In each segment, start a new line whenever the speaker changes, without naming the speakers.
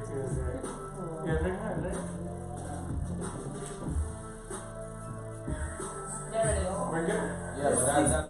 Tuesday. Yeah, look at that.
There it is.
We're good?
Yeah, but that's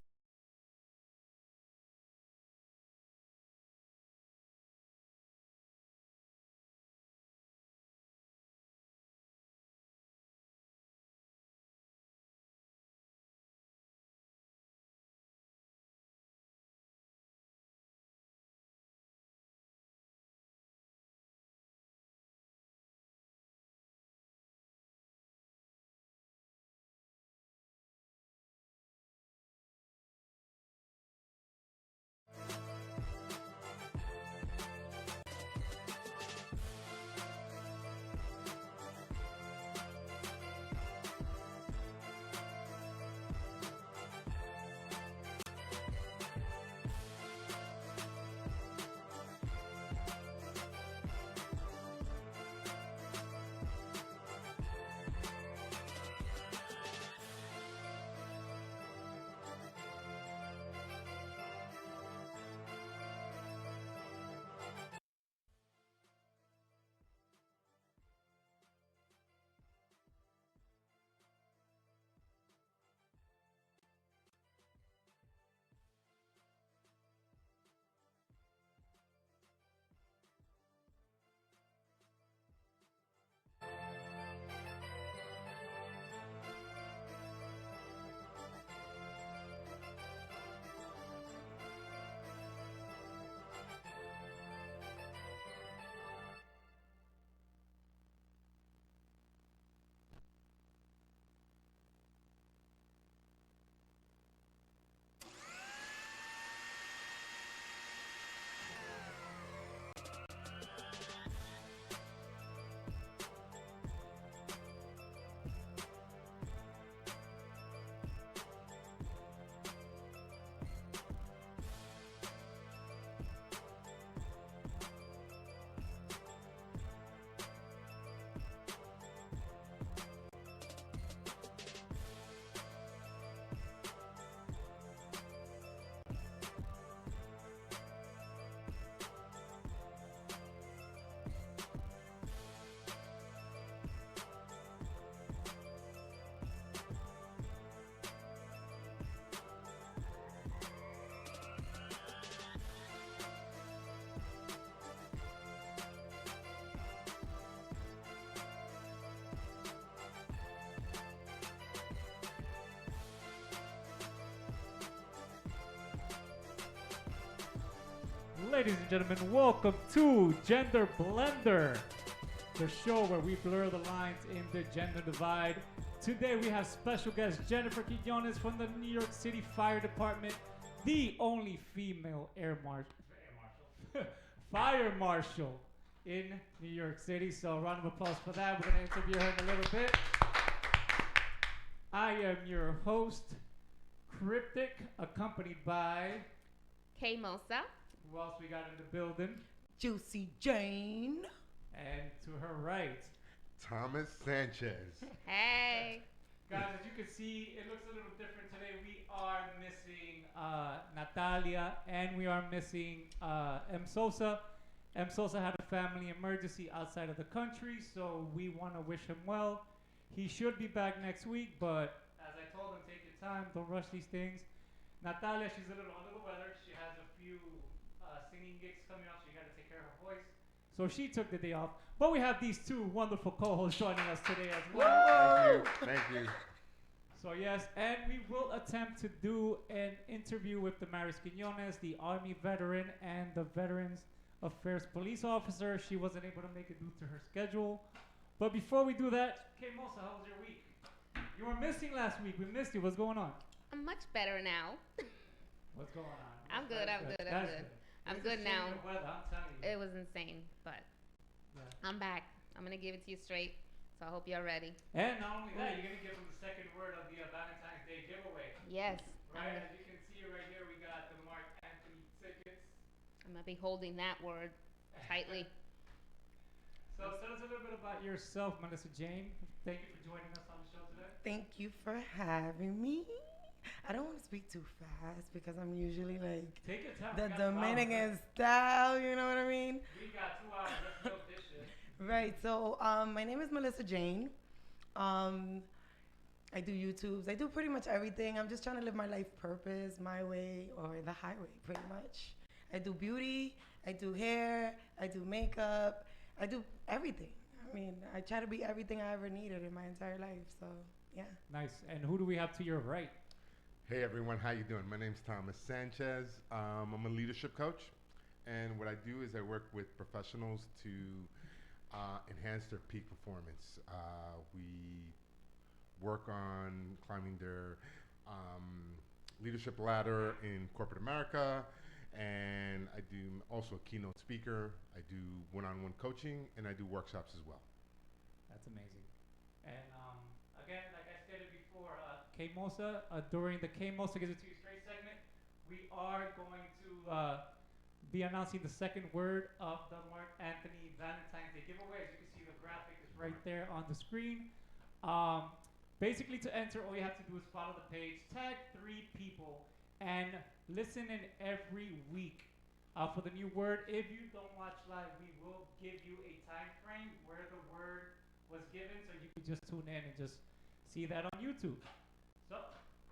Ladies and gentlemen, welcome to Gender Blender, the show where we blur the lines in the gender divide. Today we have special guest Jennifer Quinones from the New York City Fire Department, the only female fire marshal in New York City. So a round of applause for that. We're going to interview her in a little bit. I am your host, Cryptic, accompanied by...
K Mosa.
Who else we got in the building?
Juicy Jane.
And to her right,
Thomas Sanchez.
Hey.
guys, as you can see, it looks a little different today. We are missing Natalia and we are missing M. Sosa. M. Sosa had a family emergency outside of the country, so we want to wish him well. He should be back next week, but as I told him, take your time, don't rush these things. Natalia, she's a little under the weather. She has a few singing gigs coming up. She got to take care of her voice. So she took the day off. But we have these two wonderful co-hosts joining us today as well.
Thank you.
So yes, and we will attempt to do an interview with Damaris Quinones, the Army veteran and the Veterans Affairs police officer. She wasn't able to make it due to her schedule. But before we do that, Kay Mosa, how was your week? You were missing last week. We missed you. What's going on?
I'm much better now.
What's going on?
I'm good. I'm good now.
Weather, I'm telling you.
It was insane, but I'm back. I'm going to give it to you straight, so I hope you're ready.
And not only that, you're going to give them the second word of the Valentine's Day giveaway.
Yes.
Right, as you can see right here, we got the Mark Anthony tickets.
I'm going to be holding that word tightly.
So tell us a little bit about yourself, Melissa Jane. Thank you for joining us on the show today.
Thank you for having me. I don't want to speak too fast because I'm usually like
Take your time.
the Dominican style, you know what I mean?
We got 2 hours, let's milk this shit.
Right. So, my name is Melissa Jane. I do YouTubes. I do pretty much everything. I'm just trying to live my life purpose, my way, or the highway, pretty much. I do beauty. I do hair. I do makeup. I do everything. I mean, I try to be everything I ever needed in my entire life. So, yeah.
Nice. And who do we have to your right?
Hey everyone, how you doing? My name's Thomas Sanchez. I'm a leadership coach, and what I do is I work with professionals to enhance their peak performance. We work on climbing their leadership ladder in corporate America, and I do also a keynote speaker. I do one-on-one coaching, and I do workshops as well.
That's amazing. And again, like I stated before, K-Mosa, during the K-Mosa Gives It To You Straight segment, we are going to be announcing the second word of the Mark Anthony Valentine's Day giveaway. As you can see, the graphic is right there on the screen. Basically, to enter, all you have to do is follow the page, tag 3 people, and listen in every week for the new word. If you don't watch live, we will give you a time frame where the word was given, so you can just tune in and just see that on YouTube. So,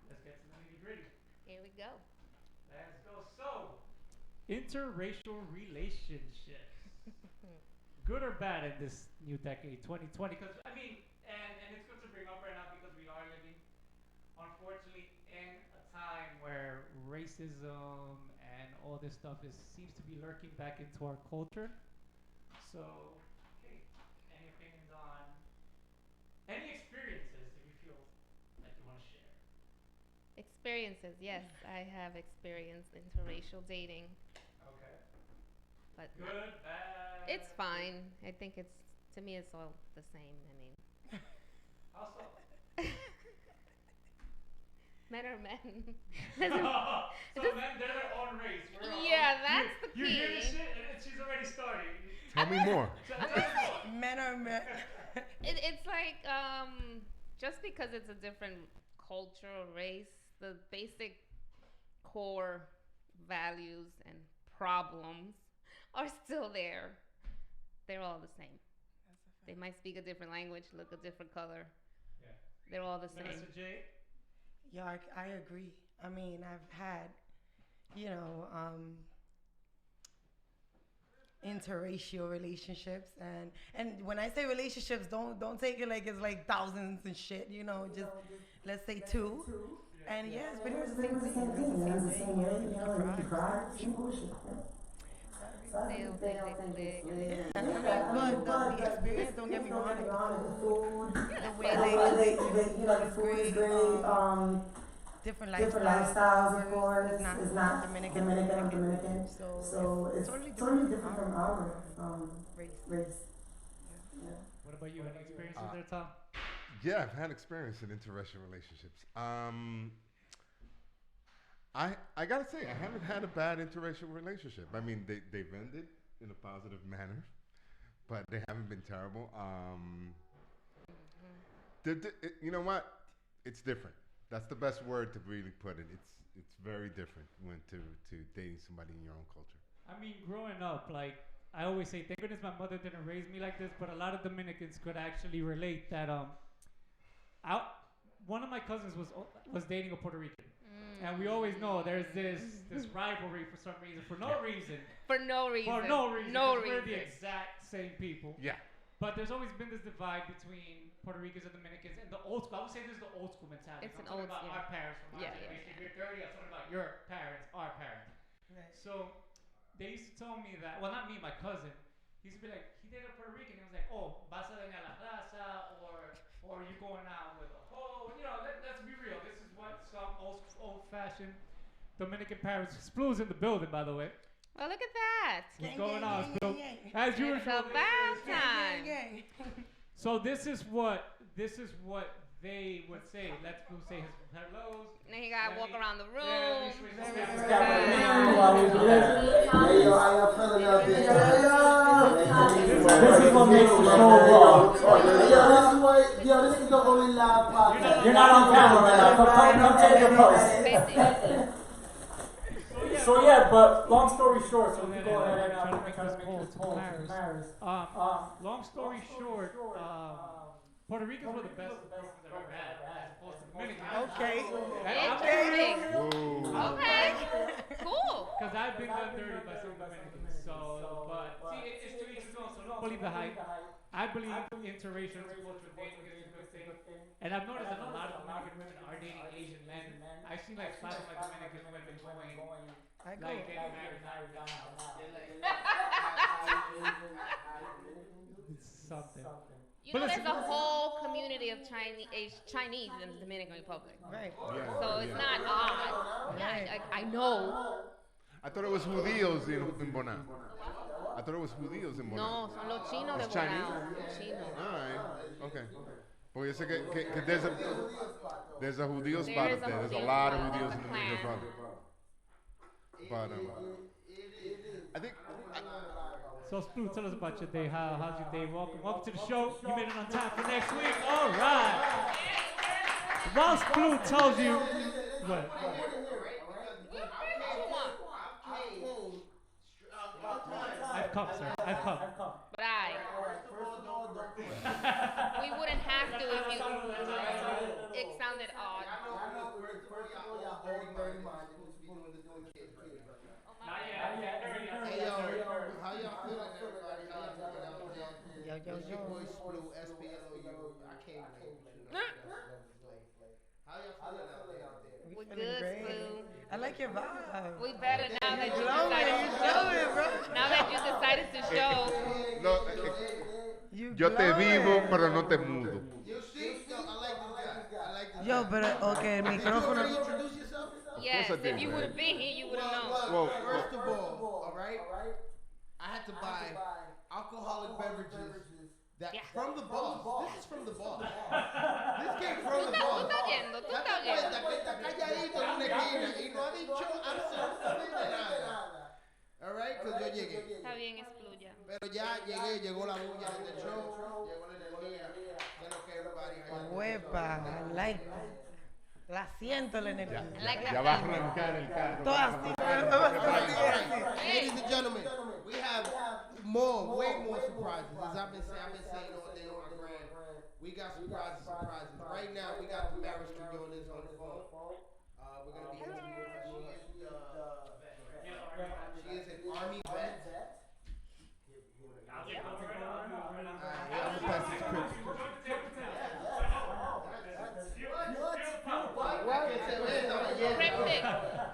let's get to the nitty-gritty.
Here we go.
Let's go. So, interracial relationships. Good or bad in this new decade, 2020? Because, I mean, and it's good to bring up right now because we are living, unfortunately, in a time where racism and all this stuff seems to be lurking back into our culture. So, okay, any opinions on any experiences that you feel like you want to share?
Experiences, yes. I have experienced interracial dating.
Okay.
But
Good, bad.
it's fine. I think to me, it's all the same. I mean,
Also,
men are men.
so men, they're their own race.
Yeah, that's the
You hear
key.
this shit, and she's already starting.
Tell me more.
Tell us more.
Men are men.
It's like just because it's a different culture or race, the basic core values and problems are still there. They're all the same. They might speak a different language, look a different color.
Yeah.
They're all the same.
Minister J?
Yeah, I agree. I mean, I've had, interracial relationships, and when I say relationships, don't take it like it's like thousands and shit. Just let's say 2. And yeah, it's pretty much the same thing. It's the same way. You cry. But the experience, don't get me wrong, the food, the way the food is great, different lifestyles, of course, is not Dominican. So it's totally different from our race. Yeah.
What about you? Any experiences there, Tom?
Yeah, I've had experience in interracial relationships. I gotta say, I haven't had a bad interracial relationship. I mean, they've ended in a positive manner, but they haven't been terrible. You know what? It's different. That's the best word to really put it. It's very different when to dating somebody in your own culture.
I mean, growing up, like, I always say, thank goodness my mother didn't raise me like this, but a lot of Dominicans could actually relate that one of my cousins was dating a Puerto Rican. And we always know there's this rivalry for some reason, for no reason.
For no reason.
We're the exact same people.
Yeah.
But there's always been this divide between Puerto Ricans and Dominicans, and the old school. I would say this is the old school mentality.
It's
I'm
an
talking
old
about
school.
our parents from our generation. If you're 30, I'm talking about your parents, our parents.
Right.
So they used to tell me that, well, not me, my cousin. He used to be like, he dated a Puerto Rican. He was like, oh, vas a dañar la raza, or you going out with a hoe. Let's be real. This is what some old-fashioned Dominican parents. Splu's in the building, by the way.
Well, look at that.
What's going on, Splu? As
It's
usual.
about time.
So this is what they would say. Let's Splu say his hellos.
Now you gotta walk around the room.
Yeah, switch the steps.
This is what makes the show raw. This is the only live podcast. You're not on camera right now. Come take your post.
So yeah,
So yeah, but long story short, so we
Yeah,
can go ahead and
try to
try
make
to
this
make
poll
this
to
poll to
Maris.
Maris.
Long story short, Puerto Ricans were the best girlfriends I've ever had, as opposed to Dominicans.
Okay.
Interesting.
Whoa.
Okay. Cool.
Because I've been done dirty by some Dominicans. So, but see, it's to each his own. So don't believe the hype. I believe interracial intercultural dating is a good thing. And I've noticed that a lot of Dominican women are dating Asian men. I've seen like 5 of my Dominican women going like getting married now. It's something.
You know, there's a whole community of Chinese in the Dominican Republic.
Right.
Yeah,
So it's
yeah.
not odd. Yeah, I know.
I thought it was judíos in Boná. I thought it was judíos in Boná.
No, son los chinos de
It's Chinese?
Bonao. Los chinos.
All right. Okay. Porque yo sé que there's a judío spot
There
up
is a
there. There's a
judío
lot of
spot.
judíos
It's
in
a
the Dominican
clan.
Republic. But I think
So, Splu, tell us about your day. How's your day? Welcome to the show. You made it on time for next week. All right. While Splu tells you what? I've come, sir. I've come.
But we wouldn't have to if you. It sounded odd.
Hey yo, how y'all feeling, everybody?
Yo, yo,
It's your
yo.
boy Splu, SPLOU. I can't wait. How y'all feeling out there?
We're
Feeling
good,
great.
Splu.
I like your vibe.
We better now that you
Glowing,
decided
you
to
glowing,
show.
bro.
Now that you decided to show.
no,
You
yo te
glowing.
vivo, pero no te mudo.
You see, yo, I like this guy. I like this
Yo,
guy.
pero, okay, el
Did you
micrófono.
already introduce yourself?
Yes,
I did,
if you
man.
would have been here, you would have known.
Look,
Whoa,
first of all, alright? I had to buy alcoholic beverages that
Yeah.
from the boss. This is from the boss. This came from the
Tú
boss.
estás oyendo, tú
Date
estás oyendo.
cuenta que está calladito en una esquina y no ha dicho absolutamente nada. Alright, pues yo llegué.
Está bien, expluya.
Pero ya llegué, llegó la bulla del show, llegó la energía. Ya lo que everybody. how y'all doing?
Huepa, I like that. La siento la energía.
Like
Ya
that.
va a arrancar el carro.
Todo así,
Alright, ladies and gentlemen, we have way more surprises. As I've been saying all day on my gram, we got surprises. Right now, we got Maris Quiñones on the phone. We're gonna be interviewing her. She is an Army vet. I'm gonna pass this quick.
Cryptic.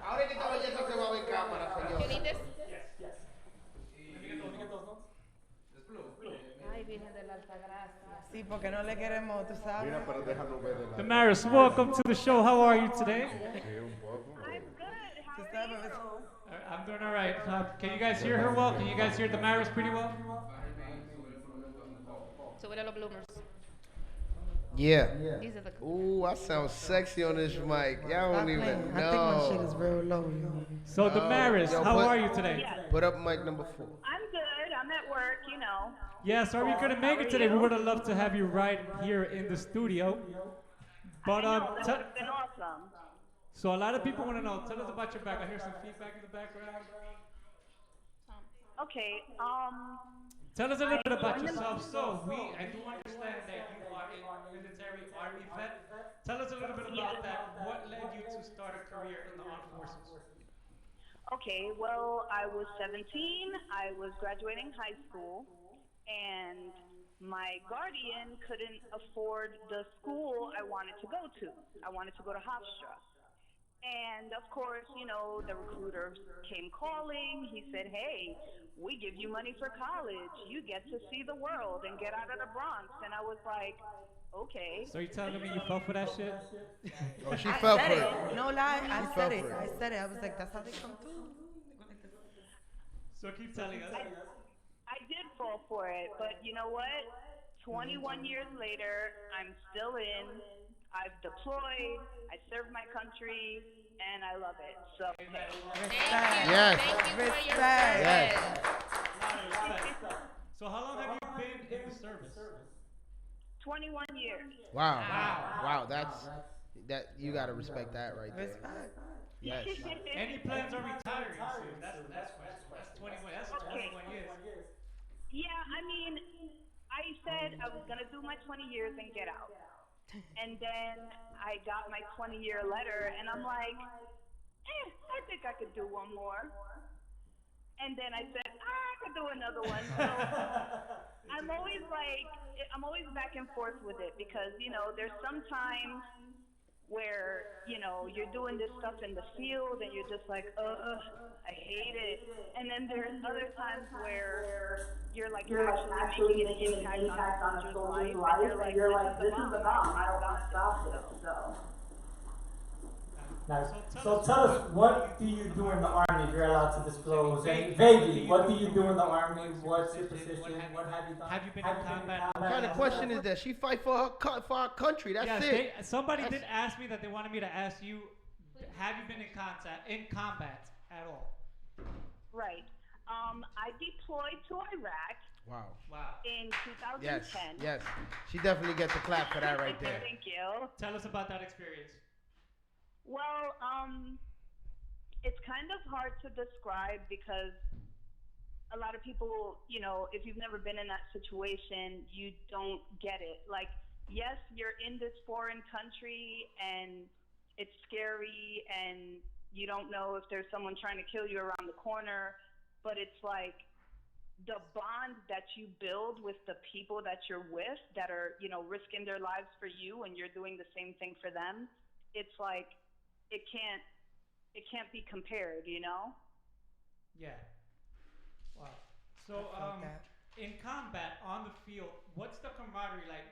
Ahora que esta belleza se va a ver en cámara,
You
señor.
need this? Ay, Virgen de la Altagracia.
Sí, porque no le queremos, tú sabes.
Mira, pero déjalo ver de la.
Damaris, welcome to the show. How are you today?
Sí, un poco.
Tú sabes.
I'm doing all right. Can you guys hear her well? Can you guys hear Damaris pretty well?
Súbele los bloomers.
Yeah.
These are the.
Ooh, I sound sexy on this mic. Y'all
Stop
don't even
playing. I think my shit
know.
is real low, yo.
So, Damaris,
yo,
how
put-
are you today?
Put up mic number 4.
I'm good. I'm at work, you know.
Yeah, sorry we couldn't make it today. We would have loved to have you right here in the studio. But
I know, that
tell-
would have been awesome.
so a lot of people want to know. Tell us about your background. I hear some feedback in the background.
Okay,
Tell us a little bit about yourself. So I do understand that you are a military Army vet. Tell us a little bit about that. What led you to start a career in the armed forces?
okay, well, I was 17. I was graduating high school, and my guardian couldn't afford the school I wanted to go to. I wanted to go to Hofstra. And of course, you know, the recruiter came calling. He said, hey, we give you money for college. You get to see the world and get out of the Bronx. And I was like, okay.
So you telling me you fell for that shit?
Oh, she
I
fell
said
for
it.
it.
No lie, I
She
said
fell
it.
for it.
I said it. I was like, that's how they come through.
So keep telling us.
I did fall for it, but you know what? 21 years later, I'm still in. I've deployed. I served my country, and I love it. So,
Thank
Respect.
you.
Yes.
Thank you for your
Respect.
Yes.
service.
So how long have you been in the service?
21 years.
Wow. Wow. That's that. You gotta respect that right there.
Respect.
Yes.
Any plans on retiring soon? That's the next question. That's 21. That's
Okay.
21 years.
Yeah, I mean, I said I was gonna do my 20 years and get out, and then I got my 20-year letter, and I'm like, I think I could do one more. And then I said, I could do another one. So I'm always back and forth with it because, there's sometimes where, you're doing this stuff in the field and you're just like, I hate it. And then there's other times where you're like actually making an impact on a soldier's life and you're like, this is the bomb. I don't want to stop it. So.
Nice. So tell us, what do you do in the Army, if you're allowed to disclose? And vaguely, what do you do in the Army? What's your position? What have you done?
Have you been in combat?
What kind of question is that? She fight for our country. That's it.
Somebody did ask me that they wanted me to ask you, have you been in combat at all?
Right. I deployed to Iraq.
Wow.
In 2010.
Yes. She definitely gets a clap for that right there.
Thank you.
Tell us about that experience.
Well, it's kind of hard to describe because a lot of people, if you've never been in that situation, you don't get it. Like, yes, you're in this foreign country and it's scary and you don't know if there's someone trying to kill you around the corner, but it's like the bond that you build with the people that you're with that are, risking their lives for you and you're doing the same thing for them. It's like, it can't be compared,
Yeah. Wow. So, in combat on the field, what's the camaraderie like?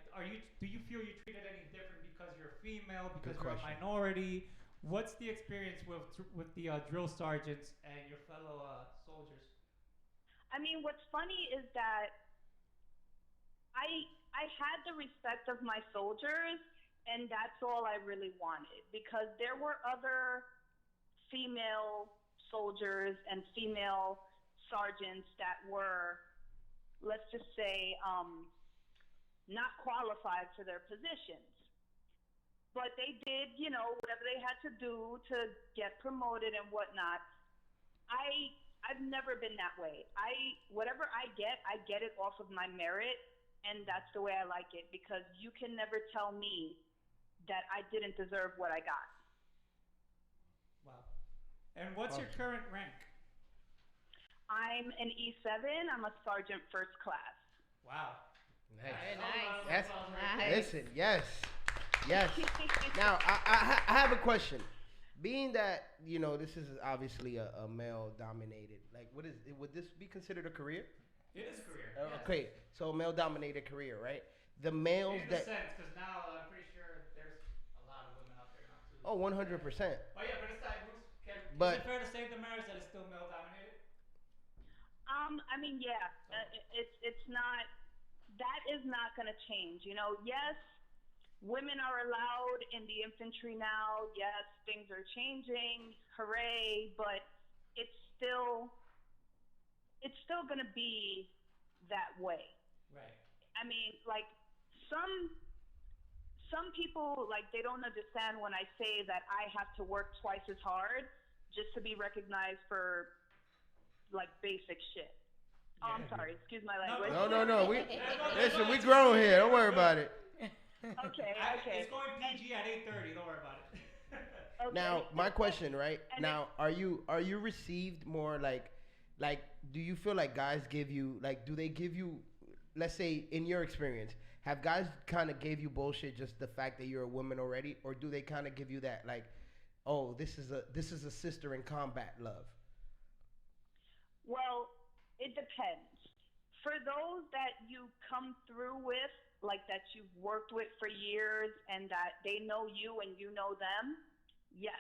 Do you feel you're treated any different because you're female, because you're a minority? What's the experience with the drill sergeants and your fellow soldiers?
I mean, what's funny is that I had the respect of my soldiers. And that's all I really wanted because there were other female soldiers and female sergeants that were, let's just say, not qualified for their positions. But they did, whatever they had to do to get promoted and whatnot. I've never been that way. Whatever I get it off of my merit, and that's the way I like it because you can never tell me that I didn't deserve what I got.
Wow. And what's your current rank?
I'm an E7. I'm a sergeant first class.
Wow.
Nice.
Very nice.
Yes.
Nice.
Listen, yes. Now, I have a question. Being that, this is obviously a male-dominated, would this be considered a career?
It is a career.
Okay, so male-dominated career, right? The males
in
that...
a sense, because now I'm pretty sure there's a lot of women out there now, too.
Oh, 100%.
Oh, yeah, but it's like, is it fair to say, Damaris, that it's still male-dominated?
I mean, yeah. It's not... That is not going to change. Yes, women are allowed in the infantry now. Yes, things are changing. Hooray. But it's still going to be that way.
Right.
I mean, like, some people, like, they don't understand when I say that I have to work twice as hard just to be recognized for, like, basic shit. Oh, I'm sorry. Excuse my language.
No. Listen, we grown here. Don't worry about it.
Okay.
It's going PG at 8:30. Don't worry about it.
Okay.
Now, my question, right? Now, are you received more like, do you feel like guys give you, like, do they give you, let's say, in your experience, have guys kind of gave you bullshit just the fact that you're a woman already, or do they kind of give you that, like, oh, this is a sister in combat love?
Well, it depends. For those that you come through with, like that you've worked with for years and that they know you and you know them, yes.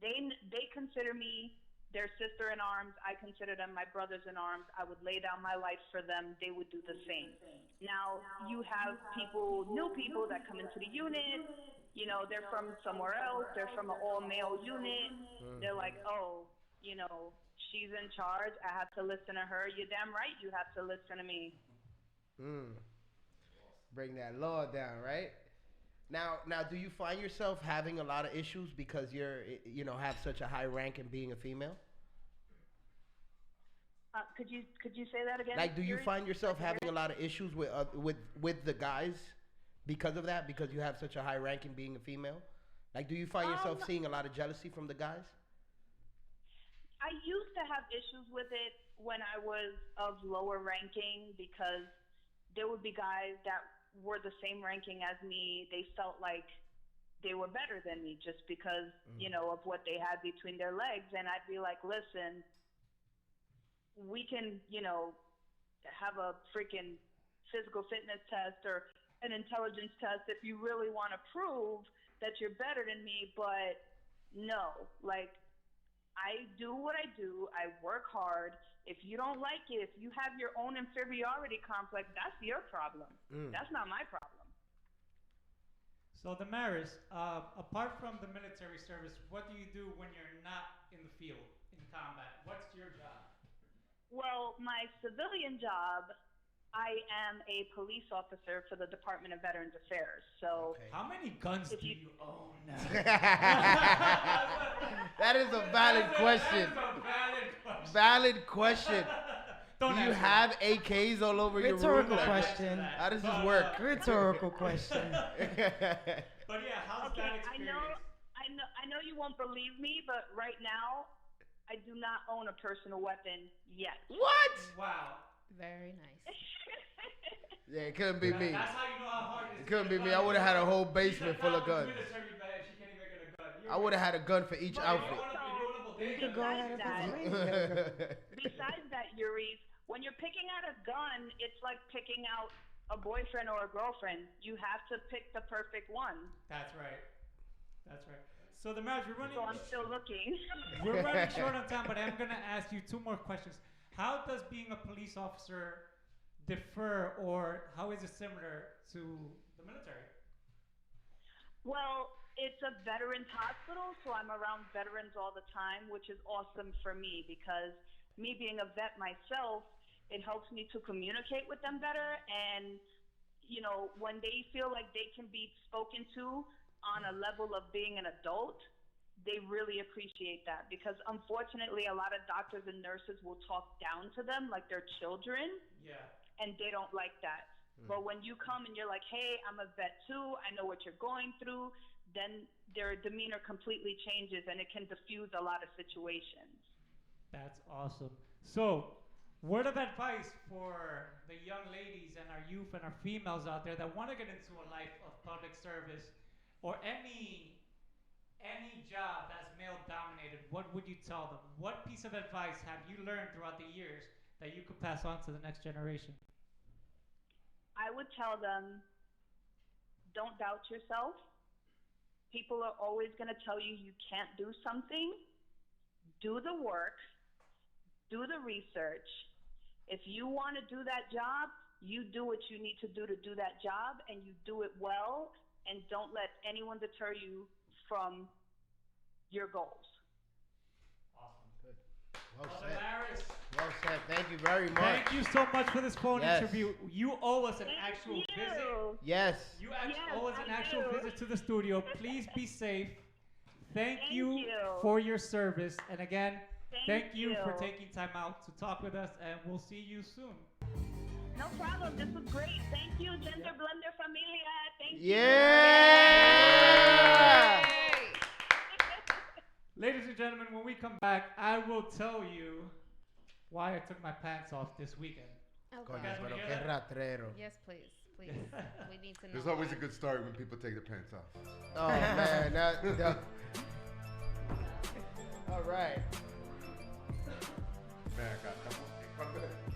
They consider me their sister in arms. I consider them my brothers in arms. I would lay down my life for them. They would do the same. Now, you have new people that come into the unit. They're from somewhere else. They're from an all-male unit. They're like, oh, she's in charge. I have to listen to her. You're damn right you have to listen to me.
Bring that law down, right? Now, do you find yourself having a lot of issues because have such a high rank in being a female?
Could you say that again?
Like, do you
Yuri?
find yourself having a lot of issues with the guys because of that? Because you have such a high rank in being a female? Like, do you find yourself seeing a lot of jealousy from the guys?
I used to have issues with it when I was of lower ranking because there would be guys that were the same ranking as me. They felt like they were better than me just because, of what they had between their legs. And I'd be like, listen, we can, have a freaking physical fitness test or an intelligence test if you really want to prove that you're better than me. But no, like, I do what I do. I work hard. If you don't like it, if you have your own inferiority complex, that's your problem. That's not my problem.
So, Damaris, apart from the military service, what do you do when you're not in the field, in combat? What's your job?
Well, my civilian job, I am a police officer for the Department of Veterans Affairs. So,
how many guns do you own?
That is a valid question. Valid question. Do you have AKs all over your room?
Rhetorical question.
How does this work?
Rhetorical question.
But yeah, how's that experience?
I know you won't believe me, but right now, I do not own a personal weapon yet.
What?
Wow.
Very nice.
Yeah, it couldn't be me.
That's how you know how hard it is.
It couldn't be me. I would have had a whole basement full of guns. I would have had a gun for each outfit.
Besides that, Yuri, when you're picking out a gun, it's like picking out a boyfriend or a girlfriend. You have to pick the perfect one.
That's right. So the marriage, we're running.
So I'm still looking.
We're running short on time, but I'm gonna ask you two more questions. How does being a police officer differ, or how is it similar to the military?
Well, it's a veterans hospital, so I'm around veterans all the time, which is awesome for me because me being a vet myself, it helps me to communicate with them better. And, when they feel like they can be spoken to on a level of being an adult, they really appreciate that because unfortunately a lot of doctors and nurses will talk down to them like they're children.
Yeah.
And they don't like that. But when you come and you're like, hey, I'm a vet too, I know what you're going through, then their demeanor completely changes and it can diffuse a lot of situations.
That's awesome. So, word of advice for the young ladies and our youth and our females out there that want to get into a life of public service or any job that's male dominated, what would you tell them? What piece of advice have you learned throughout the years that you could pass on to the next generation?
I would tell them, don't doubt yourself. People are always going to tell you can't do something. Do the work. Do the research. If you want to do that job, you do what you need to do that job, and you do it well, and don't let anyone deter you from your goals.
Awesome.
Good. Well
Well,
said.
Damaris,
Well said. Thank you very much.
thank you so much for this phone
Yes.
interview. You owe us an
Thank
actual
you.
visit.
Yes.
You
Yes,
owe us an
I
actual
do.
visit to the studio. Please be safe. Thank
Thank
you
you.
for your service. And again, thank you
you.
for taking time out to talk with us. And we'll see you soon.
No problem. This was great. Thank you, Gender Blender Familia. Thank you.
Yeah.
Ladies and gentlemen, when we come back, I will tell you why I took my pants off this weekend.
Okay.
Coño,
guys
pero
wanna
qué
hear
ratrero.
Yes, please. We need to know.
There's always
why.
a good story when people take their pants off.
Oh man, that. All right.
Man, I got that.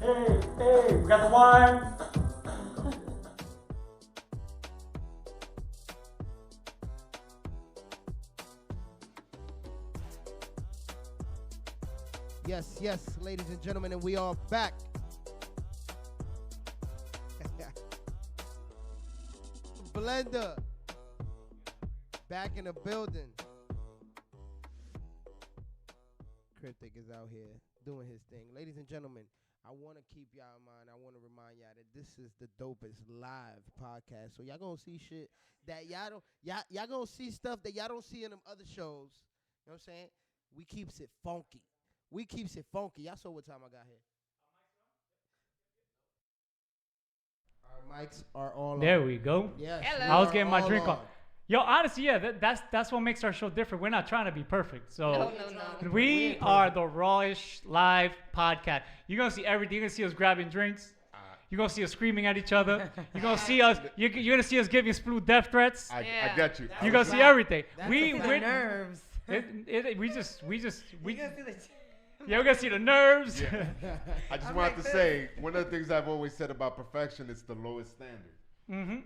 Hey, we got the wine.
Yes, ladies and gentlemen, and we are back. Blender back in the building. Cryptic is out here doing his thing. Ladies and gentlemen, I want to keep y'all in mind. I want to remind y'all that this is the dopest live podcast. So y'all gonna see shit that y'all gonna see stuff that y'all don't see in them other shows. You know what I'm saying? We keeps it funky. Y'all saw what time I got here. Our mics are all on.
There we go.
Yes.
Hello.
I was getting my drink
on.
on. Yo, honestly, yeah, that's what makes our show different. We're not trying to be perfect. So
No.
we are the rawish live podcast. You're gonna see everything. You're gonna see us grabbing drinks. You're gonna see us screaming at each other. You're gonna see us. You're gonna see us giving Splu death threats.
I
Yeah.
got you.
You're gonna see everything.
We're
We're
nerves.
Yeah, we're gonna see the nerves.
Yeah. I just wanted to say, one of the things I've always said about perfection is the lowest standard.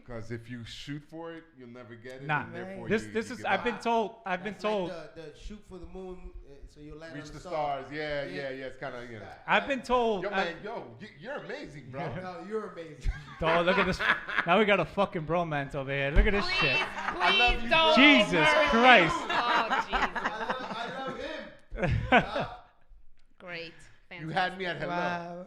Because if you shoot for it, you'll never get it.
Nah.
And therefore
This
you
is.
give
I've
up.
been told. I've been
That's
told.
like the shoot for the moon, so you land
Reach
on
the stars. Yeah.
Yeah.
It's kind of,
I've been told.
Yo, man, you're amazing, bro.
No, you're amazing.
Oh, look at this. Now we got a fucking bromance over here. Look at this shit.
Please don't.
Jesus
encourage
Christ.
him. Oh, Jesus.
I love him.
Great.
You
Fantastic.
had me at hello.
Wow.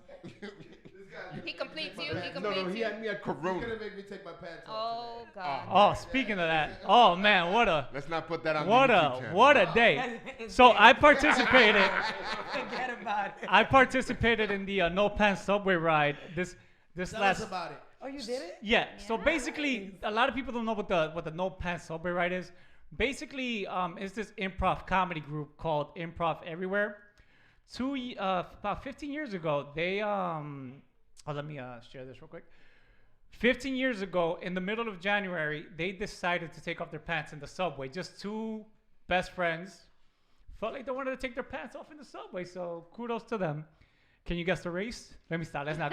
He completes you. He
No,
completes
he
you.
had me at
He's
Corona.
gonna make me take my pants off.
Oh, God.
Oh, speaking of that. Oh man,
Let's not put that on
what
the YouTube channel.
a day. So I participated.
Forget about it.
I participated in the no pants subway ride this
Tell
last.
us about it.
Oh, you did it?
Yeah. So basically, a lot of people don't know what the no pants subway ride is. Basically, it's this improv comedy group called Improv Everywhere. About 15 years ago, they let me share this real quick. 15 years ago, in the middle of January, they decided to take off their pants in the subway. Just two best friends felt like they wanted to take their pants off in the subway, so kudos to them. Can you guess the race? Let me stop. Let's not.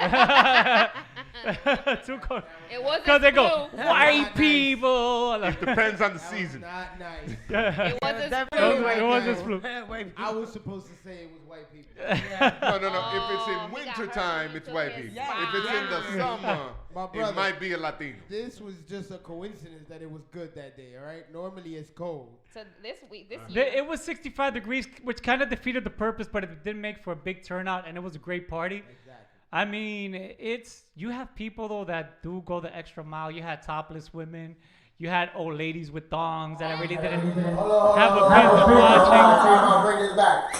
Too cold.
It wasn't
Because they go,
Splu.
white people.
Depends on the
That was
season.
not nice.
It wasn't
Definitely
Splu.
white
It wasn't
people.
Splu.
White people.
I was supposed to say it was white people.
No. If it's
Oh,
in
he got
winter
hurt
time,
when
it's
he
white
took his
people.
Yeah.
If it's in the summer,
My
it
brother.
might be a Latino.
This was just a coincidence that it was good that day, all right? Normally it's cold.
So this year.
It was 65 degrees, which kind of defeated the purpose, but it didn't make for a big turnout, and it was a great party.
Exactly.
I mean, you have people though that do go the extra mile. You had topless women, you had old ladies with thongs that really didn't have a business watching.
Bring this back.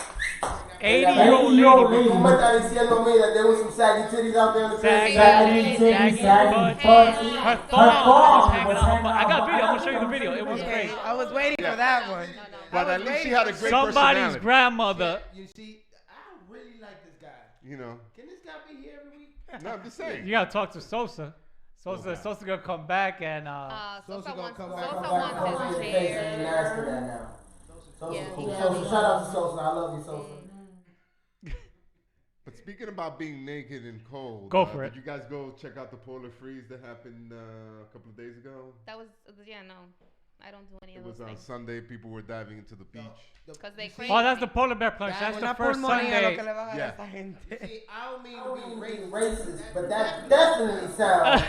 80-year-old lady.
¿Cómo me está diciendo me that there was some saggy titties out there in the
Saggy
crib?
titties, saggy butts. Her thong was hanging out. I got video. I'm gonna show you the video. It was
Okay,
great.
I was waiting for that one.
But at least she had a great
Somebody's
personality.
grandmother.
You see, I don't really like this guy.
You know.
Can this guy be here every week?
No, I'm just saying.
You gotta talk to Sosa. Sosa gonna come back and
Sosa gonna come back.
Sosa
Come back
wants
to
his
your face and
chair.
you ask her that now. Sosa,
Yeah,
cool.
he
Sosa,
does.
shout out to Sosa. I love you, Sosa.
But speaking about being naked and cold,
Go for it.
Did you guys go check out the polar freeze that happened a couple of days ago?
That was no. I don't do any
It
of
was
those
on
things.
Sunday. People were diving into the beach.
Because they
You see,
crazy.
oh, that's the polar bear plunge. That's the
Una
first
pulmonía lo
Sunday.
que le va a dar a
Yeah.
esa gente.
See, I don't mean
I
to
don't
be
mean to be
racist.
racist, but that definitely sounds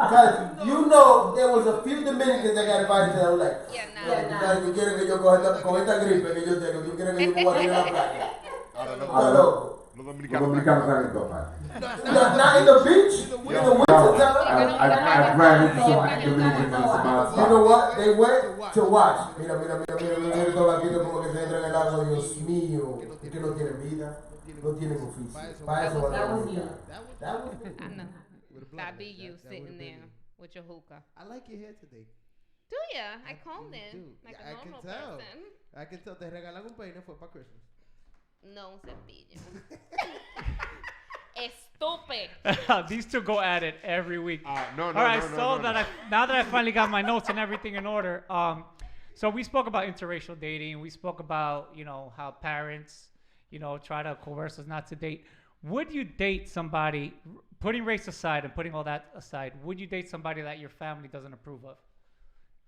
because you know there was a few Dominicans that got invited to that were like,
Yeah,
"Ya, tú quieres que yo con esta gripe que yo tengo, tú quieres que yo me voy a tirar a la playa."
Ahora
Está loco.
los
Los
dominicanos.
dominicanos saben tomar.
Not in the beach, in the winter time.
I've ran into some Dominicans in some
You know what? They went to watch. Mira, todos aquí como que se entran en el agua. Dios mío, es que no tienen vida, no tienen oficio. Para eso van a venir. That was me.
I know.
With a black
That'd be
man.
you
That
sitting
would've been
there
me.
with your hookah.
I like your hair today.
Do ya? I combed
you
it
do.
like
Yeah,
a
I can
normal
tell.
person.
I can tell te regalan un peine fue para Christmas.
No un cepillo. Estúpido.
These two go at it every week.
No.
All right,
no,
so
no,
that
no.
now that I finally got my notes and everything in order, so we spoke about interracial dating. We spoke about how parents try to coerce us not to date. would you date somebody, putting race aside and putting all that aside, would you date somebody that your family doesn't approve of?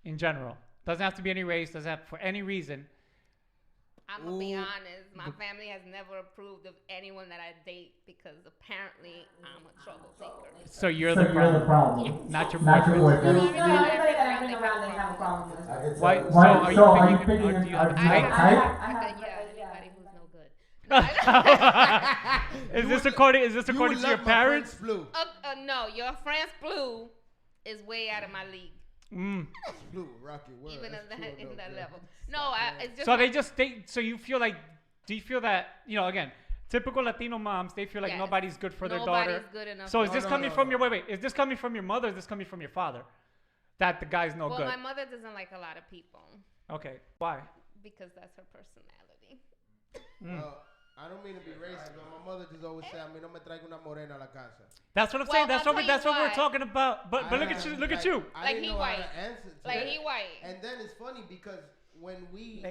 In general. Doesn't have to be any race, doesn't have for any reason.
I'm gonna be honest. My family has never approved of anyone that I date because apparently I'm a troublemaker.
So you're the problem. Yeah. Not your boyfriend.
Everybody
that I bring around, they have a problem with.
Why?
So
So are you
picking?
do you have a
I
type?
anybody who's no good.
Is this according to your parents?
Blue.
No, your France Blue is way out of my league.
Blue, Rocky World.
Even
That's
in
true,
that
no,
level. No, it's just.
So they just so you feel like, do you feel that, again, typical Latino moms, they feel like
Yes.
nobody's good for their
Nobody's
daughter.
good enough
So
for
is this
their
coming
daughter.
from your, is this coming from your mother or is this coming from your father? That the guy's no
Well,
good.
my mother doesn't like a lot of people
Okay, why?
because that's her personality.
I don't mean to be racist, but my mother just always say, "A mí no me traiga una morena a la casa."
That's what I'm
Well,
saying. That's
I'll
what
tell
that's
you
what we're
why.
talking about. But look at you. Look at you.
I
Like
didn't
he
know how
white.
to answer to
Like
that.
he white.
And then it's funny because when we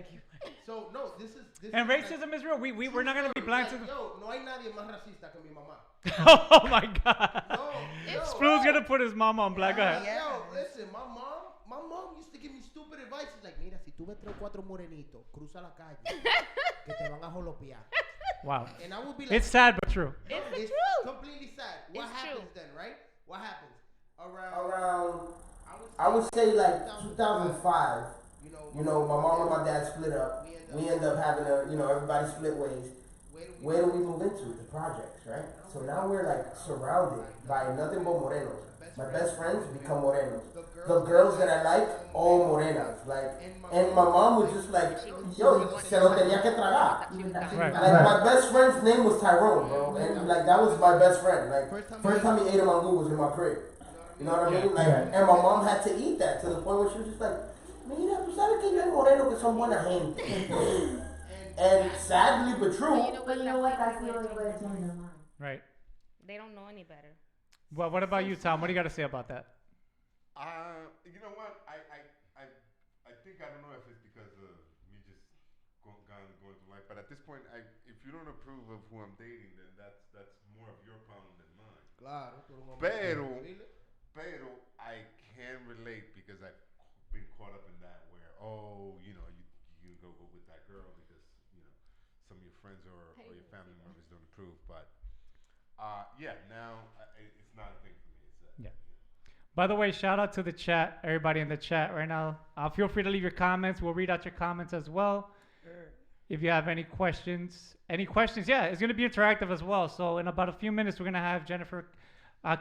so no, this is
And
like,
racism is real. We're not gonna be blind to the.
Yo, no hay nadie más racista que mi mamá.
Oh my God.
No,
Splu's gonna put his mama on black. Go ahead.
Yo, listen, my mom used to give me stupid advice. She's like, mira, si tú ves 3 o 4 morenitos, cruza la calle, que te van a jolopear.
Wow.
And I would be like,
It's sad but true.
It's the
it's
truth.
completely sad. What
It's
happens
true.
then, right? What happens?
Around, I would say like 2005. You know, my mom and my dad split up. We end up having everybody split ways. Where do we move into? The projects, right? So now we're like surrounded by nothing but morenos. My best friends become morenos. The girls that I like, all morenas. Like, and my mom was just like, yo, se lo tenía que tragar.
Right.
Like, my best friend's name was Tyrone, bro. And like, that was my best friend. Like, first time he ate a mango was in my crib. You know what I mean? Like, and my mom had to eat that to the point where she was just like, mira, tú sabes que yo hay morenos que son buena gente. And sadly but true.
But you know what? That's the only way to change their mind.
Right.
They don't know any better.
Well, what about you, Tom? What do you got to say about that?
You know what? I think I don't know if it's because of me just going through life, but at this point, if you don't approve of who I'm dating, then that's more of your problem than mine.
Claro.
Pero I can relate because I've been caught up in that where you go with that girl because some of your friends or your family members don't approve, but now it's not a thing for me. It's
By the way, shout out to the chat, everybody in the chat right now. Feel free to leave your comments. We'll read out your comments as well. If you have any questions, yeah, it's going to be interactive as well. So in about a few minutes, we're going to have Jennifer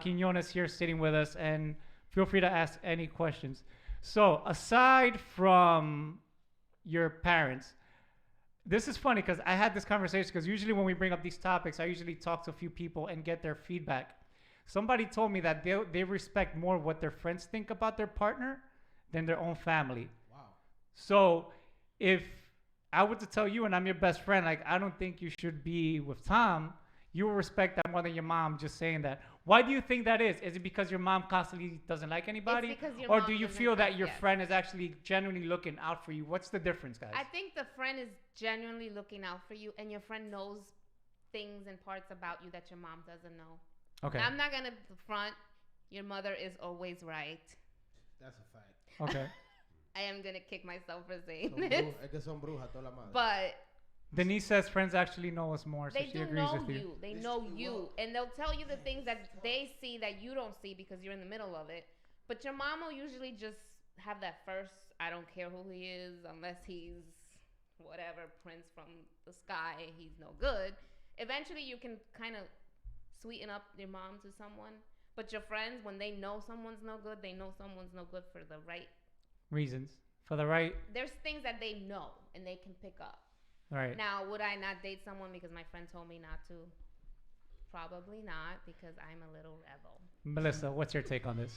Quinones here sitting with us, and feel free to ask any questions. So aside from your parents, this is funny because I had this conversation because usually when we bring up these topics, I usually talk to a few people and get their feedback. Somebody told me that they respect more what their friends think about their partner than their own family.
Wow.
So if I were to tell you and I'm your best friend, like, I don't think you should be with Tom, you will respect that more than your mom just saying that. Why do you think that is? Is it because your mom constantly doesn't like anybody?
It's because your
or
mom
do you
doesn't
feel that
trust-
your
yes.
friend is actually genuinely looking out for you? What's the difference, guys?
I think the friend is genuinely looking out for you, and your friend knows things and parts about you that your mom doesn't know.
Okay.
Now, I'm not gonna front. Your mother is always right.
That's a fact.
Okay.
I am gonna kick myself for saying
Son
this,
es que son brujas toda la madre.
but
Denise says friends actually know us more, so
they
she
do
agrees
know
with you.
you. They know you, and they'll tell you the things that they see that you don't see because you're in the middle of it. But your mom will usually just have that first, I don't care who he is, unless he's whatever prince from the sky, he's no good. Eventually, you can kind of sweeten up your mom to someone. But your friends, when they know someone's no good, they know someone's no good for the right
Reasons. For the right.
there's things that they know and they can pick up.
Right.
Now, would I not date someone because my friend told me not to? Probably not, because I'm a little rebel.
Melissa, what's your take on this?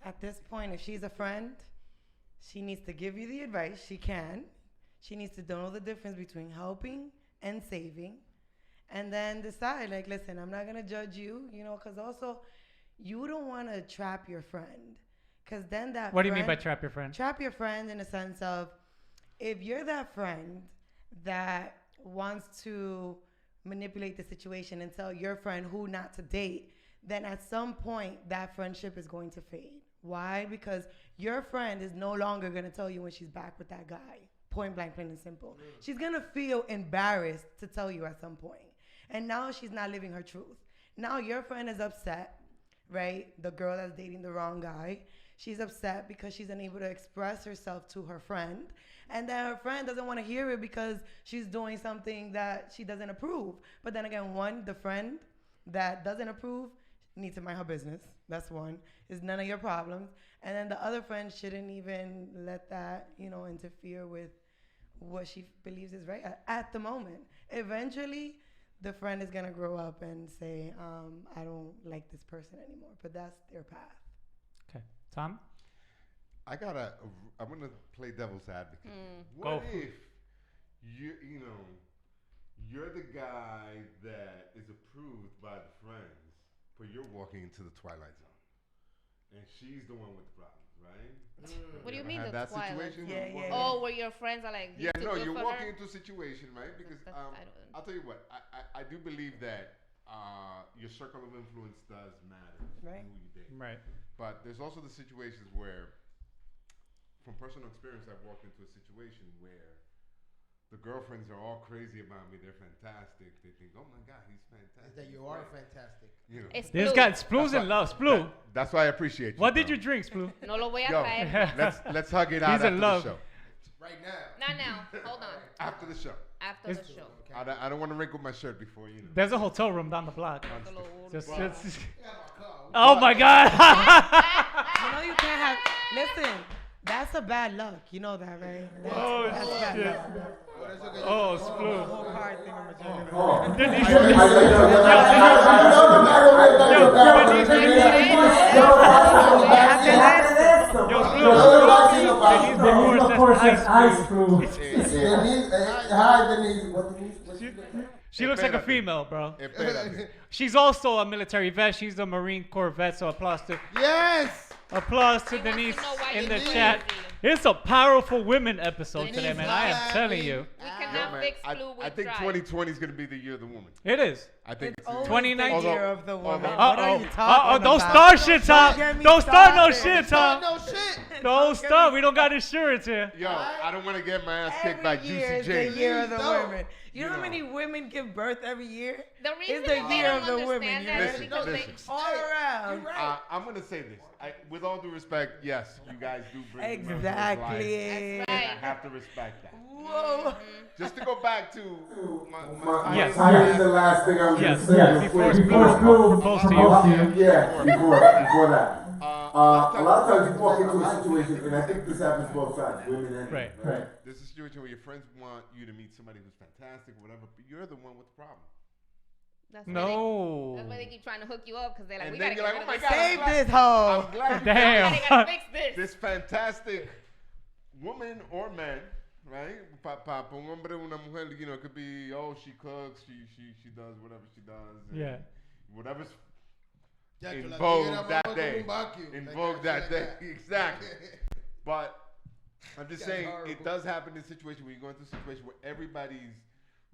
At this point, if she's a friend, she needs to give you the advice. She can. She needs to know the difference between helping and saving. And then decide, like, listen, I'm not going to judge you, because also you don't want to trap your friend. Because then that
What do you mean by trap your friend?
Trap your friend in a sense of, if you're that friend that wants to manipulate the situation and tell your friend who not to date, then at some point that friendship is going to fade. Why? Because your friend is no longer going to tell you when she's back with that guy. Point blank, plain and simple. She's going to feel embarrassed to tell you at some point. And now she's not living her truth. Now your friend is upset, right? The girl that's dating the wrong guy. She's upset because she's unable to express herself to her friend. And then her friend doesn't want to hear it because she's doing something that she doesn't approve. But then again, the friend that doesn't approve needs to mind her business. That's one. It's none of your problems. And then the other friend shouldn't even let that, interfere with what she believes is right at the moment. Eventually, the friend is going to grow up and say, I don't like this person anymore. But that's their path.
Okay. Tom?
I'm gonna play devil's advocate.
Go.
What if you're the guy that is approved by the friends, but you're walking into the twilight zone, and she's the one with the problems, right?
What do you mean
had
the
that
twilight?
situation?
Yeah.
Oh, where your friends are like,
Yeah,
too
no,
good
you're
for
walking
her?
into a situation, right? Because I'll tell you what, I do believe that your circle of influence does matter,
Right.
who you date.
Right.
But there's also the situations where, from personal experience, I've walked into a situation where the girlfriends are all crazy about me. They're fantastic. They think, oh my God, he's fantastic.
Is that you are fantastic.
It's
This
Splu.
guy, Splu's in love. Splu.
That's why I appreciate you.
What did
bro.
you drink, Splu?
No lo voy a
Yo,
traer.
let's hug it out
He's
after
in
the
love.
show.
Right now.
Not now. Hold on.
After the show.
After the show.
I don't want to wrinkle my shirt before you know.
There's a hotel room down the block. Just.
Oh
Oh my God.
You can't have. Listen, that's a bad luck. You know that, right? That's bad
shit.
luck.
Oh, Splu.
Whole card thingamajigger.
Oh.
Denise. Yo, Splu.
Of course, that's ice crew.
Hi, Denise. What Denise?
She looks like a female, bro.
Espérate.
She's also a military vet. She's a Marine Corps vet, so applause to
Yes.
Denise
know why
in
you
the
do
chat.
it.
It's a powerful women episode
Denise,
today, man. I am
holla
telling
at
you.
We
Yo,
cannot
man,
fix flu with
I think
drive.
2020 is going to be the year of the woman.
It is.
I think
It's always
2019.
the year of the woman.
although-
What are you talking
Don't
about?
start shit, Tom.
Don't get me
Don't start no
started.
shit, Tom.
No shit.
Don't start. We don't got insurance here.
Yo, I don't want to get my ass kicked by
Every
Juicy
year is the
J.
year of the
No.
women. You know how many women give birth every year?
The reason
It's the
that they
year
don't
of the women.
understand
You
that is
Listen,
because
listen.
they...
All around.
I'm going to say this. With all due respect, yes, you guys do bring women into life.
Exactly.
That's
I
right.
have to respect that.
Whoa.
Just to go back to
Yes.
Here's the last thing I'm
Yes.
going to say.
Before
Before
Splu
Splu
proposed to
proposed to
you.
you.
Yeah, before that. A lot of times you walk into a situation, and I think this happens both sides, women and
Right.
Right.
There's a situation where your friends want you to meet somebody who's fantastic, whatever, but you're the one with the problem.
That's why
No.
that's why they keep trying to hook you up because they're like,
And
we
then
gotta
you're
get
like,
rid
oh
of
my
this.
God.
Save this hoe.
I'm glad
Damn.
We gotta fix this.
this fantastic woman or man, right? Pa un hombre, una mujer, it could be, oh, she cooks, she does whatever she does. and
Yeah.
Whatever's
Ya,
in
que la
vogue
tijera
that
mama
day.
con un vacuum.
In
Like
vogue
that,
that day.
like
Exactly. But I'm just
That's
saying,
horrible.
it does happen in a situation where you go into a situation where everybody's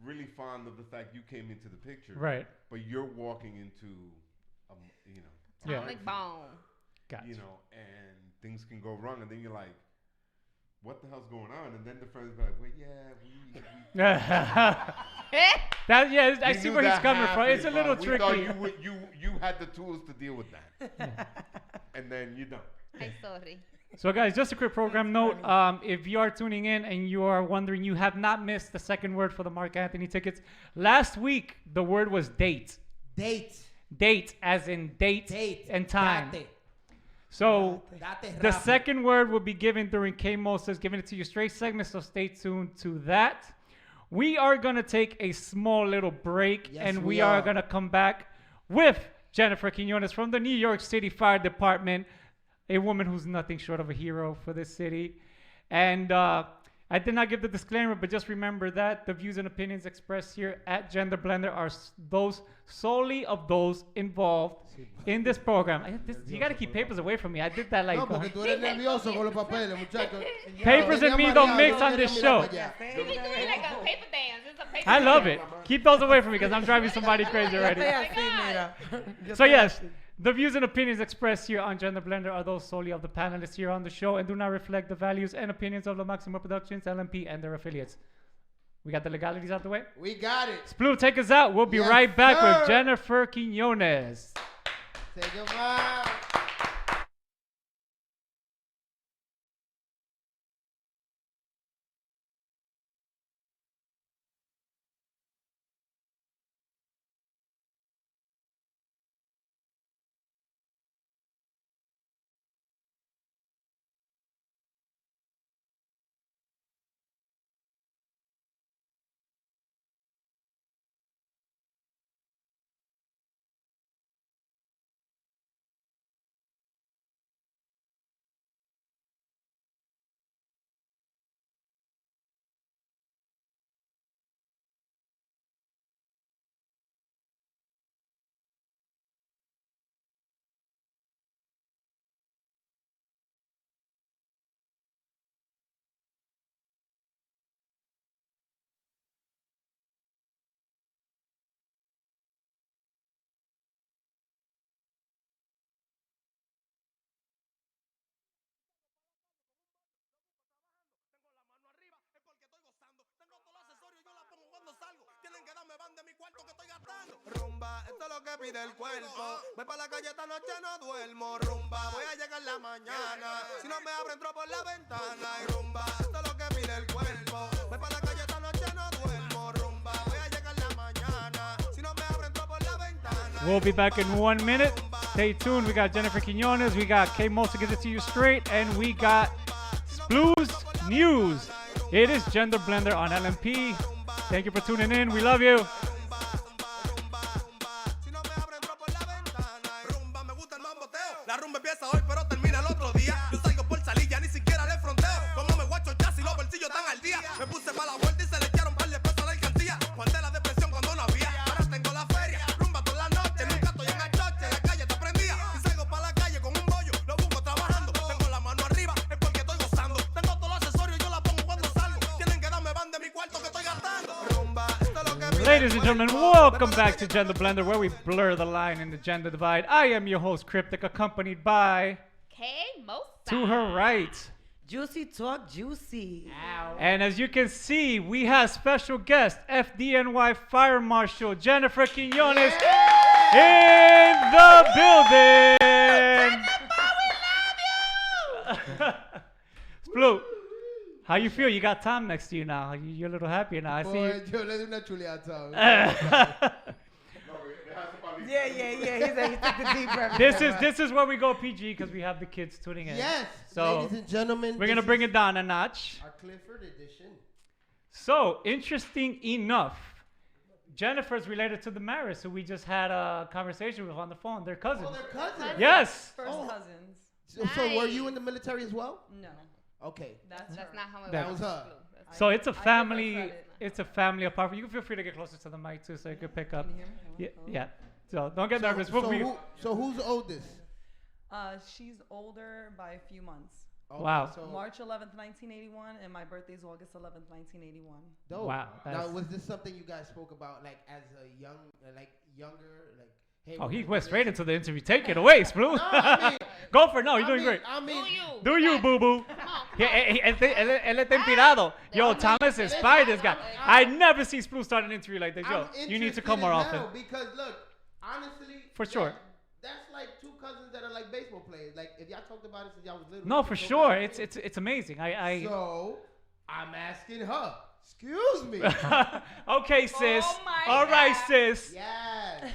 really fond of the fact you came into the picture.
Right.
But you're walking into,
Yeah.
Atomic bomb.
Gotcha.
and things can go wrong, and then you're like, what the hell's going on? And then the friends be like, well, yeah,
I
we
see
knew
where he's
that
coming from. It's a
happened,
little
but we thought
tricky.
you had the tools to deal with that, and then you don't.
I'm sorry.
So, guys, just a quick program note. If you are tuning in and you are wondering, you have not missed the second word for the Mark Anthony tickets. Last week, the word was date.
Date.
Date, as in date,
Date.
and time.
Date.
So,
Date
the
rápido.
second word will be given during K-Mosa's Giving It To You Straight segment, so stay tuned to that. We are going to take a small little break,
Yes,
and
we
we are
are.
going to come back with Jennifer Quinones from the New York City Fire Department, a woman who's nothing short of a hero for this city. And I did not give the disclaimer, but just remember that the views and opinions expressed here at Gender Blender are those solely of those involved in this program. You got to keep papers away from me. I did that like.
No, porque tú eres nervioso con los papeles, muchacho.
Papers and me don't mix on this show.
We be doing like a paper dance. It's a paper
I love
dance.
it. Keep those away from me because I'm driving somebody crazy already. So yes, the views and opinions expressed here on Gender Blender are those solely of the panelists here on the show and do not reflect the values and opinions of La Maxima Productions, LMP, and their affiliates. We got the legalities out the way?
We got it.
Splu, take us out. We'll be right back with Jennifer Quiñones.
Say goodbye.
Rumba, esto es lo que pide el cuerpo. Voy para la calle esta noche, no duermo. Rumba, voy a llegar la mañana. Si no me abro, entro por la ventana. Y rumba, esto es lo que pide el cuerpo. Voy para la calle esta noche, no duermo. Rumba, voy a llegar la mañana. Si no me abro, entro por la ventana.
We'll be back in 1 minute. Stay tuned. We got Jennifer Quiñones. We got K Most to get it to you straight. And we got Splu's News. It is Gender Blender on LMP. Thank you for tuning in. We love you.
La rumba empieza hoy, pero termina el otro día. Yo salgo por salir, ya ni siquiera le fronteo. Como me guacho ya si los bolsillos están al día. Me puse para la vuelta y se le echaron par de pesos a la alcancía. Guardé la depresión cuando no había. Ahora tengo la feria, rumba toda la noche. Nunca estoy en el choche, la calle está prendida. Si salgo para la calle con un bollo, lo busco trabajando. Tengo la mano arriba, es porque estoy gozando. Tengo todos los accesorios, yo la pongo cuando salgo. Tienen que darme van de mi cuarto que estoy gastando. Rumba, esto es lo que
Ladies and gentlemen, welcome back to Gender Blender, where we blur the line in the gender divide. I am your host, Cryptic, accompanied by... To her right.
Juicy Talk Juicy.
Ow.
And as you can see, we have special guest, FDNY Fire Marshal Jennifer Quiñones in the building. Splu, how you feel? You got Tom next to you now. You're a little happier now. I see you.
Yo le di una chuleada.
Yeah. He said he took the deep breath.
This is where we go PG because we have the kids tuning in.
Yes,
so
ladies and gentlemen,
we're gonna bring it down a notch.
Our Clifford edition.
So interesting enough, Jennifer's related to the Maris, who we just had a conversation with on the phone. They're cousins.
Oh, they're cousins.
Yes.
First cousins.
So were you in the military as well?
No.
Okay.
That's not how it
That
works.
was her.
So it's a family. It's a family apart. You can feel free to get closer to the mic too, so you can pick up.
Can you hear me?
Yeah. So don't get nervous.
So who's oldest?
She's older by a few months.
Okay,
Wow.
So
March 11th, 1981, and my birthday is August 11th, 1981.
dope.
Wow,
Now,
that's-
was this something you guys spoke about, like as a younger, like? Hey,
Oh,
we're
he
gonna
went
do
straight
this?
into the interview. Take it away, Splu.
No, I mean-
Go for it. No, you're doing great.
I mean,
Do you, boo boo? Él está inspirado. Yo, Thomas inspired this guy. I never see Splu start an interview like this. Yo,
I'm
you need to
interested
come more
in
often.
now because look, honestly,
For sure.
That's like two cousins that are like baseball players. Like if y'all talked about it since y'all was little.
No,
you
for
can go
sure.
back and
It's amazing. I
So I'm asking her. Excuse me.
Okay, sis.
Oh my
All right,
God.
sis.
Yes.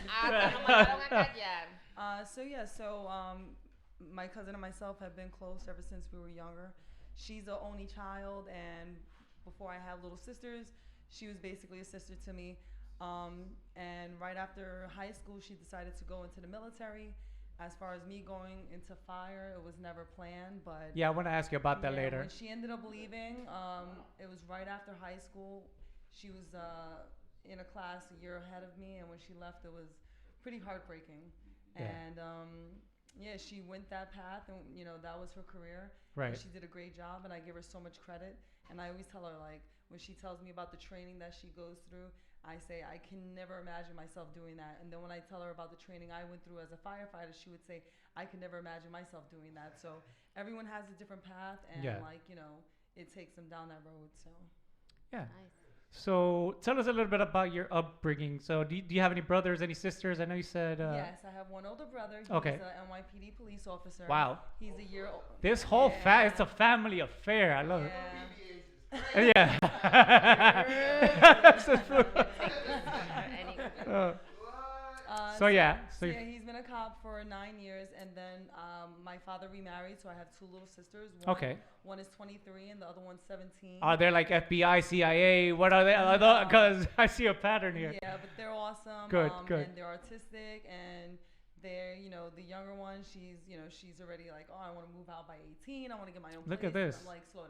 My cousin and myself have been close ever since we were younger. She's the only child, and before I had little sisters, she was basically a sister to me. And right after high school, she decided to go into the military. As far as me going into fire, it was never planned, but
Yeah, I want to ask you about that later.
When she ended up leaving, it was right after high school. She was in a class a year ahead of me, and when she left, it was pretty heartbreaking.
Yeah.
And she went that path, and that was her career.
Right.
And she did a great job, and I give her so much credit. And I always tell her, like, when she tells me about the training that she goes through, I say, I can never imagine myself doing that. And then when I tell her about the training I went through as a firefighter, she would say, I can never imagine myself doing that. So everyone has a different path, and it takes them down that road. So
yeah.
Nice.
So tell us a little bit about your upbringing. So do you have any brothers, any sisters? I know you said.
Yes, I have one older brother. He's an NYPD police officer.
Wow.
He's a year old.
This whole it's a family affair. I love it. Yeah. So
he's been a cop for 9 years, and then my father remarried, so I have two little sisters. One is 23, and the other one's 17.
Are they like FBI, CIA? What are they? Because I see a pattern here.
Yeah, but they're awesome.
Good.
And they're artistic, and they're, the younger one, she's already like, oh, I want to move out by 18. I want to get my own place.
Look at this.
I'm like, slow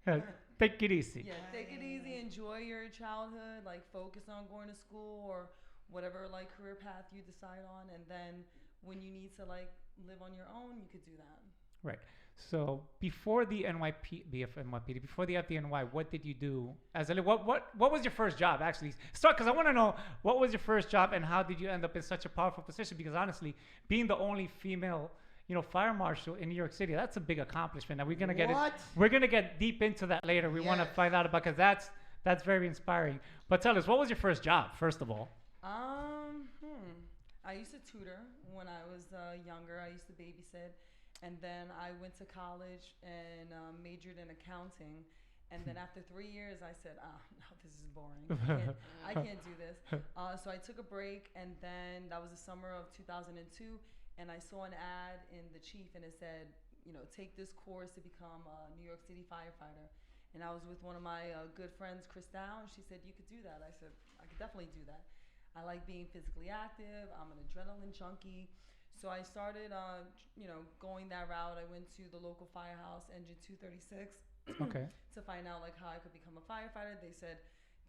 down.
Take it easy.
Yeah, take it easy. Enjoy your childhood. Like, focus on going to school or whatever like career path you decide on, and then when you need to like live on your own, you could do that.
Right. So before the NYPD, before the FDNY, what did you do as a what was your first job? Actually, start, because I want to know what was your first job and how did you end up in such a powerful position? Because honestly, being the only female fire marshal in New York City, that's a big accomplishment. And we're gonna get deep into that later. We want to find out about, because that's very inspiring. But tell us, what was your first job, first of all?
I used to tutor when I was younger. I used to babysit, and then I went to college and majored in accounting. And then after 3 years, I said, no, this is boring. I can't do this. So I took a break, and then that was the summer of 2002. And I saw an ad in the Chief, and it said, take this course to become a New York City firefighter. And I was with one of my good friends, Christelle, and she said, you could do that. I said, I could definitely do that. I like being physically active. I'm an adrenaline junkie. So I started, going that route. I went to the local firehouse, Engine 236, to find out like how I could become a firefighter. They said,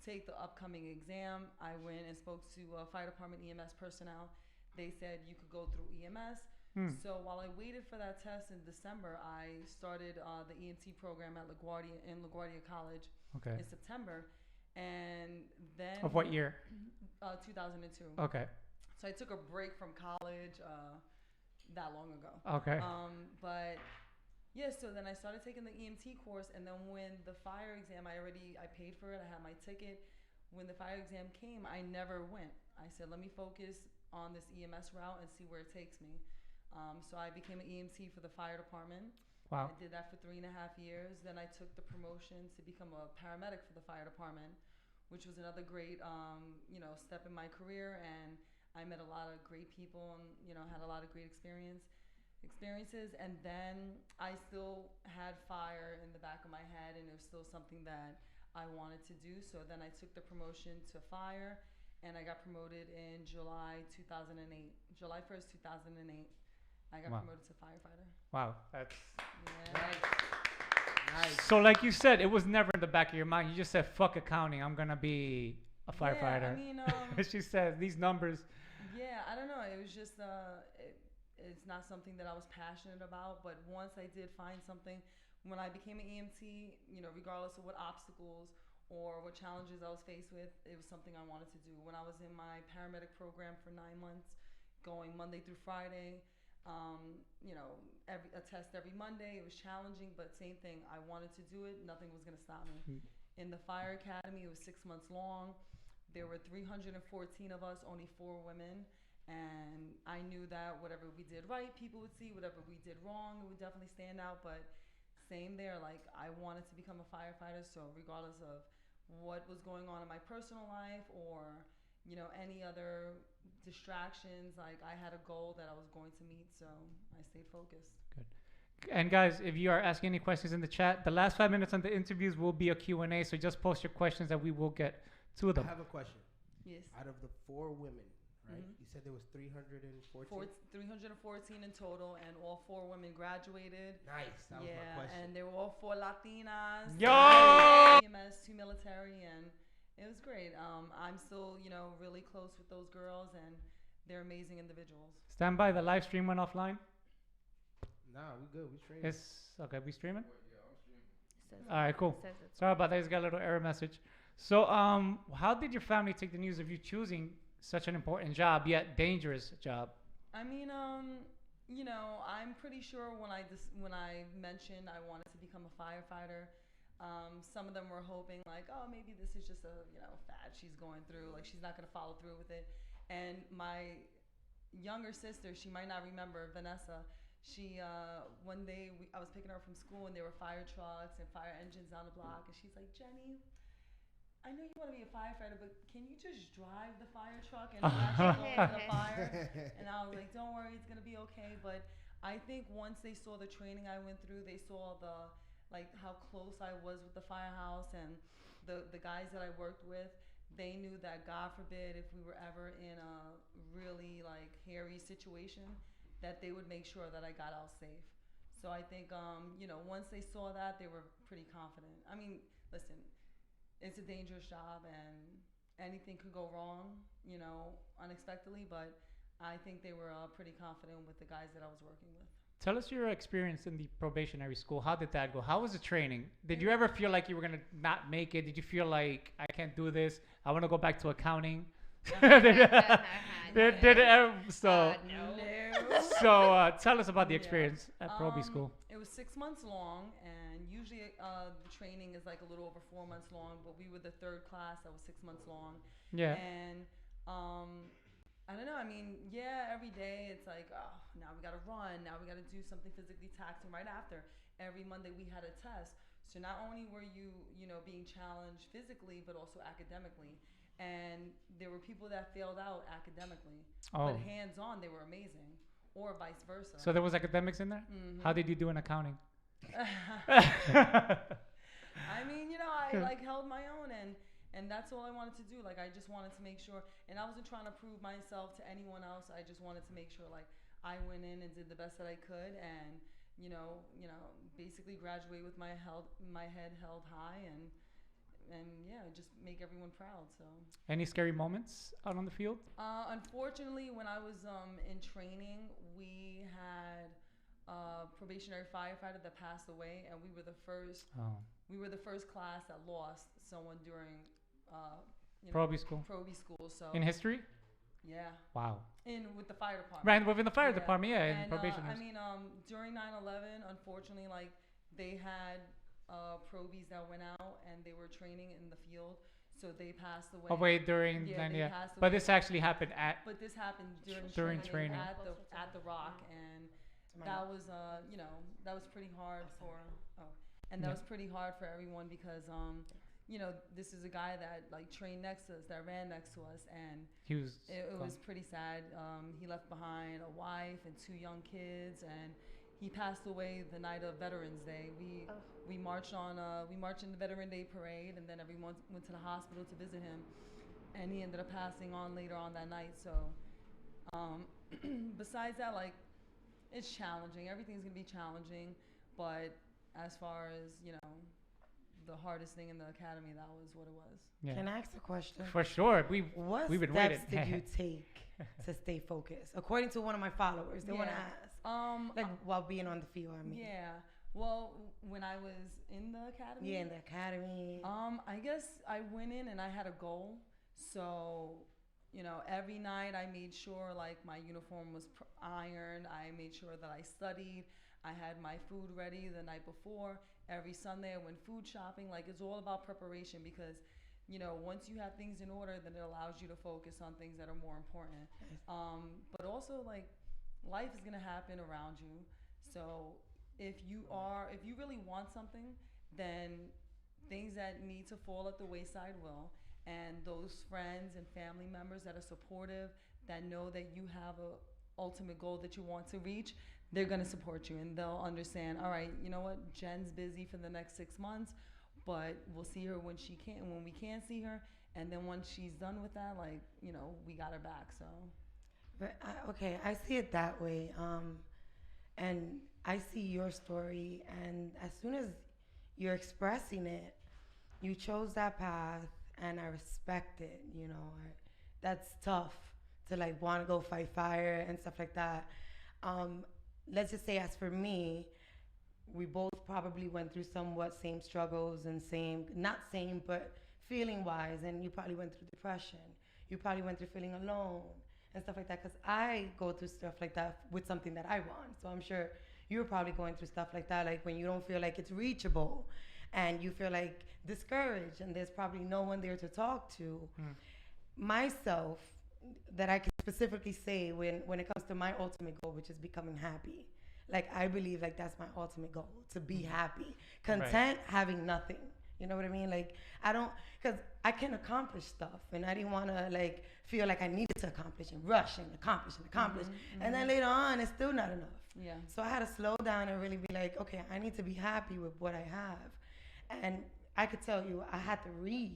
take the upcoming exam. I went and spoke to fire department EMS personnel. They said you could go through EMS. So while I waited for that test in December, I started the EMT program at LaGuardia College in September. And then
of what year?
2002.
Okay.
So I took a break from college that long ago.
Okay.
But yeah, so then I started taking the EMT course, and then when the fire exam, I paid for it. I had my ticket. When the fire exam came, I never went. I said, let me focus on this EMS route and see where it takes me. So I became an EMT for the fire department.
Wow.
I did that for 3.5 years. Then I took the promotion to become a paramedic for the fire department, which was another great, step in my career. And I met a lot of great people and, had a lot of great experiences. And then I still had fire in the back of my head, and it was still something that I wanted to do. So then I took the promotion to fire, and I got promoted in July 2008. July 1st, 2008. I got promoted to firefighter.
Wow, that's
nice.
So like you said, it was never in the back of your mind. You just said, fuck accounting, I'm gonna be a firefighter.
Yeah, I mean,
she said these numbers.
Yeah, I don't know. It was just it's not something that I was passionate about. But once I did find something, when I became an EMT, regardless of what obstacles or what challenges I was faced with, it was something I wanted to do. When I was in my paramedic program for 9 months, going Monday through Friday, a test every Monday. It was challenging, but same thing. I wanted to do it. Nothing was going to stop me. In the fire academy, it was 6 months long. There were 314 of us, only 4 women. And I knew that whatever we did right, people would see. Whatever we did wrong, it would definitely stand out. But same there, like I wanted to become a firefighter. So regardless of what was going on in my personal life or any other distractions, like I had a goal that I was going to meet, so I stayed focused.
Good. And guys, if you are asking any questions in the chat, the last 5 minutes on the interviews will be a Q&A, so just post your questions and we will get to them.
I have a question.
Yes.
Out of the 4 women, right? You said there was 314.
314 in total, and all 4 women graduated.
Nice. That was my
Yeah,
question.
and they were all 4 Latinas.
Yo!
EMS, 2 military, and it was great. I'm still, really close with those girls, and they're amazing individuals.
Stand by. The live stream went offline.
Nah, we good. We streaming.
It's okay. We streaming.
Says
All right, cool.
says it's
Sorry about that. I just got a little error message. So, how did your family take the news of you choosing such an important job, yet dangerous job?
I mean, I'm pretty sure when I mentioned I wanted to become a firefighter, some of them were hoping like, oh, maybe this is just a fad she's going through, like she's not gonna follow through with it. And my younger sister, she might not remember, Vanessa. She one day I was picking her up from school and there were fire trucks and fire engines down the block, and she's like, Jenny, I know you want to be a firefighter, but can you just drive the fire truck and actually go to the fire? And I was like, don't worry, it's gonna be okay. But I think once they saw the training I went through, they saw how close I was with the firehouse and the guys that I worked with. They knew that God forbid if we were ever in a really hairy situation, that they would make sure that I got out safe. So I think once they saw that, they were pretty confident. I mean, listen, it's a dangerous job and anything could go wrong, unexpectedly, but I think they were pretty confident with the guys that I was working with.
Tell us your experience in the probationary school. How did that go? How was the training? Did you ever feel like you were going to not make it? Did you feel like, I can't do this, I want to go back to accounting? So tell us about the experience at Proby School.
It was 6 months long, and usually the training is a little over 4 months long, but we were the 3rd class that was 6 months long.
Yeah.
And I don't know, I mean, every day it's like, oh, now we gotta run, now we gotta do something physically taxing right after. Every Monday we had a test. So not only were you being challenged physically, but also academically. And there were people that failed out academically, but hands-on they were amazing, or vice versa.
So there was academics in there?
Mm-hmm.
How did you do in accounting?
I mean, I held my own, and that's all I wanted to do. I just wanted to make sure, and I wasn't trying to prove myself to anyone else. I just wanted to make sure I went in and did the best that I could, and basically graduate with my head held high, and just make everyone proud. So.
Any scary moments out on the field?
Unfortunately, when I was in training, we had a probationary firefighter that passed away, and we were the first. We were the first class that lost someone during
Proby school.
Proby school. So.
In history?
Yeah.
Wow.
With the fire department.
Right, within the fire department, in
and,
probationers.
I mean, during 9/11, unfortunately, they had probies that went out and they were training in the field, so they passed away.
Oh wait, during
they
then
passed
but
away.
this actually happened at.
But this happened
during training
at the Rock, and that was that was pretty hard for that was pretty hard for everyone because this is a guy that trained next to us, that ran next to us, and it was pretty sad. He left behind a wife and 2 young kids, and he passed away the night of Veterans Day. We marched in the Veteran Day parade, and then everyone went to the hospital to visit him, and he ended up passing on later on that night. So besides that, it's challenging. Everything's gonna be challenging, but as far as the hardest thing in the academy, that was what it was.
Yeah.
Can I ask a question?
For sure.
What
we've been
steps
waiting.
did you take to stay focused? According to one of my followers, they want to ask. While being on the field, I mean.
Yeah. Well, when I was in the academy.
Yeah, in the academy.
I guess I went in and I had a goal. So, every night I made sure my uniform was ironed. I made sure that I studied. I had my food ready the night before. Every Sunday I went food shopping. It's all about preparation because, once you have things in order, then it allows you to focus on things that are more important. But also life is gonna happen around you. So if you really want something, then things that need to fall at the wayside will. And those friends and family members that are supportive, that know that you have a ultimate goal that you want to reach, they're going to support you, and they'll understand, all right, you know what, Jen's busy for the next 6 months, but we'll see her when we can see her, and then once she's done with that, we got her back. So
But okay, I see it that way. And I see your story, and as soon as you're expressing it, you chose that path, and I respect it. You know, that's tough to like want to go fight fire and stuff like that. Let's just say, as for me, we both probably went through somewhat same struggles and same, not same, but feeling wise. And you probably went through depression. You probably went through feeling alone and stuff like that. Because I go through stuff like that with something that I want. So I'm sure you're probably going through stuff like that, like when you don't feel like it's reachable and you feel like discouraged and there's probably no one there to talk to. Myself, that I can specifically say when it comes to my ultimate goal, which is becoming happy. Like, I believe like that's my ultimate goal, to be happy, content, having nothing. You know what I mean? Like, I don't, because I can accomplish stuff, and I didn't want to like feel like I needed to accomplish and rush and accomplish and accomplish. And then later on, it's still not enough.
Yeah.
So I had to slow down and really be like, okay, I need to be happy with what I have. And I could tell you, I had to read.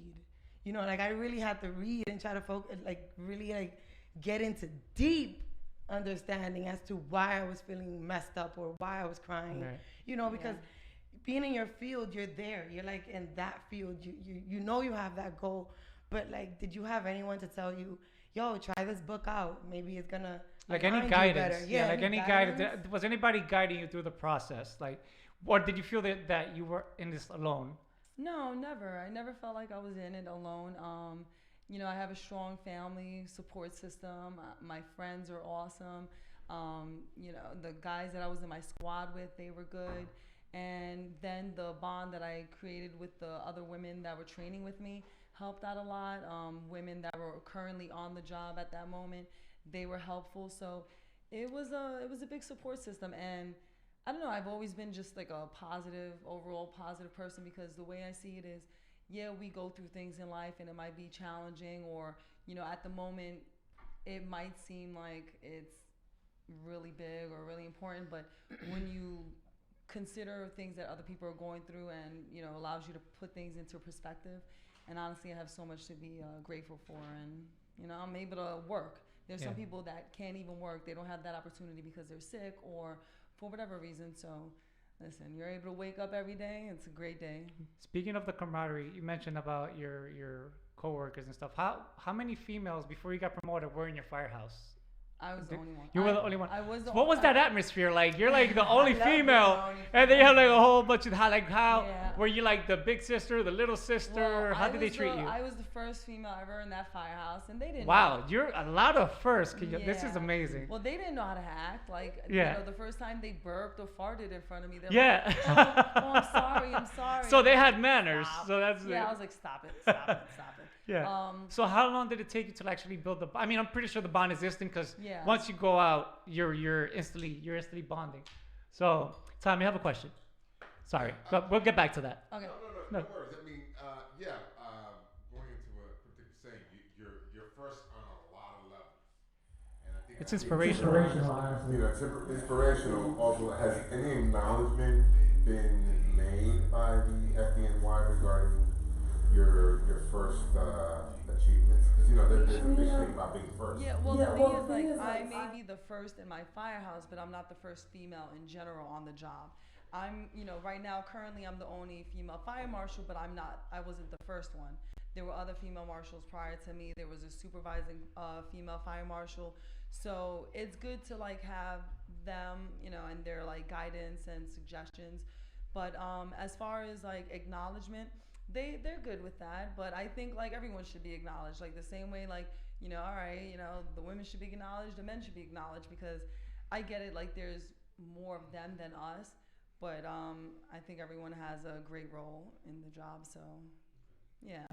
You know, like I really had to read and try to focus, like really like get into deep understanding as to why I was feeling messed up or why I was crying.
Right.
You know, because being in your field, you're there. You're like in that field. You know you have that goal. But like, did you have anyone to tell you, yo, try this book out? Maybe it's gonna
like any guidance. Yeah, like any guidance. Was anybody guiding you through the process? Like, or did you feel that you were in this alone?
No, never. I never felt like I was in it alone. You know, I have a strong family support system. My friends are awesome. You know, the guys that I was in my squad with, they were good. And then the bond that I created with the other women that were training with me helped out a lot. Women that were currently on the job at that moment, they were helpful. So it was a big support system. And I don't know, I've always been just like a overall positive person, because the way I see it is, yeah, we go through things in life and it might be challenging, or, you know, at the moment it might seem like it's really big or really important, but when you consider things that other people are going through and, you know, allows you to put things into perspective. And honestly, I have so much to be grateful for, and, you know, I'm able to work. There's some people that can't even work. They don't have that opportunity because they're sick or for whatever reason. So listen, you're able to wake up every day. It's a great day.
Speaking of the camaraderie, you mentioned about your coworkers and stuff. How many females before you got promoted were in your firehouse?
I was the only one.
You were the only one.
I was the
What was that atmosphere like? You're like the only female,
and
and they have like a whole bunch of how were you like the big sister, the little sister?
Well,
how did they treat you?
I was the first female ever in that firehouse, and they didn't.
Wow,
know.
you're a lot of firsts. This is amazing.
Well, they didn't know how to act. Like, you know, the first time they burped or farted in front of me, they're like, oh, I'm sorry.
So they had manners.
Stop.
So that's
I was like, stop it.
Yeah. So how long did it take you to actually build the? I mean, I'm pretty sure the bond is instant, because once you go out, you're instantly bonding. So, Tom, you have a question. Sorry, but we'll get back to that.
Okay.
No worries. I mean, going into what particular saying, you're first on a lot of levels, and I think
it's inspirational.
You know, it's inspirational. Also, has any acknowledgement been made by the FDNY regarding your first achievements? Because, you know, there's a big thing about being first.
Yeah, well, the thing is, like, I may be the first in my firehouse, but I'm not the first female in general on the job. I'm, you know, right now, currently, I'm the only female fire marshal, but I wasn't the first one. There were other female marshals prior to me. There was a supervising female fire marshal. So it's good to, like, have them, you know, and their, like, guidance and suggestions. But as far as, like, acknowledgement, they're good with that, but I think like everyone should be acknowledged, like the same way, like, you know, all right, you know, the women should be acknowledged, the men should be acknowledged, because I get it, like there's more of them than us, but I think everyone has a great role in the job. So yeah.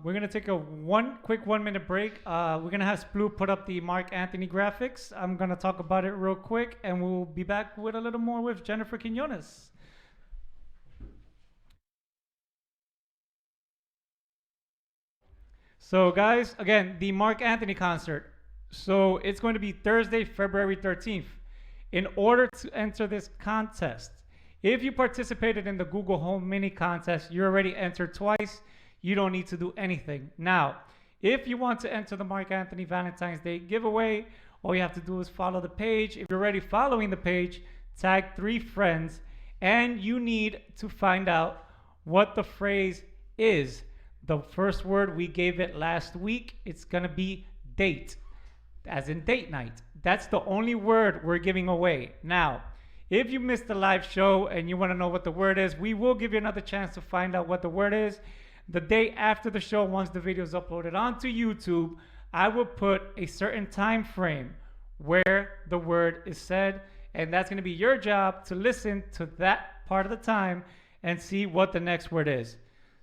We're gonna take a quick 1 minute break. We're gonna have Splu put up the Mark Anthony graphics. I'm gonna talk about it real quick, and we'll be back with a little more with Jennifer Quinones. So guys, again, the Mark Anthony concert. So it's going to be Thursday, February 13th. In order to enter this contest, if you participated in the Google Home Mini contest, you already entered twice. You don't need to do anything. Now, If you want to enter the Mark Anthony Valentine's Day giveaway, all you have to do is follow the page. If you're already following the page, tag 3 friends, and you need to find out what the phrase is. The first word, we gave it last week. It's going to be date, as in date night. That's the only word we're giving away. Now, if you missed the live show and you want to know what the word is, we will give you another chance to find out what the word is. The day after the show, once the video is uploaded onto YouTube, I will put a certain time frame where the word is said, and that's going to be your job to listen to that part of the time and see what the next word is.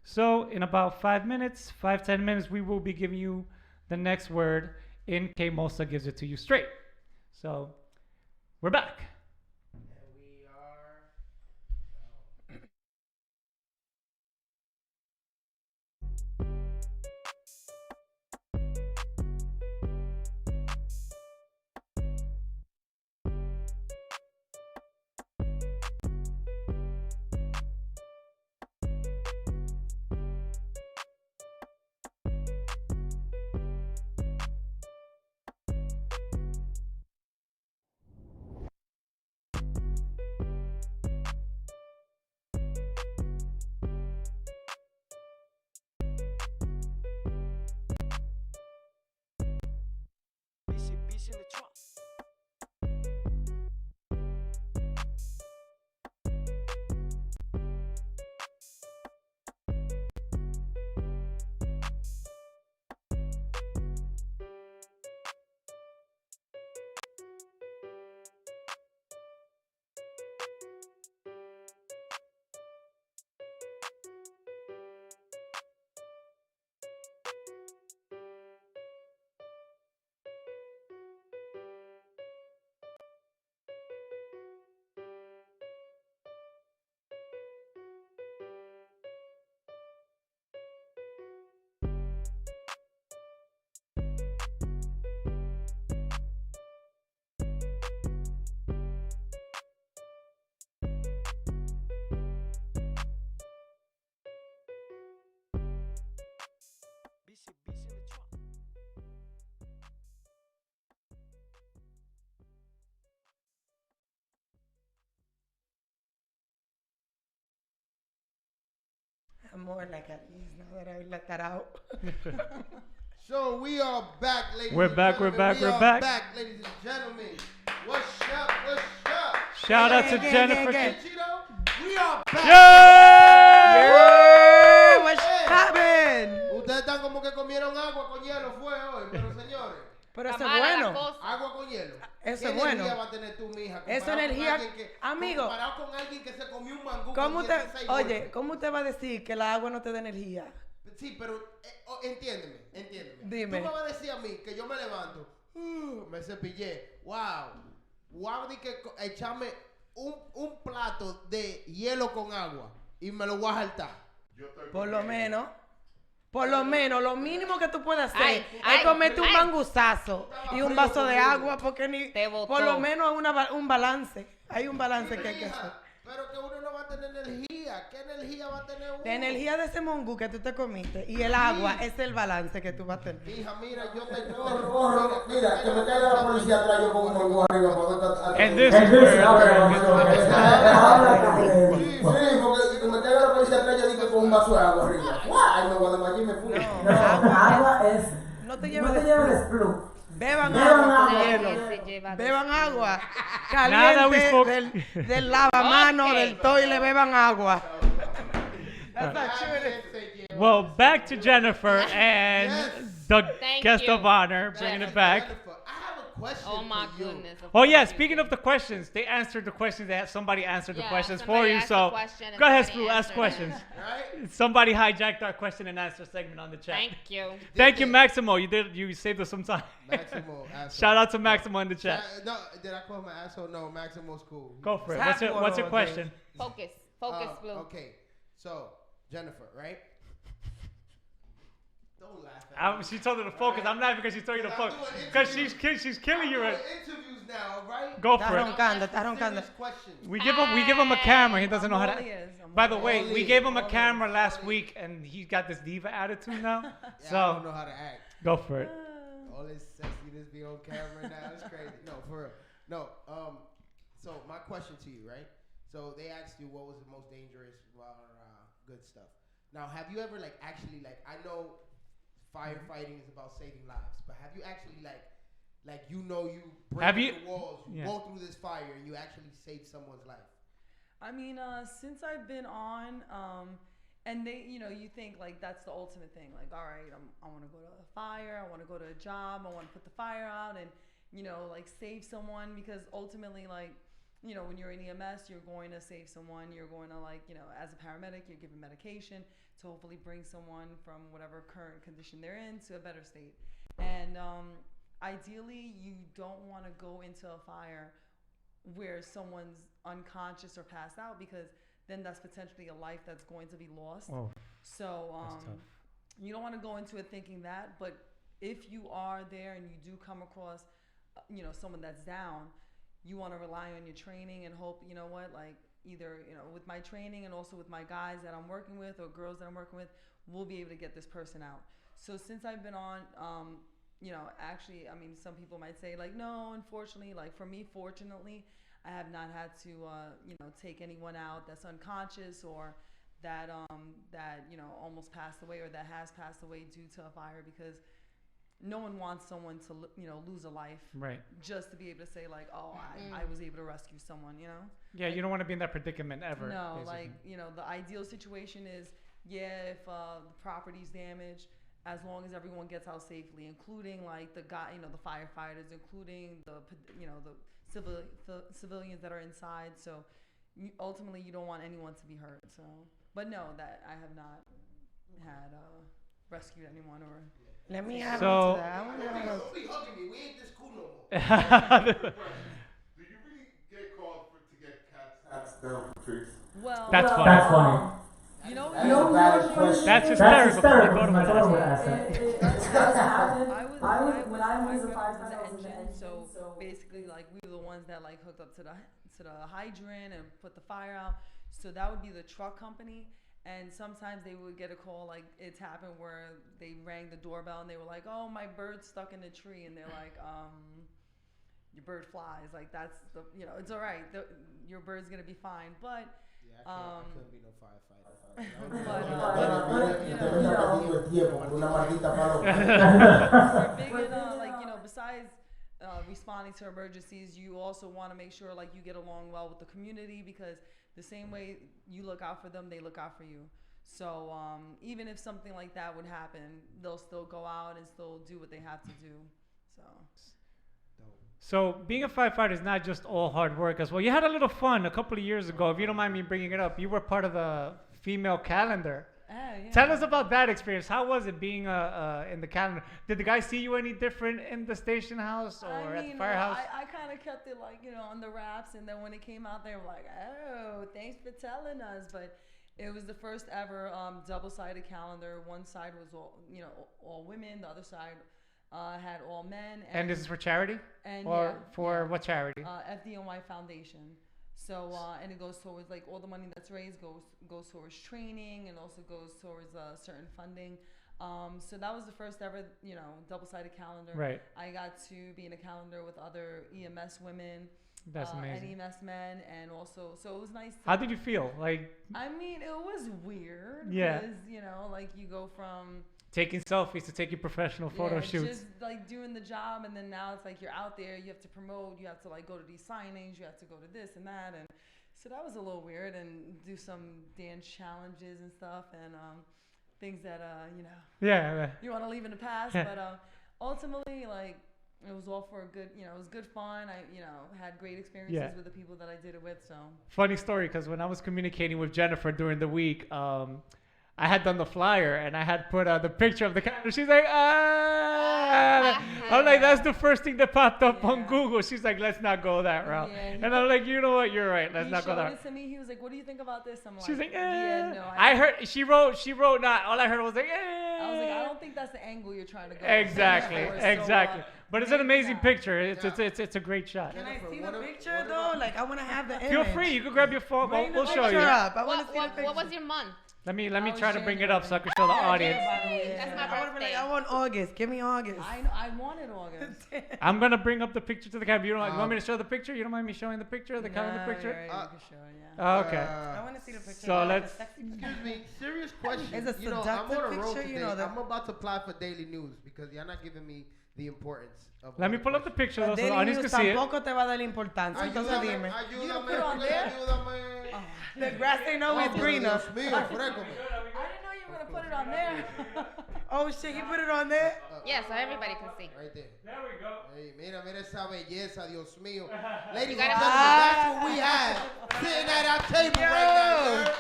So in about 5 minutes, 5-10 minutes, we will be giving you the next word in case Mosa gives it to you straight. So we're back.
I'm more like at ease now that I let that out.
So we are back, ladies
We're
and
back,
gentlemen.
we're back.
Ladies and gentlemen. What's up? What's up?
Shout out to Jennifer.
We are back.
Yeah, what's happening?
Ustedes están como que comieron agua con hielo fue hoy, pero señores.
Pero eso es bueno.
Agua con hielo.
Eso
¿Qué
es bueno.
energía va a tener tu mija?
Esa energía, amigo.
Comparado con alguien que se comió un mangú
¿Cómo
con 16
oye,
golpes.
¿cómo usted va a decir que la agua no te da energía?
Sí, pero entiéndeme.
Dime.
Tú me vas a decir a mí que yo me levanto, me cepillé, voy a que echarme un plato de hielo con agua y me lo voy a jaltar.
Por lo menos, lo mínimo que tú puedes hacer es comerte un manguzazo y un vaso de agua, porque por lo menos un balance. Hay un balance que hay que hacer.
Pero que uno no va a tener energía. ¿Qué energía va a tener uno?
La energía de ese mongú que tú te comiste y el agua es el balance que tú vas a tener.
Hija, mira, yo te
Mira, que me caiga la policía atrás yo con un mongú arriba.
And this
Sí,
is where
porque que me caiga la policía atrás yo digo con un vaso de agua arriba. Ay, no, cuando allí me fui.
No, agua es.
No te
No te
lleves
lleves el splu.
Beban
Beban
agua con
agua.
hielo. Beban agua
Nada, we spoke-
caliente del lavamano, del toile, beban agua. That's not true.
Well, back to Jennifer and the
Thank
guest
you,
of honor, bringing it back.
Oh my goodness.
Oh yeah, speaking of the questions, they answered the questions. Somebody answered the
Yeah,
questions for
somebody
you.
asked
So
a question and
go ahead,
somebody
Splu, ask
answered it.
questions.
Right?
Somebody hijacked our question and answer segment on the chat.
Thank you.
Thank you, Maximo. You saved us some time.
Maximo, asshole.
Shout out to Maximo in the chat.
No, did I call him an asshole? No, Maximo's cool.
Go for it.
Tap
What's your
one
question?
Focus, Blue.
Okay, so Jennifer, right? Don't laugh at me.
She told her to focus. I'm laughing because she told you to focus. Because she's killing you.
I'm
Right?
doing interviews now, right?
Go
Está
for it.
roncando, está roncando.
Serious questions.
We give him a camera. He doesn't know how to.
I'm
By the
all
way,
ears.
we gave him a camera last week, and he got this diva attitude now.
Yeah, I don't
So
know how to act.
Go for it.
All this sexiness be on camera now. It's crazy. No, for real. No. So my question to you, right? So they asked you what was the most dangerous good stuff. Now, have you ever actually I know firefighting is about saving lives, but have you actually you break the walls, you go through this fire, and you actually save someone's life?
I mean, since I've been on, and they, you think that's the ultimate thing. All right, I want to go to a fire, I want to go to a job, I want to put the fire out, and save someone, because ultimately, when you're in EMS, you're going to save someone. You're going to as a paramedic, you're giving medication to hopefully bring someone from whatever current condition they're in to a better state. And ideally, you don't want to go into a fire where someone's unconscious or passed out, because then that's potentially a life that's going to be lost.
Oh,
so you don't want to go into it thinking that, but if you are there and you do come across someone that's down, you want to rely on your training and hope, either, with my training and also with my guys that I'm working with or girls that I'm working with, we'll be able to get this person out. So since I've been on, actually, I mean, some people might say no, unfortunately, for me, fortunately, I have not had to, take anyone out that's unconscious or that, almost passed away or that has passed away due to a fire, because no one wants someone to, lose a life.
Right.
Just to be able to say I was able to rescue someone,
Yeah, you don't want to be in that predicament ever.
No,
basically.
the ideal situation is, if the property's damaged, as long as everyone gets out safely, including the guy, the firefighters, including the civilians that are inside. So ultimately, you don't want anyone to be hurt. So, but no, that I have not had rescued anyone or.
Let me add
So-
on to that. I wanna have a-
Don't be hugging me. We ain't this cool no more.
Do you really get called to get cats down from trees?
Well,
That's funny.
That's funny.
you know,
That's a valid question.
That's
That's
hysterical.
hysterical. I thought I would ask that.
It does happen. When I was a firefighter, I was an engine, so basically, we were the ones that hooked up to the hydrant and put the fire out. So that would be the truck company. And sometimes they would get a call, it's happened where they rang the doorbell and they were like, "Oh, my bird's stuck in the tree," and they're like, "Your bird flies." That's the, it's all right. Your bird's gonna be fine, but.
I couldn't be no firefighter.
We're big in, besides responding to emergencies, you also want to make sure you get along well with the community, because the same way you look out for them, they look out for you. So even if something like that would happen, they'll still go out and still do what they have to do.
So being a firefighter is not just all hard work as well. You had a little fun a couple of years ago. If you don't mind me bringing it up, you were part of the female calendar.
Yeah.
Tell us about that experience. How was it being in the calendar? Did the guys see you any different in the station house or at the firehouse?
I kind of kept it on the wraps, and then when it came out, they were like, "Oh, thanks for telling us." But it was the first ever double-sided calendar. One side was all women. The other side had all men.
And this is for charity?
And
what charity?
FDNY Foundation. So and it goes towards all the money that's raised goes towards training, and also goes towards certain funding. So that was the first ever double-sided calendar.
Right.
I got to be in a calendar with other EMS women.
That's amazing.
And EMS men, and also so it was nice.
How did you feel?
I mean, it was weird.
Yeah.
Because you go from
taking selfies to taking professional photo shoots.
Just doing the job, and then now it's you're out there, you have to promote, you have to go to these signings, you have to go to this and that, and so that was a little weird, and do some dance challenges and stuff, and things that you want to leave in the past, but ultimately it was all for a good, it was good fun. I had great experiences with the people that I did it with. So
funny story, because when I was communicating with Jennifer during the week, I had done the flyer and I had put the picture of the calendar. She's like, I'm like, that's the first thing that popped up on Google. She's like, let's not go that route. And I'm like, you know what? You're right. Let's not go that route.
He showed it to me. He was like, what do you think about this? I'm like,
she's like,
no.
I heard, she wrote, not, all I heard was like,
I was like, I don't think that's the angle you're trying to go.
Exactly,
for.
exactly.
So,
but it's an amazing picture. It's a great shot.
Can I see the picture though? I want to have the image.
Feel free. You can grab your phone. We'll show you.
What was your month?
Let me try to bring it up so I can show the audience.
That's my
I would be
birthday.
like, I want August. Give me August.
I wanted August.
I'm gonna bring up the picture to the camera. You want me to show the picture? You don't mind me showing the picture, the calendar picture?
You can show it, yeah.
Okay.
I want to see the picture.
So let's.
Excuse me, serious question.
It's a
I'm on a
seductive
roll
picture,
today.
you know that.
I'm about to apply for daily news because you're not giving me the importance of.
Let me pull up the picture though, so the
Daily
audience can
News
see it.
tampoco te va a dar la importancia. Entonces dime.
Ayúdame.
The grass ain't always greener.
Dios mío, frécome.
I didn't know you were gonna put it on there.
Oh shit, he put it on there?
Yeah, so everybody can see.
Right there.
There we go.
Hey, mira esa belleza, Dios mío. Ladies and
gotta-
gentlemen, that's what we have sitting at our table right now, sir.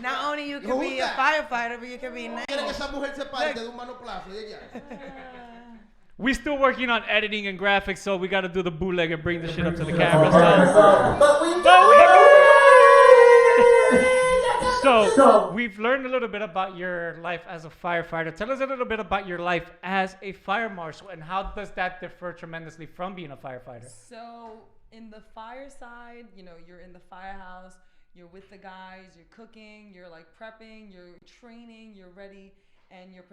Not only you can
Who's
be a
that?
firefighter, but you can be
Quiere que
nice.
esa mujer se parte de un manoplazo y ella.
We're still working on editing and graphics, so we gotta do the bootleg and bring the shit up to the camera. So we've learned a little bit about your life as a firefighter. Tell us a little bit about your life as a fire marshal and how does that differ tremendously from being a firefighter?
So in the fire side, you're in the firehouse, you're with the guys, you're cooking, you're like prepping, you're training, you're ready, and you're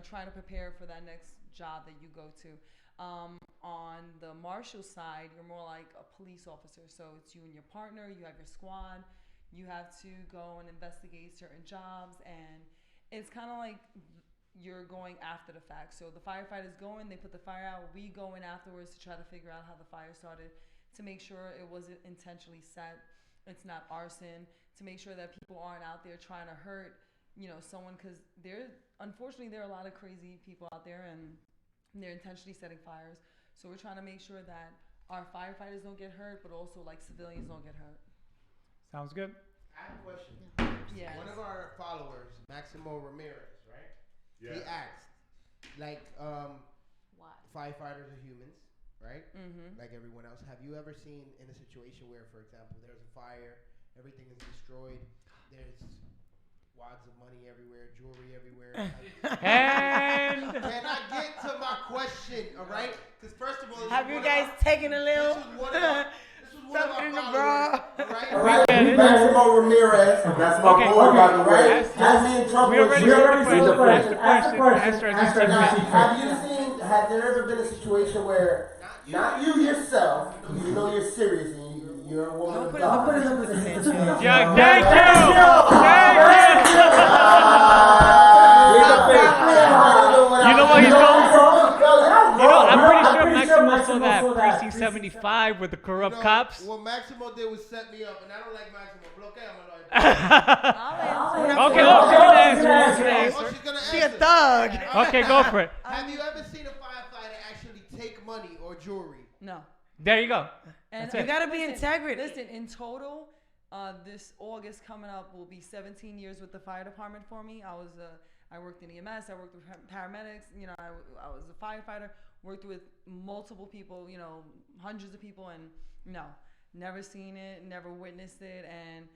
trying to prepare for that next job that you go to. On the marshal side, you're more like a police officer. So it's you and your partner, you have your squad, you have to go and investigate certain jobs, and it's kind of like you're going after the fact. So the firefighters go in, they put the fire out, we go in afterwards to try to figure out how the fire started, to make sure it wasn't intentionally set, it's not arson, to make sure that people aren't out there trying to hurt someone, because unfortunately there are a lot of crazy people out there and they're intentionally setting fires. So we're trying to make sure that our firefighters don't get hurt, but also like civilians don't get hurt.
Sounds good.
I have a question.
Yes.
One of our followers, Maximo Ramirez, right?
Yeah.
He asked, firefighters are humans, right?
Mm-hmm.
Like everyone else. Have you ever seen in a situation where, for example, there's a fire, everything is destroyed, there's wads of money everywhere, jewelry everywhere.
And
Can I get to my question, all right? Because first of all,
Have you guys taken a little
something
in the
bra?
bra?
All right, Maximo Ramirez. That's my boy, by the way. Has me in trouble.
We already heard the question. Ask the question. Answer as you see fit.
Has there ever been a situation where, not you yourself, because you know you're serious and you're a woman of God.
Put it up with the attention.
Yeah, thank you. You know what he's going? I'm pretty sure Maximo saw that Precinct 75 with the corrupt cops.
What Maximo did was set me up, and I don't like Maximo.
She a thug.
Okay, go for it.
Have you ever seen a firefighter actually take money or jewelry?
No.
There you go.
And
That's
You
it.
gotta be integrity.
Listen, in total, this August coming up will be 17 years with the fire department for me. I worked in EMS, I worked with paramedics, I was a firefighter, worked with multiple people, hundreds of people, and no, never seen it, never witnessed it, and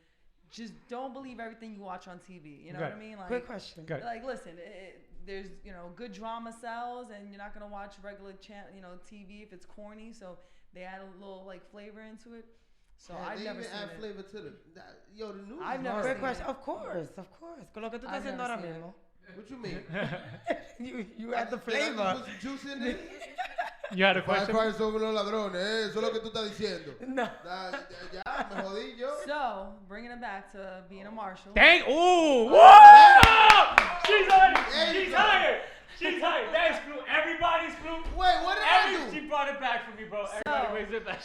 just don't believe everything you watch on TV. You know what I mean? Like,
Quick question.
Good.
Like, listen, there's good drama sells, and you're not gonna watch regular TV if it's corny. So they add a little like flavor into it. So
Yeah,
I've
they
never
even
seen
add
it.
flavor to the news.
I've
is
never
hard.
Quick
seen
question.
it.
Of course. Con lo que tú estás
I've
haciendo
never
ahora
seen it.
mismo.
What you mean?
You add the
Did I
flavor.
put some juice in there?
You had a question?
Firefighters son unos ladrones, eso es lo que tú estás diciendo.
No.
Ya, me jodí yo.
So bringing it back to being a marshal.
Dang! Ooh! Whoa! She's hired! She's hired! That's flew. Everybody's flew.
Wait, what did I
She
do?
brought it back for me, bro. Everybody brings it back.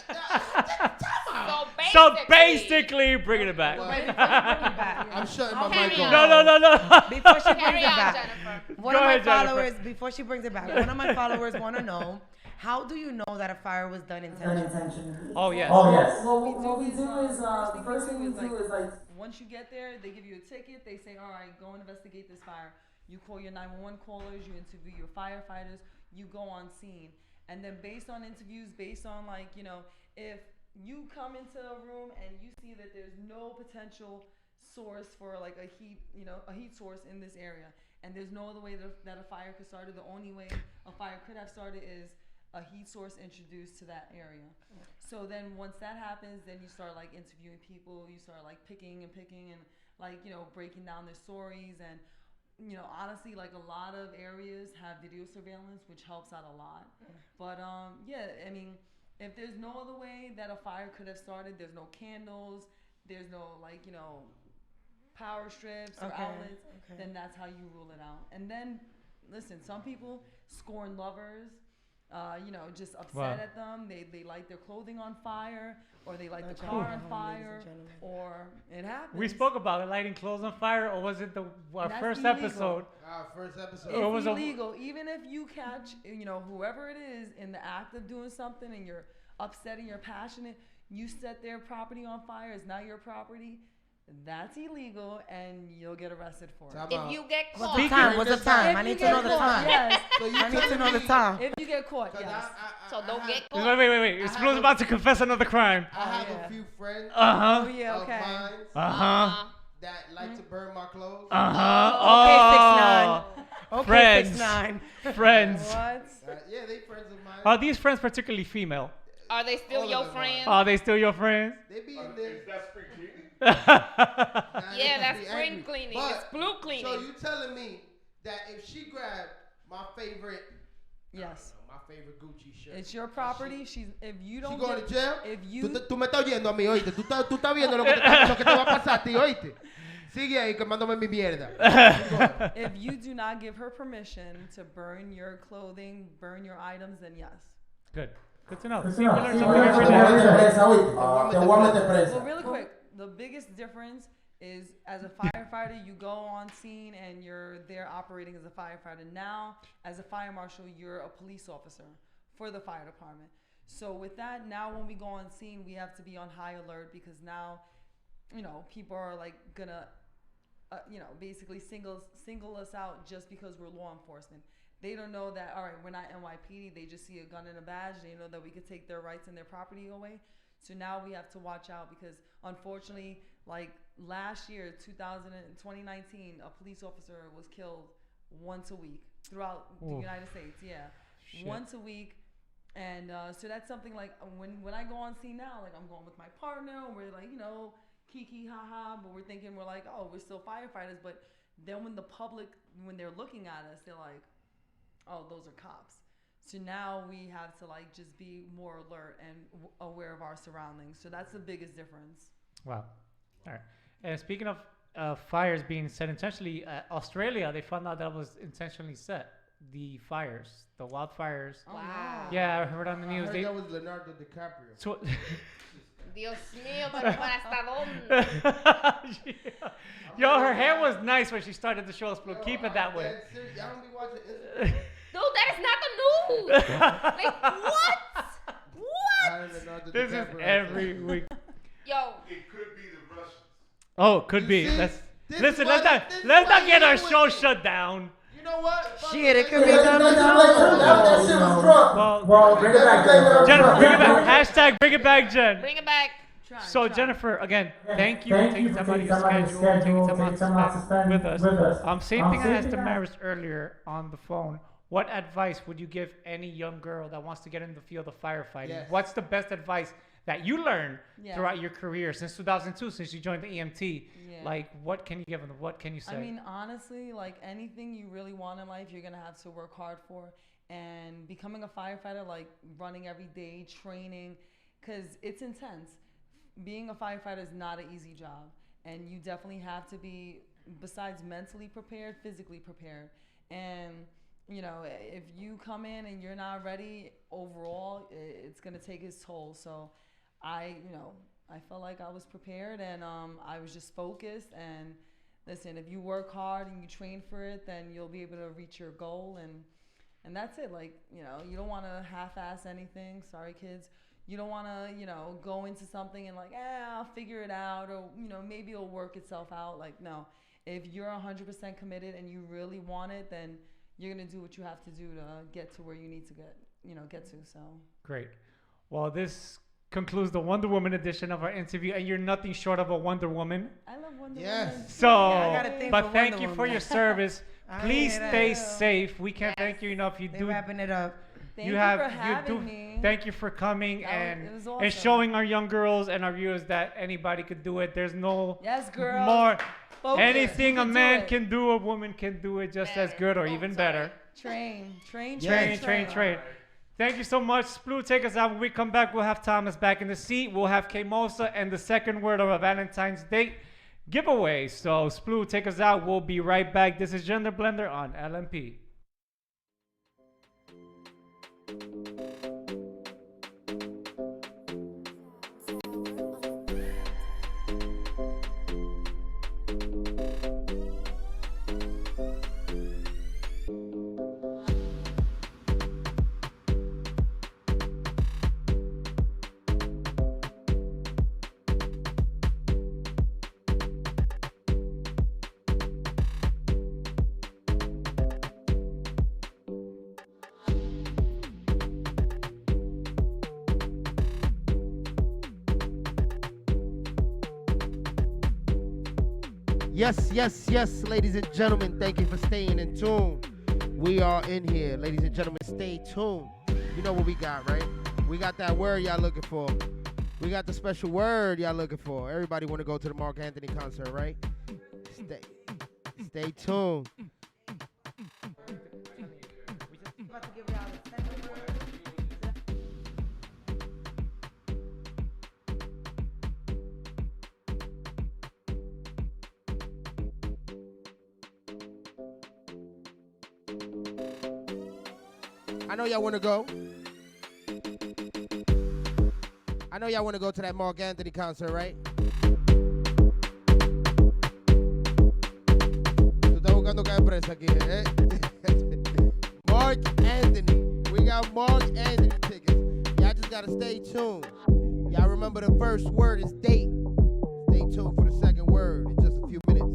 So
So basically, bringing it back.
I'm shutting my
Carry
mic
on.
off.
No.
Before she brings
Carry
it
on,
back.
Jennifer.
One
Go
of my
ahead, Jennifer.
followers, before she brings it back, one of my followers want to know, how do you know that a fire was done intentionally?
Oh yes.
Well, what we do is, the first thing we do is like,
Once you get there, they give you a ticket. They say, all right, go and investigate this fire. You call your 911 callers. You interview your firefighters. You go on scene. And then based on interviews, based on if you come into a room and you see that there's no potential source for like a heat source in this area, and there's no other way that a fire could start, the only way a fire could have started is a heat source introduced to that area. So then once that happens, then you start like interviewing people, you start like picking, and like, you know, breaking down their stories. And, you know, honestly, like a lot of areas have video surveillance, which helps out a lot. But, yeah, I mean, if there's no other way that a fire could have started, there's no candles, there's no, like, you know, power strips or outlets, then that's how you rule it out. And then, listen, some people scorn lovers, you know, just upset at them. They light their clothing on fire, or they light the car on fire, or it happens.
We spoke about it, lighting clothes on fire, or was it our first
illegal.
episode?
Our first episode.
It's illegal. Even if you catch, you know, whoever it is in the act of doing something and you're upset and you're passionate, you set their property on fire, it's not your property. That's illegal, and you'll get arrested for it.
If you get caught.
What's the time? I need to know the time.
Yes.
I need to know the time.
If you get caught, yes.
So don't get caught.
Wait. Explosion's about to confess another crime.
I have a few friends
Oh, yeah,
of
okay.
mine that like to burn my clothes.
Okay, friends.
6'9".
Friends.
What?
Yeah, they friends of mine.
Are these friends particularly female?
Are they still your friends?
Are they still your friends?
They be in there.
Is that spring cleaning?
Yeah, that's spring cleaning.
But,
it's blue cleaning.
So you telling me that if she grabbed my favorite,
yes,
my favorite Gucci shirt,
it's your property. If you don't,
she going to jail?
If you,
tú me estás oyendo a mí, oíste. Tú estás viendo lo que te va a pasar a ti, oíste. Sigue ahí quemándome mi mierda.
If you do not give her permission to burn your clothing, burn your items, then yes.
Good to know.
Good to
See,
know.
we learn something every day.
Well, really quick, the biggest difference is as a firefighter, you go on scene and you're there operating as a firefighter. Now, as a fire marshal, you're a police officer for the fire department. So with that, now when we go on scene, we have to be on high alert because now, you know, people are like gonna, you know, basically single us out just because we're law enforcement. They don't know that, all right, we're not NYPD. They just see a gun and a badge. They know that we could take their rights and their property away. So now we have to watch out because, unfortunately, like last year, 2019, a police officer was killed once a week throughout the United States. Yeah, once a week. And so that's something like when I go on scene now, like I'm going with my partner, and we're like, you know, kiki, haha, but we're thinking we're like, oh, we're still firefighters. But then when the public, when they're looking at us, they're like, oh, those are cops. So now we have to like just be more alert and aware of our surroundings. So that's the biggest difference.
Wow. All right. And speaking of fires being set intentionally, Australia, they found out that was intentionally set. The fires, the wildfires.
Oh, wow.
Yeah, I heard on the news.
I heard that was Leonardo DiCaprio.
So
Dios mío, pero ¿para hasta dónde?
Yo, her hair was nice when she started the show, so keep it that way.
Y'all don't be watching
Dude, that is not the news. Like, what? What?
This is every week.
Yo.
It could be the Russians.
Oh, could be. Let's not get our show shut down.
You know what?
Shit, it could be done.
That shit was drunk. Well, bring it back,
Jen. Bring it back. Hashtag bring it back, Jen.
Bring it back.
So Jennifer, again, thank you for taking time out of your schedule, taking time out to spend with us. Same thing I asked Damaris earlier on the phone. What advice would you give any young girl that wants to get in the field of firefighting?
Yes.
What's the best advice that you learned throughout your career since 2002, since you joined the EMT?
Yeah.
Like, what can you give them? What can you say?
I mean, honestly, like anything you really want in life, you're going to have to work hard for. And becoming a firefighter, like running every day, training, because it's intense. Being a firefighter is not an easy job. And you definitely have to be, besides mentally prepared, physically prepared. And, you know, if you come in and you're not ready overall, it's going to take its toll. So I felt like I was prepared and I was just focused. And listen, if you work hard and you train for it, then you'll be able to reach your goal. And that's it. Like, you know, you don't want to half-ass anything. Sorry, kids. You don't want to, you know, go into something and like, I'll figure it out, or, you know, maybe it'll work itself out. Like, no. If you're 100% committed and you really want it, then you're going to do what you have to do to get to where you need to get to. So
great. Well, this concludes the Wonder Woman edition of our interview, and you're nothing short of a Wonder Woman.
I love Wonder Woman.
So, but thank you for your service. Please stay safe. We can't thank you enough.
They're wrapping it up.
Thank you for having me.
Thank you for coming
It was awesome.
and showing our young girls and our viewers that anybody could do it. There's no
girls.
more. Anything a
You can do
man
it.
can do, a woman can do it just as good or even better.
Train.
Thank you so much. Splu, take us out. When we come back, we'll have Thomas back in the seat. We'll have K-Mosa and the second word of a Valentine's Day giveaway. So, Splu, take us out. We'll be right back. This is Gender Blender on LMP.
Yes, ladies and gentlemen, thank you for staying in tune. We are in here. Ladies and gentlemen, stay tuned. You know what we got, right? We got that word y'all looking for. We got the special word y'all looking for. Everybody want to go to the Mark Anthony concert, right? Stay tuned. I know y'all want to go. I know y'all want to go to that Mark Anthony concert, right? Tú estás buscando caer presa aquí, eh? Mark Anthony. We got Mark Anthony tickets. Y'all just got to stay tuned. Y'all remember the first word is date. Stay tuned for the second word in just a few minutes.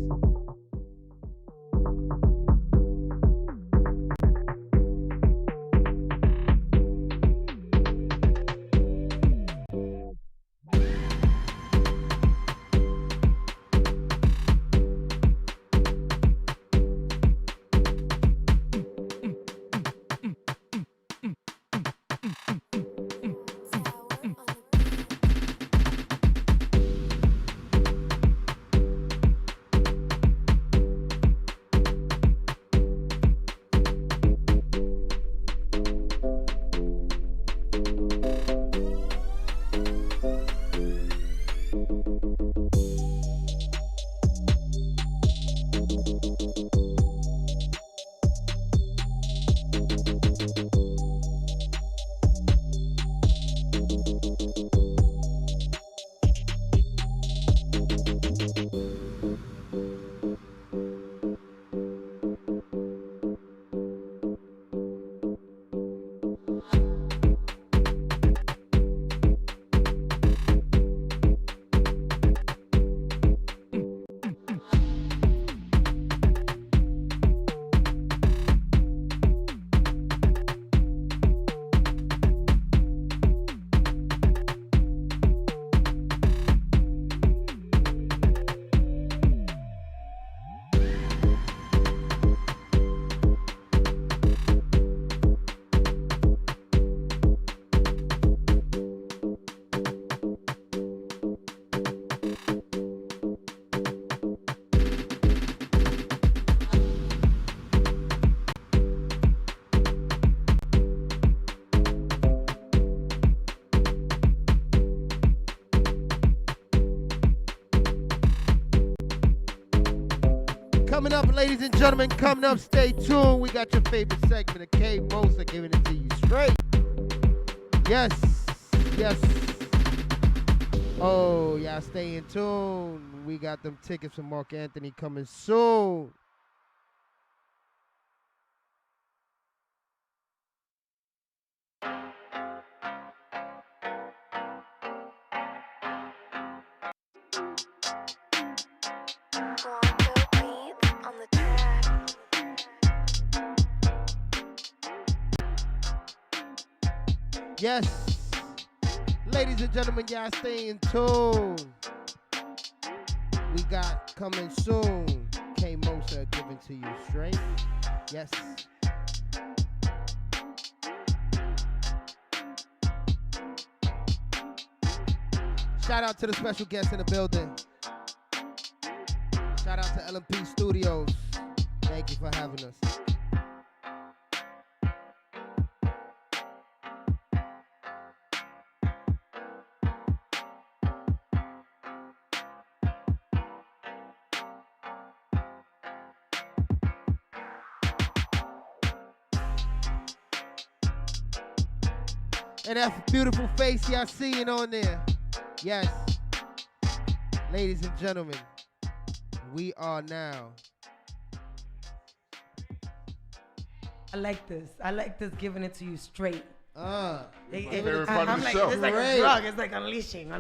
Coming up, ladies and gentlemen, coming up, stay tuned. We got your favorite segment of K-Mosa giving it to you straight. Yes. Oh, y'all stay in tune. We got them tickets from Mark Anthony coming soon. Yes. Ladies and gentlemen, y'all stay in tune. We got coming soon. K-Mosa giving to you straight. Yes. Shout out to the special guests in the building. Shout out to LMP Studios. Thank you for having us. And that beautiful face y'all seeing on there. Yes. Ladies and gentlemen, we are now.
I like this. I like this giving it to you straight.
My favorite part of
I'm
the
like,
show.
it's like a
Straight.
drug. It's like unleashing.
No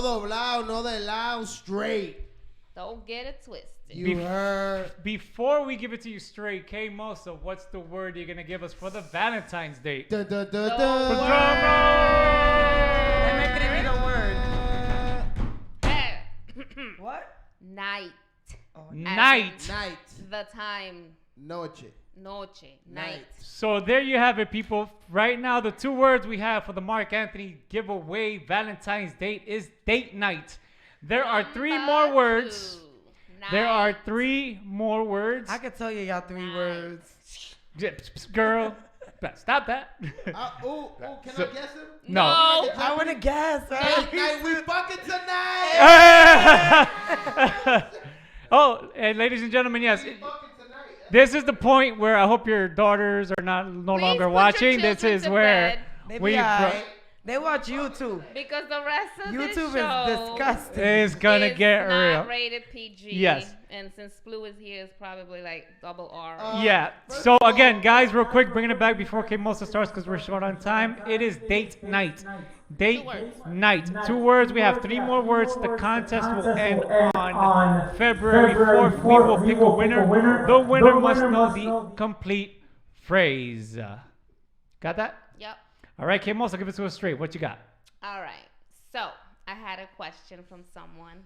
doblado, no de lado, straight.
Don't get it twisted.
You heard.
Before we give it to you straight, K Mosa, what's the word you're gonna give us for the Valentine's date?
Dun, dun, dun,
The
dun.
They're making it be the word. What?
Night.
Night.
Night.
The time.
Noche.
Noche. Night.
So there you have it, people. Right now, the two words we have for the Mark Anthony giveaway Valentine's date is date night. There are three more words. There are three more words.
I could tell you y'all three words.
Girl, stop that.
Can I guess him?
No.
I want to guess.
Date night, we fucking tonight.
Oh, and ladies and gentlemen, yes. This is the point where I hope your daughters are no longer watching. This is where we.
They watch YouTube.
Because the rest of
YouTube
this show
is disgusting.
It's gonna get
not
real.
rated PG.
Yes.
And since Blue is here, it's probably like double R.
Yeah. So again, guys, real quick, bringing it back before K Mosa starts because we're short on time. It is date night. Date night. Two words. We have three more words. The contest will end on February 4th. We will pick a winner. The winner must know the complete phrase. Got that?
Yep.
All right, K Mosa, give it to us straight. What you got?
All right. So I had a question from someone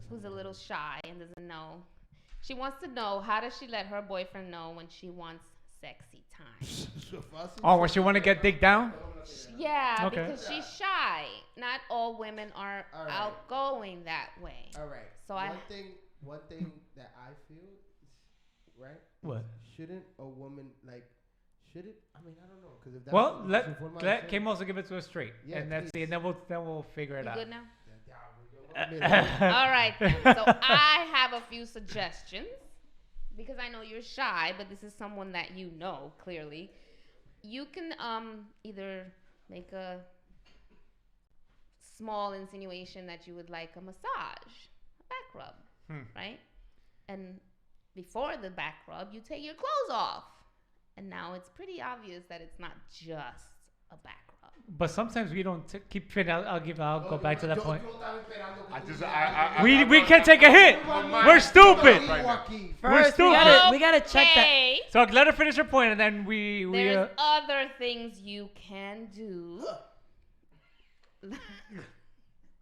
who's a little shy and doesn't know. She wants to know, how does she let her boyfriend know when she wants sexy time?
Oh, when she want to get digged down?
Yeah,
Okay.
because she's shy. Not all women are outgoing that way.
All right.
So
one thing that I feel, right?
What?
Shouldn't a woman should it? I mean, I don't know, because if that's
Well, let K Mosa give it to us straight,
Yeah,
and that's it. And then we'll figure it
You
out.
good now? All right. Then. So I have a few suggestions because I know you're shy, but this is someone that you know clearly. You can either make a small insinuation that you would like a massage, a back rub, right? And before the back rub, you take your clothes off. And now it's pretty obvious that it's not just a back rub.
But sometimes we don't keep fit. I'll go back to that point.
We
We can't take a hit. We're stupid. We're stupid.
We gotta check that.
So let her finish her point, and then
There's other things you can do.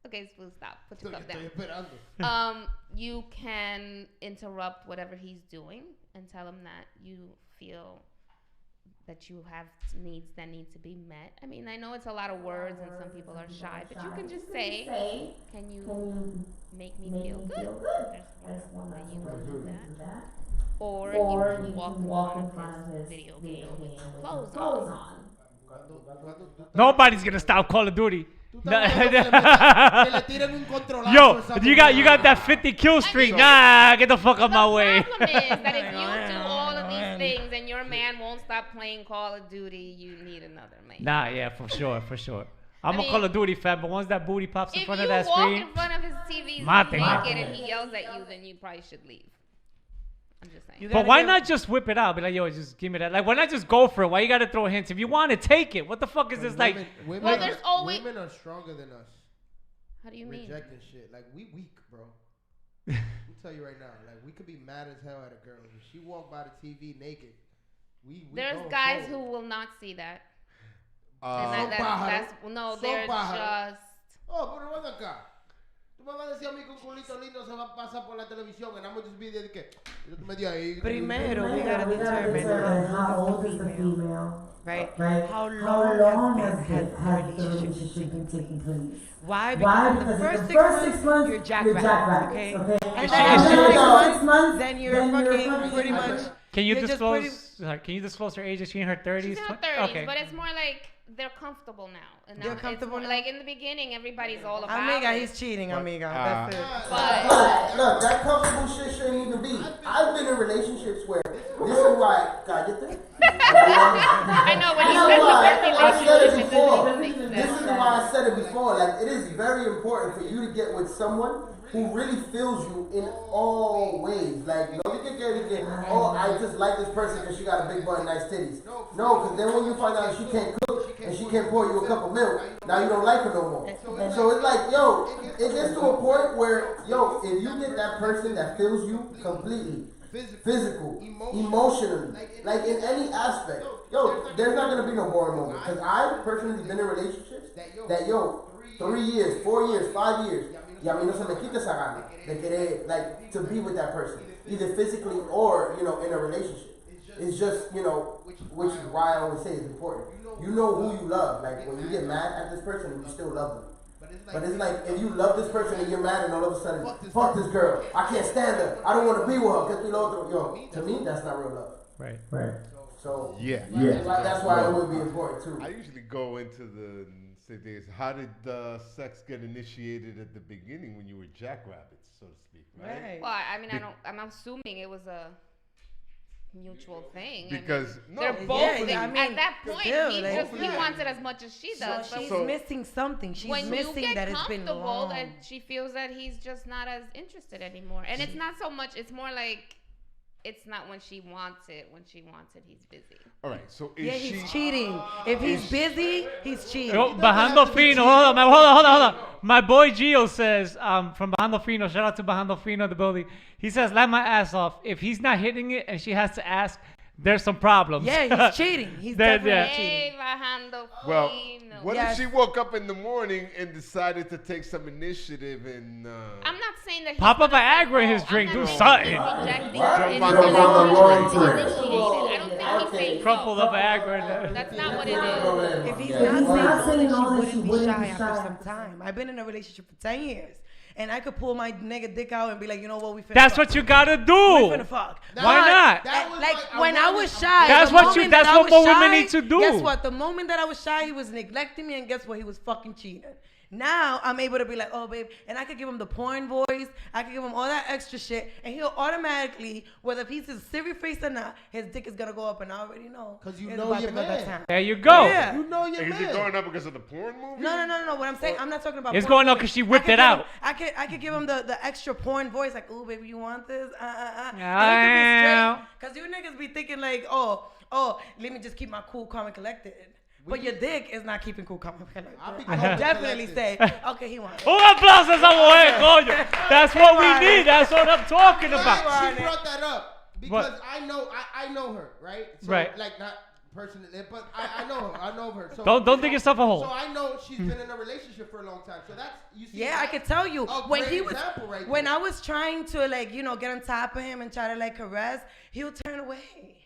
Okay, Spoo, stop. Put your cup down. You can interrupt whatever he's doing and tell him that you feel that you have needs that need to be met. I mean, I know it's a lot of words and some people are shy, but you can just say, can you make me feel good? There's one way you can do that. Or you can walk in front of his video game with clothes on.
Nobody's gonna stop Call of Duty. Yo, you got that 50 kill streak. Nah, get the fuck out my way.
The problem is that if you do all of these things and your man won't stop playing Call of Duty, you need another man.
Nah, yeah, for sure. I'm a Call of Duty fan, but once that booty pops in front of that
If you walk
screen,
in front of his TV
Mate.
naked and he yells at you, then you probably should leave. I'm just saying.
but why not just whip it out? Be like, yo, just give me that. Like, why not just go for it? Why you gotta throw hints? If you want to take it, what the fuck is this like?
Well, there's always.
Women are stronger than us.
How do you mean?
Rejecting shit. Like, we weak, bro. I'll tell you right now. Like, we could be mad as hell at a girl. If she walk by the TV naked, we
There's
go
guys
forward.
who will not see that.
Son
They're just.
pájaros.
Oh, pero ven acá.
Tú me vas a decir a mí que un culito lindo se va a pasar por la televisión and I'm gonna just be there que tú me dio ahí.
Primero, we gotta determine
how old is the female.
Right?
Right?
How
How
long
long
has
the
the
relationship been taking place?
Why?
Why?
Because
Because
the
in
first
the
6
first 6
months,
months,
you're
you're
jackrabbits,
jackrabbits,
okay?
okay?
And
And
then
after
after 6
6
months,
months,
then you're
then you're
fucking pretty much.
Can you
you're just
disclose? Can you disclose her age? Is she in her 30s?
She's in her 30s,
Okay.
but it's more like they're comfortable now. And now
They're
it's
comfortable
more
now?
Like in the beginning, everybody's all about
Amiga,
it.
he's cheating, amiga. That's it.
But
Look, that comfortable shit shouldn't even be. I've been in relationships where this is why God, you think?
I know when he said the word
I said it
relationship,
before.
it doesn't make
This
sense.
is why I said it before. Like, it is very important for you to get with someone who really feels you in all ways. Like, no, you can get, oh, I just like this person because she got a big butt and nice titties. No, because then when you find out she can't cook and she can't pour you a cup of milk, now you don't like her no more. So it's like, yo, it gets to a point where, yo, if you get that person that feels you completely, physical, emotionally, like in any aspect, yo, there's not gonna be no boring moment. Because I personally been in relationships that, yo, 3 years, 4 years, 5 years, y a mí no se me quita esa gana de querer, like, to be with that person, either physically or, you know, in a relationship. It's just, you know, which is why I always say it's important. You know who you love. Like, when you get mad at this person, you still love them. But it's like, if you love this person and you're mad and all of a sudden, fuck this girl, I can't stand her, I don't want to be with her, yo, to me, that's not real love.
Right.
Right.
So,
Yeah.
that's why it would be important too.
I usually go into the say this. How did sex get initiated at the beginning when you were jackrabbits, so to speak, right?
Well, I mean, I'm assuming it was a mutual thing.
Because
they're both.
I mean,
at that point,
still,
he
like,
wants it as much as she does.
So she's
but
missing something. She's
when
missing
you get
that it's been
comfortable,
long.
that she feels that he's just not as interested anymore. And it's not so much. It's more like it's not when she wants it. When she wants it, he's busy.
All right. So is
he's cheating. If he's busy, he's cheating.
Yo, Bajando Fino, hold on. My boy Gio says, from Bajando Fino, shout out to Bajando Fino in the building. He says, "Let my ass off. If he's not hitting it and she has to ask, there's some problems."
Yeah, he's cheating. He's definitely cheating.
Well, what if she woke up in the morning and decided to take some initiative and
I'm not saying that.
Pop a Viagra in his drink, do something. Crumple the Viagra.
That's not what it is.
If he's not saying all this, she wouldn't be shy after some time. I've been in a relationship for 10 years. And I could pull my nigga dick out and be like, you know what, we finna
That's
fuck.
what you gotta do.
We finna fuck.
Why not?
Like when I was shy.
That's what more women need to do.
Guess what? The moment that I was shy, he was neglecting me, and guess what? He was fucking cheating. Now I'm able to be like, oh babe, and I could give him the porn voice, I could give him all that extra shit, and he'll automatically, whether if he's serious face or not, his dick is gonna go up, and I already know.
Cause you
it's
know
about
your
to go that
man.
time.
There you go.
Yeah.
You know your
is
man.
it going up because of the porn movie?
No. What I'm saying, I'm not talking about.
It's
porn
going up
voice.
because she whipped
I could
it
give
out.
him- I could give him the extra porn voice, like, "Ooh, baby, you want this?" Because you niggas be thinking like, oh, let me just keep my cool, calm, and collected. But your dick is not keeping cool, calm, and collected. I can definitely say, okay, he wants it.
Un aplauso a esa mujer, coño. That's what we need. That's what I'm talking about.
She brought that up because I know her, right? So,
Right.
Like not personally, but I know her. I know her. So
Don't dig yourself a hole.
So I know she's been in a relationship for a long time. So that's you see.
Yeah, I could tell you when he was
right
when I was trying to like get on top of him and try to like caress, he would turn away,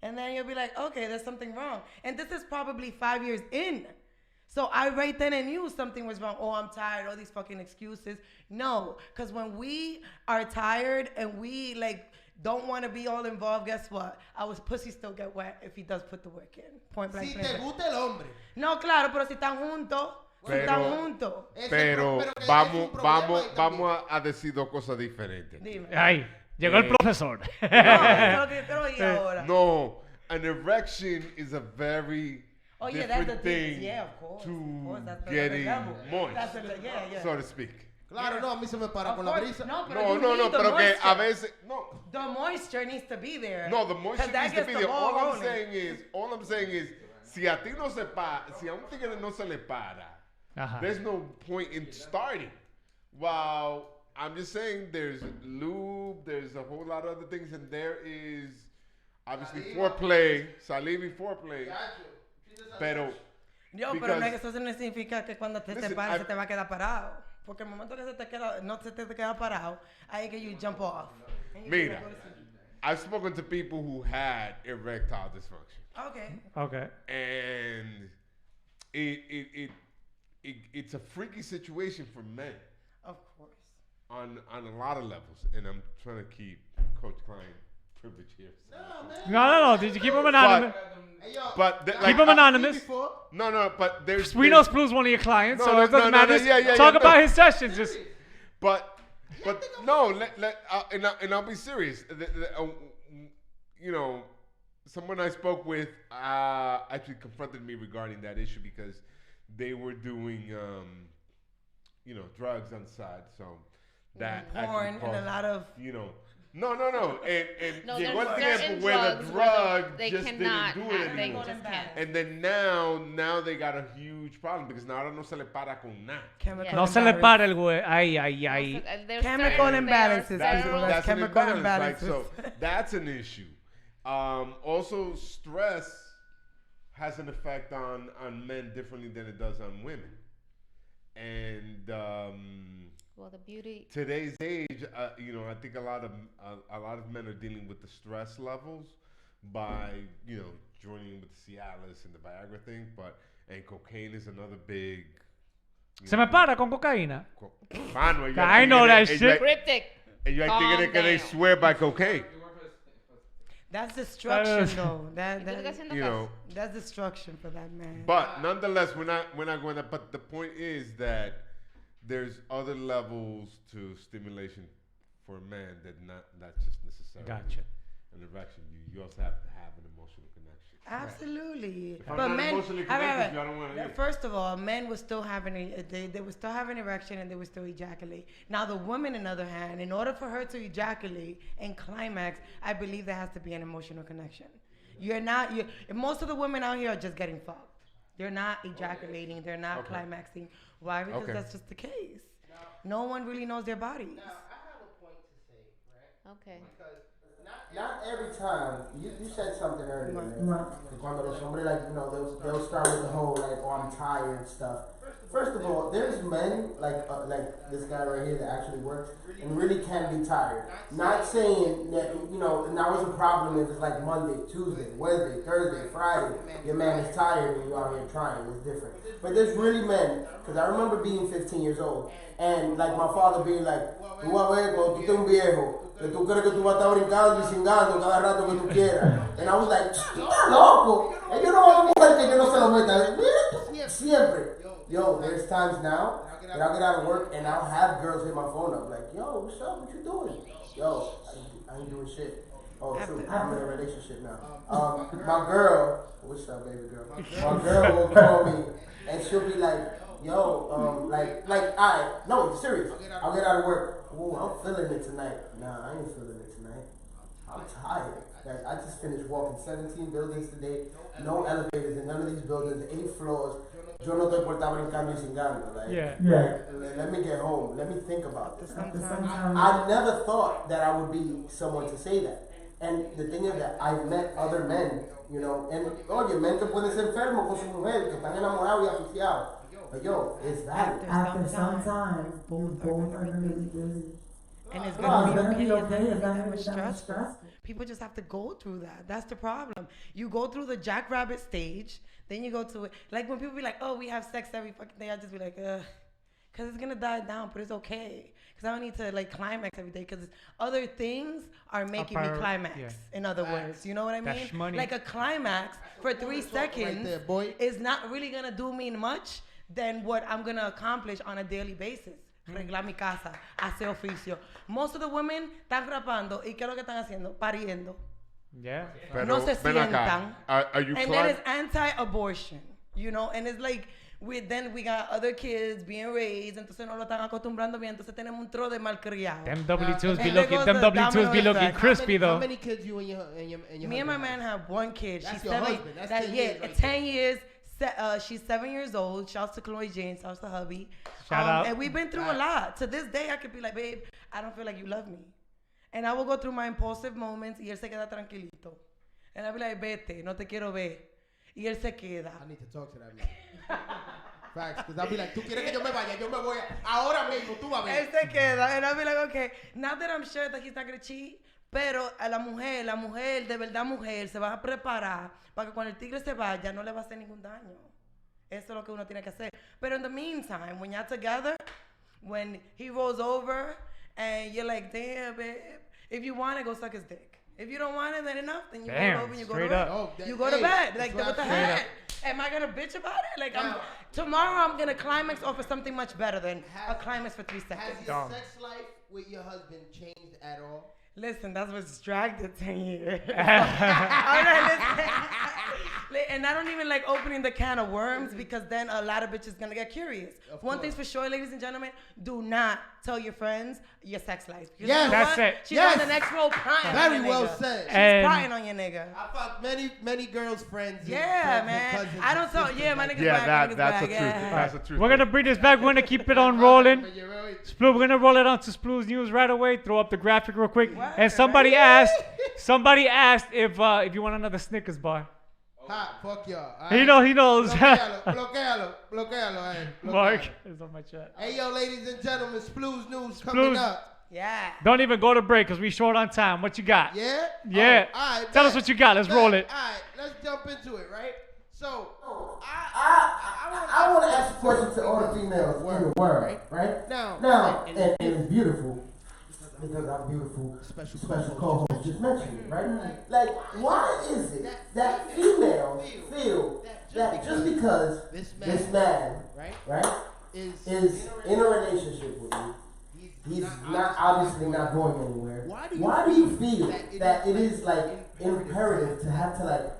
and then you'll be like, okay, there's something wrong. And this is probably 5 years in. So I right then and knew something was wrong. Oh, I'm tired. All these fucking excuses. No, because when we are tired and we like don't want to be all involved, guess what? Our pussy still get wet if he does put the work in. Point blank.
Si te gusta el hombre.
No, claro, pero si están juntos.
Pero vamos a decir dos cosas diferentes.
Dime.
Ay, llegó el profesor.
No, an erection is a very different thing to getting moist, so to speak.
Claro, no, a mí se me para con la brisa.
No,
pero que a veces no.
The moisture needs to be there.
No, the moisture needs to be there.
All
All I'm saying is, si a ti no se para, si a un tigre no se le para, there's no point in starting. While I'm just saying there's lube, there's a whole lot of other things, and there is obviously foreplay, saliva y foreplay. Pero
no es que eso no significa que cuando te separes se te va a quedar parado. Porque el momento que no se te queda parado, ahí que you jump off.
Mira, I've spoken to people who had erectile dysfunction.
Okay.
And it's a freaky situation for men.
Of course.
On a lot of levels, and I'm trying to keep Coach Klein privilege here.
No. Did you keep him anonymous?
But
keep him anonymous.
No, but there's.
We know Splu's one of your clients, so it doesn't matter. Talk about his sessions. Just.
But no, and I'll be serious. You know, someone I spoke with actually confronted me regarding that issue because they were doing, drugs on the side. So that
porn and a lot of,
No. And
no,
llegó el
there's
tiempo
certain
where the
drugs
drug
they
just
cannot
didn't do it
have, they
anymore.
just can't.
And then now they got a huge problem because now ahora no se le para con nada.
No se le para el güey. Ay.
Chemical imbalances.
That's an
Chemical
imbalance,
imbalances.
so that's an issue. Also, stress has an effect on men differently than it does on women. And
well, the beauty
today's age, I think a lot of men are dealing with the stress levels by joining with the Cialis and the Viagra thing, and cocaine is another big.
Se me para con cocaína.
Mano,
I know that shit.
Cryptic.
Ellos hay tigres que they swear by cocaine.
That's destruction, though. That's destruction for that man.
But nonetheless, we're not going to. But the point is that there's other levels to stimulation for a man not just necessarily.
Gotcha.
An erection. You also have to have an emotional connection.
Absolutely.
If I'm
But
not
men,
emotionally connected, I don't want to.
First of all, men would still have they would still have an erection and they would still ejaculate. Now the woman, on the other hand, in order for her to ejaculate and climax, I believe there has to be an emotional connection. Most of the women out here are just getting fucked. They're not ejaculating. They're not climaxing. Why? Because that's just the case. No one really knows their bodies.
Now, I have a point to say, right?
Okay.
Because
not every time. You said something earlier, man. Cuando los hombres, they'll start with the whole, I'm tired and stuff. First of all, there's men, like this guy right here that actually works and really can be tired. Not saying that, and that was a problem if it's like Monday, Tuesday, Wednesday, Thursday, Friday, your man is tired and you out here trying. It's different. But there's really men, because I remember being 15 years old, and my father being like, tú vas a ver, cuando tú estés un viejo, que tú crees que tú vas a estar brincando y chingando cada rato que tú quieras. And I was like, tú estás loco. Ellos no van a mujer que yo no se lo meta. Siempre. Yo, there's times now that I'll get out of work and I'll have girls hit my phone up like, yo, what's up? What you doing? Yo, I ain't doing shit. Oh, true. I'm in a relationship now. My girl, what's up, baby girl? My girl will call me and she'll be like, yo, no, serious. I'll get out of work. Ooh, I'm feeling it tonight. Nah, I ain't feeling it tonight. I'm tired. Guys, I just finished walking 17 buildings today. No elevators in none of these buildings. 8 floors. Yo no estoy por estar brincando y chingando. Let me get home. Let me think about this. I never thought that I would be someone to say that. And the thing is that I've met other men, and oye, men que pueden ser enfermos con su mujer, que están enamorados y asociados. But yo, it's valid.
After some time, both are going to be busy.
And it's going to be okay. It's not that much stress. People just have to go through that. That's the problem. You go through the jackrabbit stage, then you go to it. Like when people be like, oh, we have sex every fucking day, I just be like, because it's going to die down, but it's okay. Because I don't need to climax every day because other things are making me climax, in other words. You know what I mean? Like a climax for 3 seconds is not really going to do me much than what I'm going to accomplish on a daily basis. Arreglar mi casa, hacer oficio. Most of the women están rapando y ¿qué es lo que están haciendo? Pariendo.
Yeah.
No se sientan.
Are you
and then it's anti-abortion, and it's like we got other kids being raised, entonces no lo están acostumbrando bien, entonces tenemos un tro de malcriado.
Them W2s be looking crispy though.
How many kids you and your
Me and my man have 1 kid.
That's
She's
your
7.
husband. That's 10 years right
10 years. She's 7 years old. Shouts to Chloe Jane. Shouts to hubby.
Shout out.
And we've been through a lot. To this day, I could be like, babe, I don't feel like you love me. And I will go through my impulsive moments y él se queda tranquilito. And I'll be like, vete, no te quiero ver. Y él se queda.
I need to talk to that man. Facts, because I'll be like, tú quieres que yo me vaya, yo me voy ahora mismo, tú vas a ver.
Él se queda, and I'll be like, okay, not that I'm sure that he's not gonna cheat, pero a la mujer, de verdad mujer, se va a preparar para que cuando el tigre se vaya no le va a hacer ningún daño. Eso es lo que uno tiene que hacer. But in the meantime, when you're together, when he rolls over and you're like, damn, babe, if you want it, go suck his dick. If you don't want it, then enough. Then you roll over and you go to bed. You go to bed. Like, what the heck? Am I going to bitch about it? Like, tomorrow I'm going to climax off of something much better than a climax for 3 seconds.
Has your sex life with your husband changed at all?
Listen, that's what's dragged it 10 years. Listen. And I don't even like opening the can of worms because then a lot of bitches gonna get curious. One thing's for sure, ladies and gentlemen, do not tell your friends your sex life.
Yes,
that's it. She's on the next row crying.
Very well said.
She's crying on your nigga.
I fucked many girls' friends.
Yeah, man. I don't tell. Yeah, my nigga's back.
That's the truth. That's the truth.
We're gonna bring this back. We're gonna keep it on rolling. Splu, we're gonna roll it on to Splu's news right away. Throw up the graphic real quick. And somebody asked if you want another Snickers bar.
Ha, fuck y'all.
He knows.
Bloquealo.
Mark is on my chat.
Hey, yo, ladies and gentlemen, Splu's news coming up.
Yeah.
Don't even go to break because we short on time. What you got?
Yeah?
Yeah.
Oh, all right,
Tell us what you got. Let's roll it.
All right, let's jump into it, right? So,
I want to ask a question to all the females in the world, right? Now, and it's beautiful. Because I'm beautiful, special co-host just mentioned it, right? Like, why is it that females feel that just because this man, right, is in a relationship with you, he's not obviously not going anywhere. Why do you feel that it is like imperative to have to like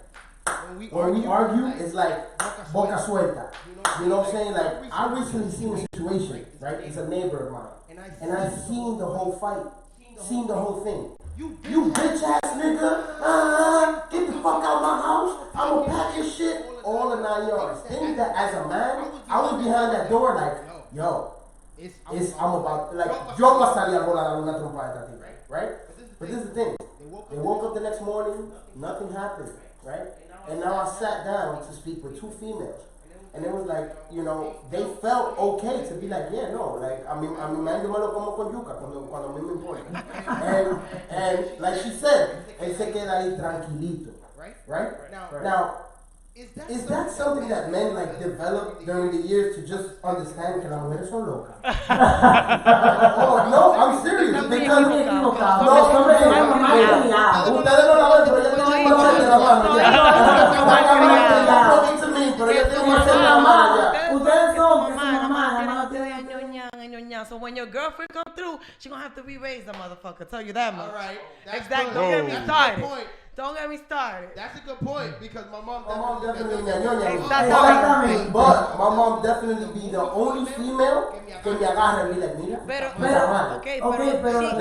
when we argue, it's like boca suelta. You know what I'm saying? Like, I recently seen a situation, right? It's a neighbor of mine. And I seen the whole fight, seen the whole thing. You bitch ass nigga, get the fuck out of my house. I'm gonna pack your shit, all the 9 yards. Things that as a man, I was behind that door like, yo, I'm about, like, yo va a salir a volar una trompa de ti, right? But this is the thing. They woke up the next morning, nothing happened, right? And now I sat down to speak with 2 females. And it was like, you know, they felt okay to be like, yeah, no, like, a mi man yo me lo como con yuca cuando a mí me importa. And like she said, él se queda ahí tranquilito, right? Now, is that something that men like develop during the years to just understand que las mujeres son locas? Oh, no, I'm serious. Because ustedes no la ven, pero yo tengo un montón de la mano.
So when your girlfriend come through, she gonna have to re-raise the motherfucker. Tell you that much.
All right.
Exactly. Don't get me started. Don't get me started.
That's a good point because my mom
definitely exactly. But my mom definitely be the only female que me agarra y me like, mira,
pero
like, tú acuérdate que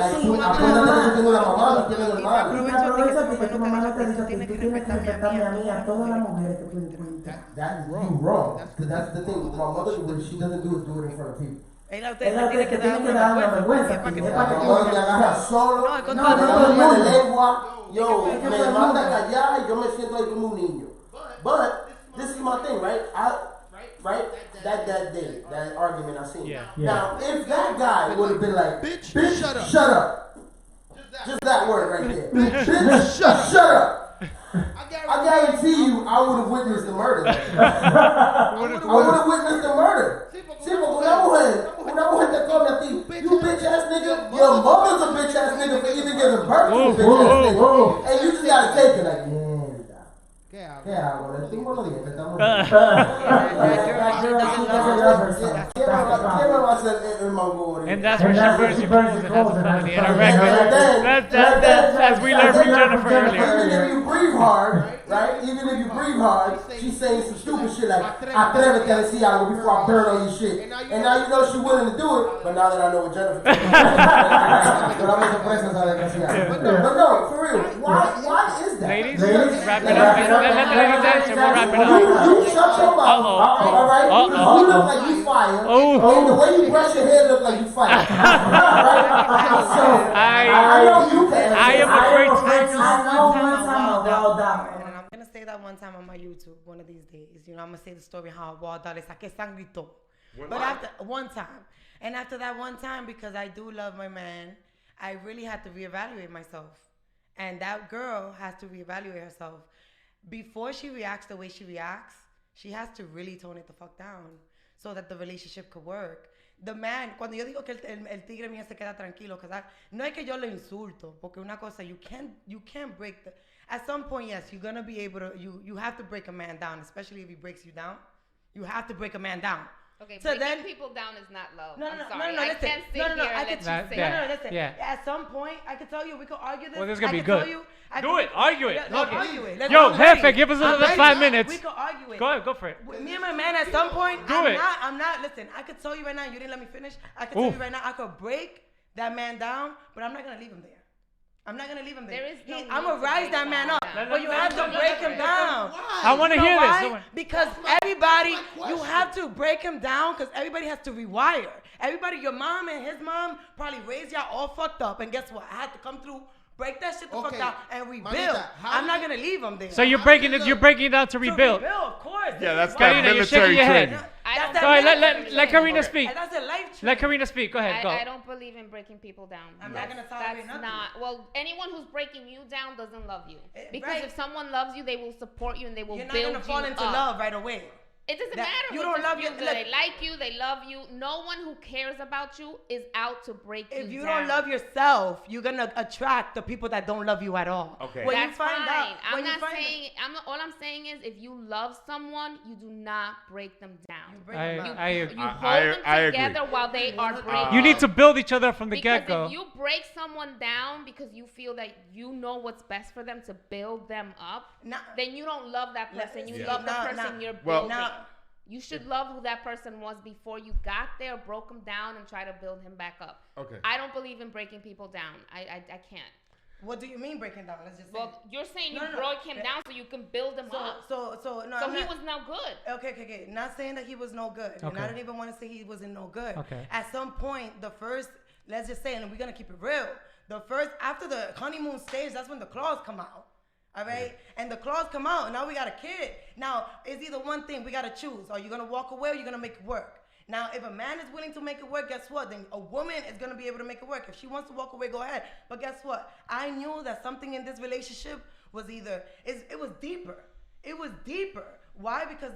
tiene una mamá, no tiene una hermana.
Aprovecha que tu mamá no te dice que tú tienes que respetarme a mí, a todas las mujeres que tú encuentras.
That's wrong. That's the thing. My mother, what she doesn't do is do it in front of people.
Ella tiene que dar una vergüenza.
Mi mamá me agarra solo, me da lengua, yo, me manda a callar y yo me siento ahí como un niño. But this is my thing, right? That day, that argument I seen.
Yeah.
Now, if that guy would have been like, bitch, shut up. Just that word right there. Bitch, shut up. I guarantee you, I would have witnessed the murder. I would have witnessed the murder. Sí, porque una mujer te come a ti, you bitch ass nigga, your mother's a bitch ass nigga for even giving birth to a bitch ass nigga. And you just gotta take it like, mierda. ¿Qué hago? Le tengo los dientes, estamos bien.
And that's where she burns your clothes and has a felony and a record. That's as we learned from Jennifer earlier.
Even if you breathe hard, right? Even if you breathe hard, she's saying some stupid shit like, atrévete a decir algo before I burn all your shit. And now you know she's willing to do it, but now that I know what Jennifer but no, for real, why is that?
Ladies, wrap it up. Let the ladies answer. We'll wrap it up.
You shut your mouth, alright? You look like you fired, and the way you brush your hair look like you fired. So, I know you can.
I am afraid to.
I'm gonna say that one one time on my YouTube one of these days. You know, I'm gonna say the story how I walked out. Le saqué sangre y todo.
One
But
time?
after one time, and after that one time, because I do love my man, I really had to reevaluate myself, and that girl has to reevaluate herself before she reacts the way she reacts. She has to really tone it the fuck down so that the relationship could work. The man, cuando yo digo que el tigre mío se queda tranquilo, cause no es que yo lo insulto, porque una cosa, you can't break the. At some point, yes, you're gonna be able to. You have to break a man down, especially if he breaks you down. You have to break a man down.
Okay,
so
breaking people down is not love.
No,
I'm
no,
sorry.
no,
I
listen.
can't sit here and let you say
No, listen.
Yeah.
At some point, I could tell you, we could argue this.
Well, this is gonna
I
be
could
good.
Tell you,
Do it. Argue it.
Let's
Okay.
argue it. Let's
Yo,
argue it.
Jefe, give us another 5 minutes.
We could argue it.
Go ahead, go for it.
Me and my man, at some point,
Do it.
I'm not. Listen, I could tell you right now. You didn't let me finish. I could tell you right now. I could break that man down, but I'm not gonna leave him there. I'm not gonna leave him there.
There is no
I'm
need
gonna
to
rise
break
that man up,
down.
but you have to break him down.
I want to
You know
hear
why?
this.
Because everybody, you have to break him down because everybody has to rewire. Everybody, your mom and his mom probably raised y'all all fucked up, and guess what? I had to come through, break that shit the fuck down, and rebuild.
Manita,
I'm not gonna leave him there.
So you're breaking it down to rebuild.
Of course.
Yeah, that's
Karina,
that
you're shaking
military
your head.
training.
Go ahead, let Karina speak.
And that's a life training.
Let Karina speak. Go ahead, go.
I don't believe in breaking people down.
I'm not gonna tolerate
That's
nothing.
not. Well, anyone who's breaking you down doesn't love you. Because
right.
if someone loves you, they will support you and they will
You're not
build
gonna fall
you
into
up.
love right away.
It doesn't
That-
matter.
you
what
don't
just
love your-
feels good. They like you. They love you. No one who cares about you is out to break you
If you
down.
don't love yourself, you're gonna attract the people that don't love you at all.
Okay.
When
That's
you find
fine.
out,
I'm
when you
not
find
saying. All I'm saying is, if you love someone, you do not break them down.
You break them up.
I agree.
You hold
I
them
agree.
together while they are breaking.
You need to build each other from the
Because
get-go.
if you break someone down because you feel that you know what's best for them to build them up, then you don't love that person. You love the person you're building. You should love who that person was before you got there, broke him down, and try to build him back up.
Okay.
I don't believe in breaking people down. I can't.
What do you mean breaking down? Let's just say.
Well, you're saying you
No.
broke him down so you can build him up.
So
So
I'm
he
not-
was no good.
Okay. Not saying that he was no good. And
Okay.
I don't even want to say he wasn't no good.
Okay.
At some point, the first, let's just say, and we're going to keep it real, the first, after the honeymoon stage, that's when the claws come out. All right? And the claws come out, and now we got a kid. Now, it's either one thing, we got to choose. Are you going to walk away or you're going to make it work? Now, if a man is willing to make it work, guess what? Then a woman is going to be able to make it work. If she wants to walk away, go ahead. But guess what? I knew that something in this relationship was either, it was deeper. It was deeper. Why? Because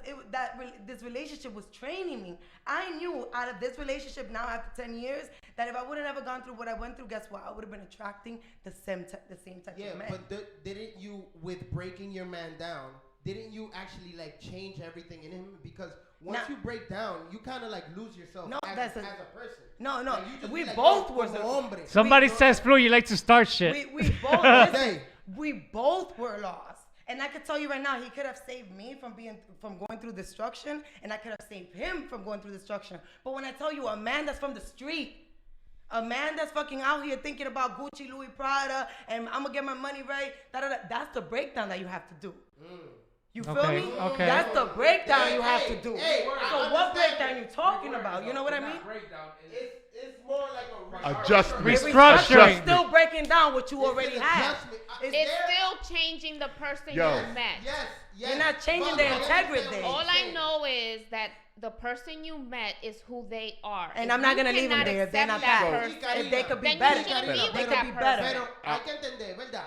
this relationship was training me. I knew out of this relationship now after 10 years that if I would have never gone through what I went through, guess what? I would have been attracting the same type of man.
Yeah, but didn't you, with breaking your man down, didn't you actually like change everything in him? Because once you break down, you kind of like lose yourself as a person.
No.
Like, you just
We
be like,
both
"Yo,
were
como hombre."
Somebody says, Flu, you like to start shit.
We both listen, we both were lost. And I could tell you right now, he could have saved me from going through destruction, and I could have saved him from going through destruction. But when I tell you a man that's from the street, a man that's fucking out here thinking about Gucci, Louis Prada, and I'm gonna get my money right, that's the breakdown that you have to do. You feel me?
Okay.
That's the breakdown you have to do. So what breakdown you talking about? You know what I mean?
It's more like a
Adjustment.
Restructuring.
It's still breaking down what you already have.
It's still changing the person
Yo.
you met.
Yes.
You're not changing their integrity.
All I know is that the person you met is who they are.
And
If
I'm not
you
gonna leave them
cannot
there if they're not
accept
that.
person,
If they could be
then
better.
you shouldn't be
They
with
could
that
be
person.
better.
Pero hay que entender, ¿verdad?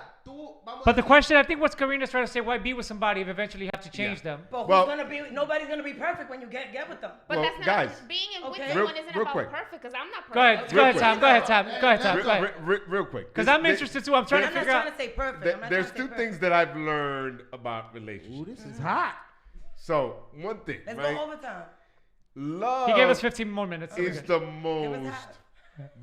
But the question, I think what Karina's trying to say, why be with somebody if eventually you have to change them?
But
Well-
nobody's gonna be perfect when you get with them.
But
Well,
that's not
guys,
being with
okay.
someone
Real-
isn't
real
about
quick.
perfect because I'm not perfect.
Go ahead, Tom. Go ahead, Tom.
Real quick.
Because I'm interested too. I'm trying to
I'm not
figure
trying
out.
to say perfect. I'm not
There's
trying to
two
say
things
perfect.
that I've learned about relationships.
Ooh, this is hot.
So one thing,
Let's
right?
go overtime.
Love
He gave us 15 more minutes.
is
Okay.
the
It was
most
hot.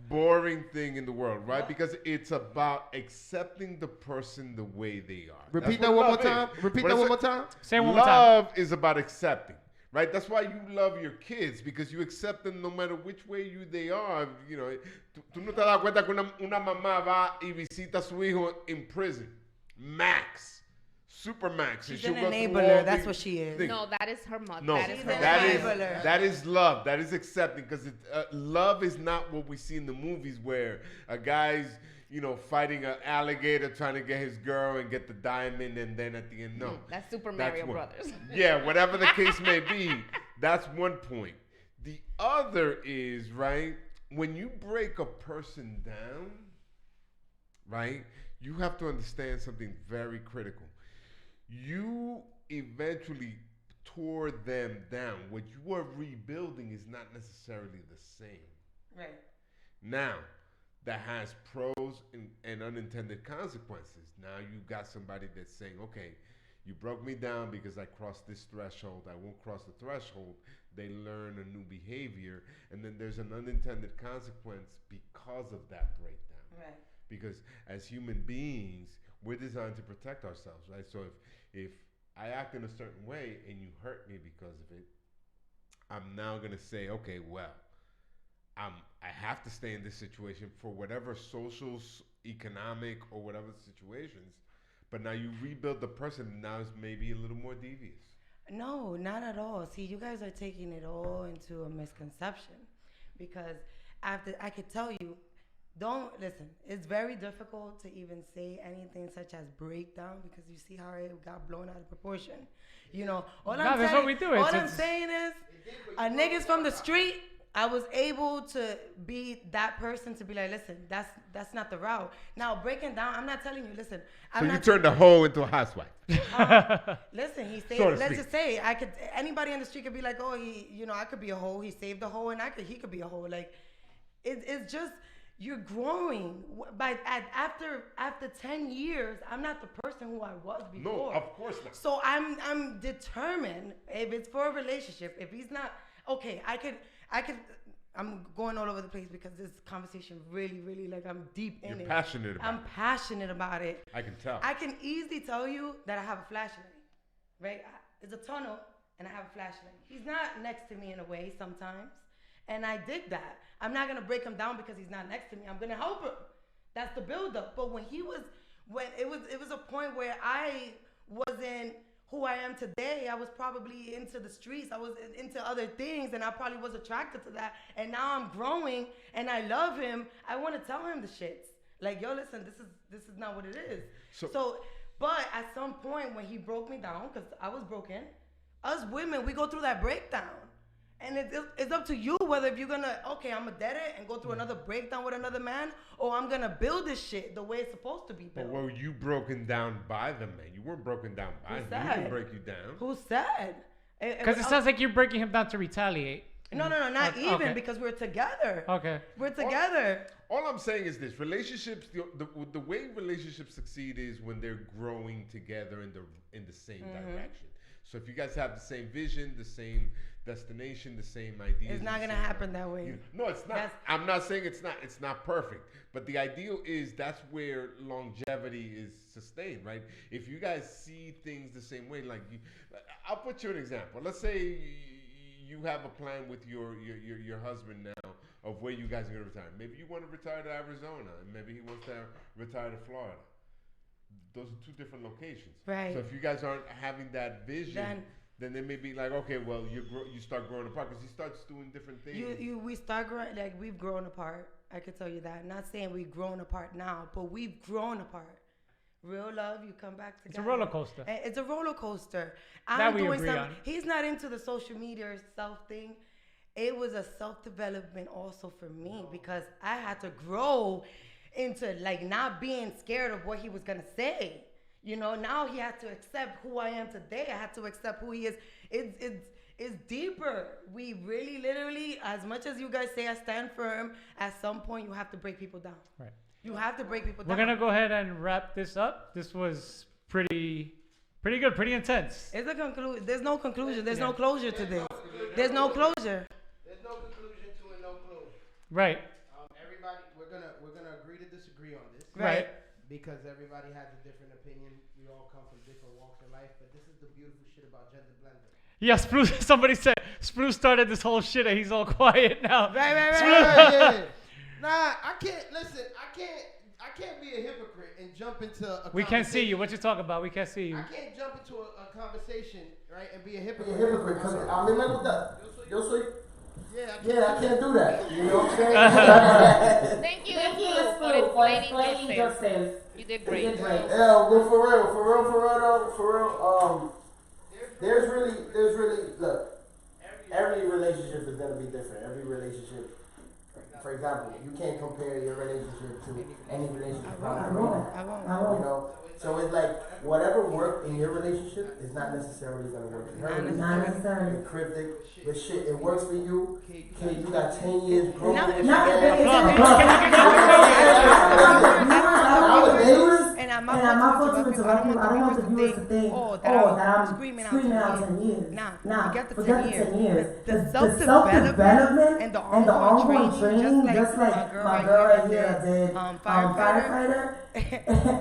boring thing in the world, right? Because it's about accepting the person the way they are.
Repeat
That's
that
what
one more
love
time.
is.
Repeat
What
that
is
one
it?
more time.
Say it one more time.
Love is about accepting, right? That's why you love your kids, because you accept them no matter which way they are. You know, tú no te das cuenta que una mamá va y visita a su hijo in prison. Max. supermax.
She's
and
an
she'll go through
enabler.
all
That's
the
what she is.
things.
No, that is her mother.
No,
that is her
enabler.
that is love. That is accepting, because love is not what we see in the movies where a guy's, fighting an alligator trying to get his girl and get the diamond, and then at the end, no.
That's Super Mario Brothers.
Yeah, whatever the case may be, that's one point. The other is, right, when you break a person down, right, you have to understand something very critical. You eventually tore them down. What you are rebuilding is not necessarily the same.
Right.
Now, that has pros and unintended consequences. Now you got somebody that's saying, okay, you broke me down because I crossed this threshold. I won't cross the threshold. They learn a new behavior, and then there's an unintended consequence because of that breakdown.
Right.
Because as human beings, we're designed to protect ourselves, right? So if I act in a certain way and you hurt me because of it, I'm now gonna say, okay, well, I have to stay in this situation for whatever social, economic, or whatever situations. But now you rebuild the person. Now it's maybe a little more devious.
No, not at all. See, you guys are taking it all into a misconception, because after I could tell you, don't listen. It's very difficult to even say anything such as breakdown, because you see how it got blown out of proportion.
That's what we do.
All I'm saying is, a niggas from the street, I was able to be that person to be like, listen, that's not the route. Now, breaking down, I'm not telling you, listen.
So you turned the hoe into a housewife.
Listen, he saved,
So to
let's
speak.
just say, anybody in the street could be like, oh, I could be a hoe. He saved a hoe, and he could be a hoe. Like, it's just, you're growing. After 10 years, I'm not the person who I was before.
No, of course not.
So I'm determined, if it's for a relationship, if he's not, okay, I'm going all over the place because this conversation really, really, like, I'm deep in it.
You're passionate about it.
I'm passionate about it.
I can tell.
I can easily tell you that I have a flashlight, right? It's a tunnel, and I have a flashlight. He's not next to me in a way sometimes, and I dig that. I'm not gonna break him down because he's not next to me. I'm gonna help him. That's the buildup. But when it was a point where I wasn't who I am today. I was probably into the streets. I was into other things, and I probably was attracted to that. And now I'm growing, and I love him. I want to tell him the shits. Like, yo, listen, this is not what it is. So, but at some point when he broke me down, because I was broken, us women, we go through that breakdown. And it's up to you whether if you're going to, okay, I'm going to dead it and go through another breakdown with another man, or I'm going to build this shit the way it's supposed to be built.
But were you broken down by the man? You weren't broken down by him. He didn't break you down.
Who said?
Because it sounds like you're breaking him down to retaliate.
No, not even,
okay.
Because we're together.
Okay.
We're together.
All I'm saying is this: relationships, the way relationships succeed is when they're growing together in the same direction. So if you guys have the same vision, the same destination, the same ideas,
it's not gonna happen that way.
No, it's not. I'm not saying it's not. It's not perfect, but the ideal is that's where longevity is sustained, right? If you guys see things the same way, like I'll put you an example. Let's say you have a plan with your husband now of where you guys are gonna retire. Maybe you want to retire to Arizona, and maybe he wants to retire to Florida. Those are two different locations.
Right.
So if you guys aren't having that vision, then they may be like, okay, well, you start growing apart because he starts doing different things.
We start growing, like, we've grown apart. I can tell you that. I'm not saying we've grown apart now, but we've grown apart. Real love, you come back together.
It's a roller coaster.
It's a roller coaster.
That we agree on.
He's not into the social media or self thing. It was a self-development also for me because I had to grow into, like, not being scared of what he was going to say. You know, now he had to accept who I am today. I had to accept who he is. It's deeper. We really, literally, as much as you guys say I stand firm, at some point you have to break people down.
Right.
You have to break people down.
We're going to go ahead and wrap this up. This was pretty good, pretty intense.
It's a conclusion. There's no conclusion. There's no closure to this. There's no closure.
There's no conclusion to it, no closure.
Right.
Everybody, we're gonna agree to disagree on this.
Right.
Because everybody has a different opinion. We all come from different walks of life. But this is the beautiful shit about gender blending.
Yeah, somebody said Spruce started this whole shit and he's all quiet now.
Right. Nah, I can't. Listen, I I can't be a hypocrite and jump into a
We can't see you. What you talking about? We can't see you.
I can't jump into a conversation, right, and be a
Be a
hypocrite.
hypocrite, because a mí me gusta. Yo soy.
Yeah,
Yeah, I can't do that. You know what I'm saying?
Thank you,
Thank you,
for explaining
yourself.
You did great.
Yeah, but for real, there's really, look, every relationship is gonna be different. Every relationship, for example, you can't compare your relationship to any relationship.
I won't.
You know, so it's like whatever worked in your relationship is not necessarily gonna work in her.
Not necessarily.
It's cryptic, but shit, it works for you. Kid, you got 10 years broken.
And I'm not fault to interrupt you. I don't want the viewers to think, that I'm screaming out 10 years. Nah, forget the 10 years. The self-development and the ongoing training, just like my girl right here did, firefighter,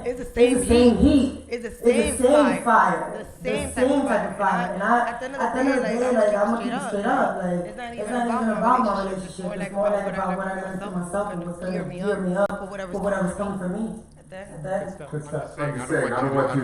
it's the same heat. It's the same fire. The same type of fire. And at the end of the day, like, I'm gonna keep it straight up. Like, it's not even about my relationship. It's more like about what I learned for myself and what's gonna gear me up for whatever's coming for me.
I'm just saying, I don't want you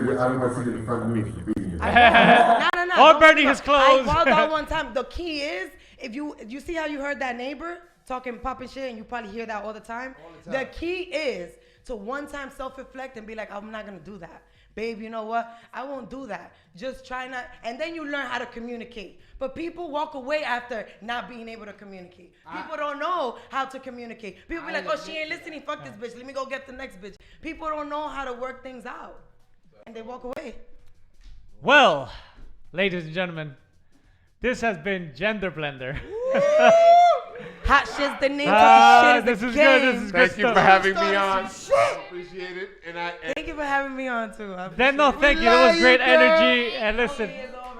to defend me for being here.
No.
All Bernie has closed.
I called out one time. The key is, if you see how you heard that neighbor talking popping shit, and you probably hear that all the time. The key is to one time self-reflect and be like, I'm not gonna do that. Babe, you know what? I won't do that. Just try not, and then you learn how to communicate. But people walk away after not being able to communicate. People don't know how to communicate. People be like, oh, she ain't listening, fuck this bitch. Let me go get the next bitch. People don't know how to work things out. And they walk away.
Well, ladies and gentlemen, this has been Gender Blender.
Hot shit's the name. Talking shit is the game.
Good. This is good.
Thank you for having me on. Appreciate it.
Thank you for having me on too.
Thank you. That was great energy. And listen,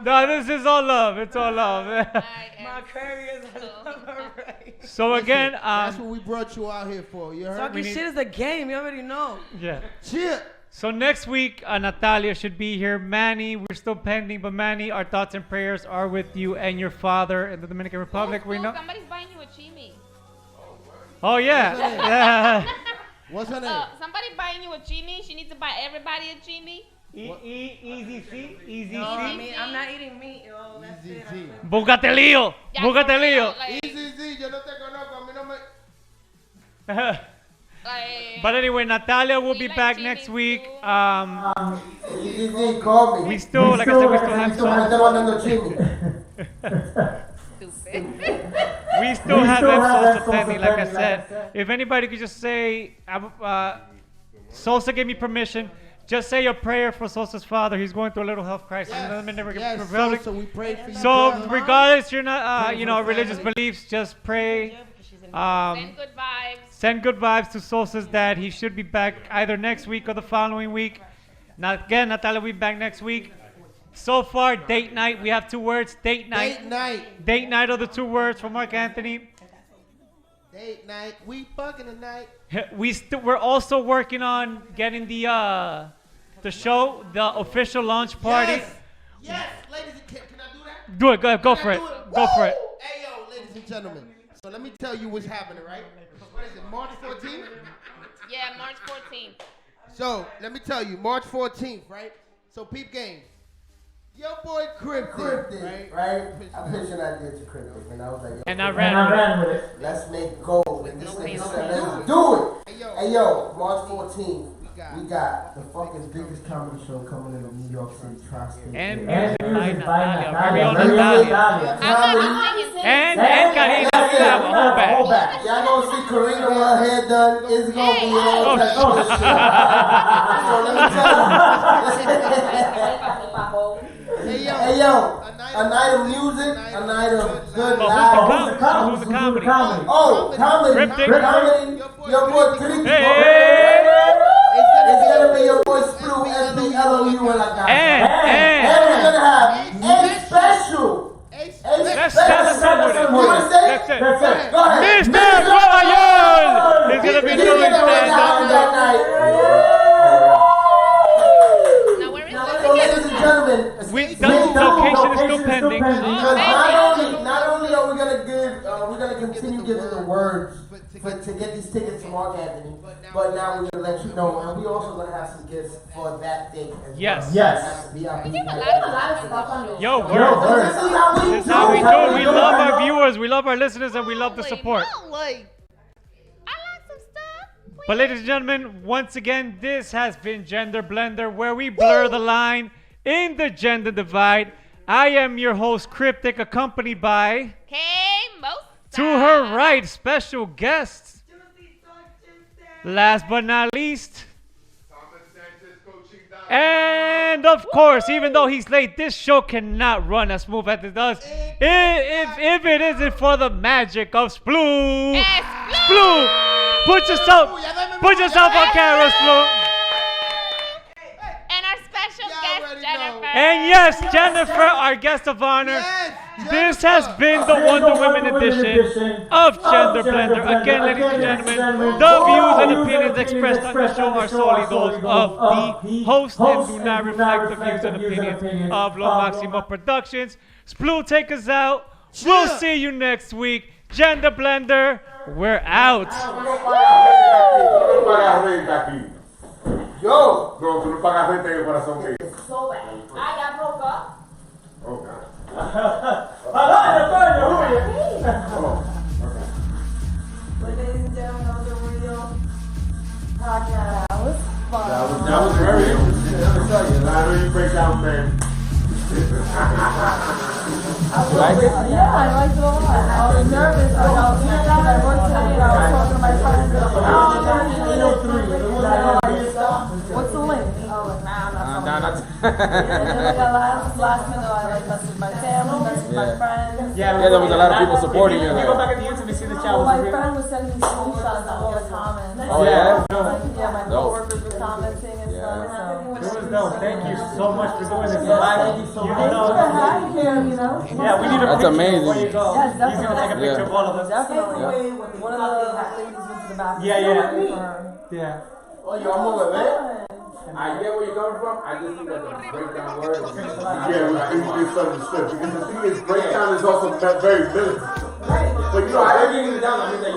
no, this is all love. It's all love.
My career is alright.
So again,
that's what we brought you out here for. You heard?
Talking shit is a game. You already know.
Yeah.
Cheer.
So next week, Natalia should be here. Manny, we're still pending, but Manny, our thoughts and prayers are with you and your father in the Dominican Republic. We know.
Somebody's buying you a chimi.
Oh yeah.
What's her name?
Somebody buying you a chimi. She needs to buy everybody a chimi.
Easy C.
No, I mean, I'm not eating meat. Oh, that's it.
Búscatelío.
Easy Z, yo no te conozco. A mí no me...
But anyway, Natalia will be back next week.
Call me.
We still, like I said, we still have we still have Sosa pending, like I said. If anybody could just say, Sosa gave me permission. Just say a prayer for Sosa's father. He's going through a little health crisis.
So we pray for you.
So regardless, you're not, religious beliefs, just pray.
Send good vibes.
Send good vibes to Sosa's dad. He should be back either next week or the following week. Now again, Natalia will be back next week. So far, date night. We have 2 words. Date night. Date night are the 2 words from Mark Anthony.
Date night. We fucking tonight.
We're also working on getting the show, the official launch party.
Yes, ladies and gentlemen. Can I do that?
Do it. Go for it. Go for it.
Hey yo, ladies and gentlemen. So let me tell you what's happening, right? What is it, March 14th?
Yeah, March 14th.
So let me tell you, March 14th, right? So peep game. Your boy Cryptic,
right? I pitched an idea to Cryptic, and I was like,
and I ran with it.
Let's make gold. And this nigga said, let's do it. Hey yo, March 14th. We got the fucking biggest comedy show coming in the New York City tri-state.
And music by Natalia. Very own Natalia. And Karina. We have a whole bag.
Y'all gonna see Karina with her hair done. It's gonna be all types of shit. So let me tell you. Hey yo, a night of music, a night of good live.
Who's the comedy?
Oh, comedy. Your boy Cryptic. It's gonna be your boy Splu, SBLOU, and like that. And we're gonna have a special.
That's it.
Go ahead.
Mr. Nueva York is gonna be doing that
night. So, ladies and gentlemen,
the location is still pending.
Not only are we gonna continue giving the words for to get these tickets to Mark Anthony. But now we're gonna let you know, and we also gonna have some gifts for that date as
Yes.
well.
Yes.
We give a lot of stuff.
Yo,
Word.
word.
This is how we
This is how we
do
do it.
it.
We love our viewers, we love our listeners, and we love the
Wait,
support.
no, like, I like some stuff.
But ladies and gentlemen, once again, this has been Gender Blender, where we blur the line in the gender divide. I am your host, Cryptic, accompanied by, to her right, special guests. Last but not least, and of course, even though he's late, this show cannot run as smooth as it does if it isn't for the magic of Sploo. Sploo, put yourself on camera, Sploo.
And our special guest, Jennifer.
And yes, Jennifer, our guest of honor. This has been the Wonder Women edition of Gender Blender. Again, ladies and gentlemen, the views and opinions expressed on the show are solely those of the host and do not reflect the views and opinions of Lo Maximo Productions. Sploo, take us out. We'll see you next week. Gender Blender, we're out.
Yo, no, tú no pagas renta en el corazón que.
So bad. I got broke up.
Oh, God.
Ladies and gentlemen, that was a real podcast. That was fun.
That was very interesting. Let me tell you, I know you break down, man.
I liked it? Yeah, I liked it a lot. I was nervous, but I was because I worked today and I was talking to my friends. And what's the link? I was like, nah, I'm not. And then like last minute, I like messaged my family, messaged my friends.
Yeah, there was a lot of people supporting you.
If you go back at the YouTube and see the chat.
Well, my friend was sending me screenshots of all the comments.
Oh, yeah?
Yeah, my coworkers were commenting and stuff.
It was dope. Thank you so much for doing this.
Thank you so much for having me, you know.
Yeah, we need a
That's
picture
amazing.
before you go.
Yes,
He's gonna take a
definitely.
picture of all of us.
Definitely. One of the ladies went to the bathroom.
Yeah.
Oh, yo, I'm over there.
I get where you're coming from. I just think that the breakdown word is misunderstood because the thing is, breakdown is also very militant. But you know, I didn't get it down. I mean, that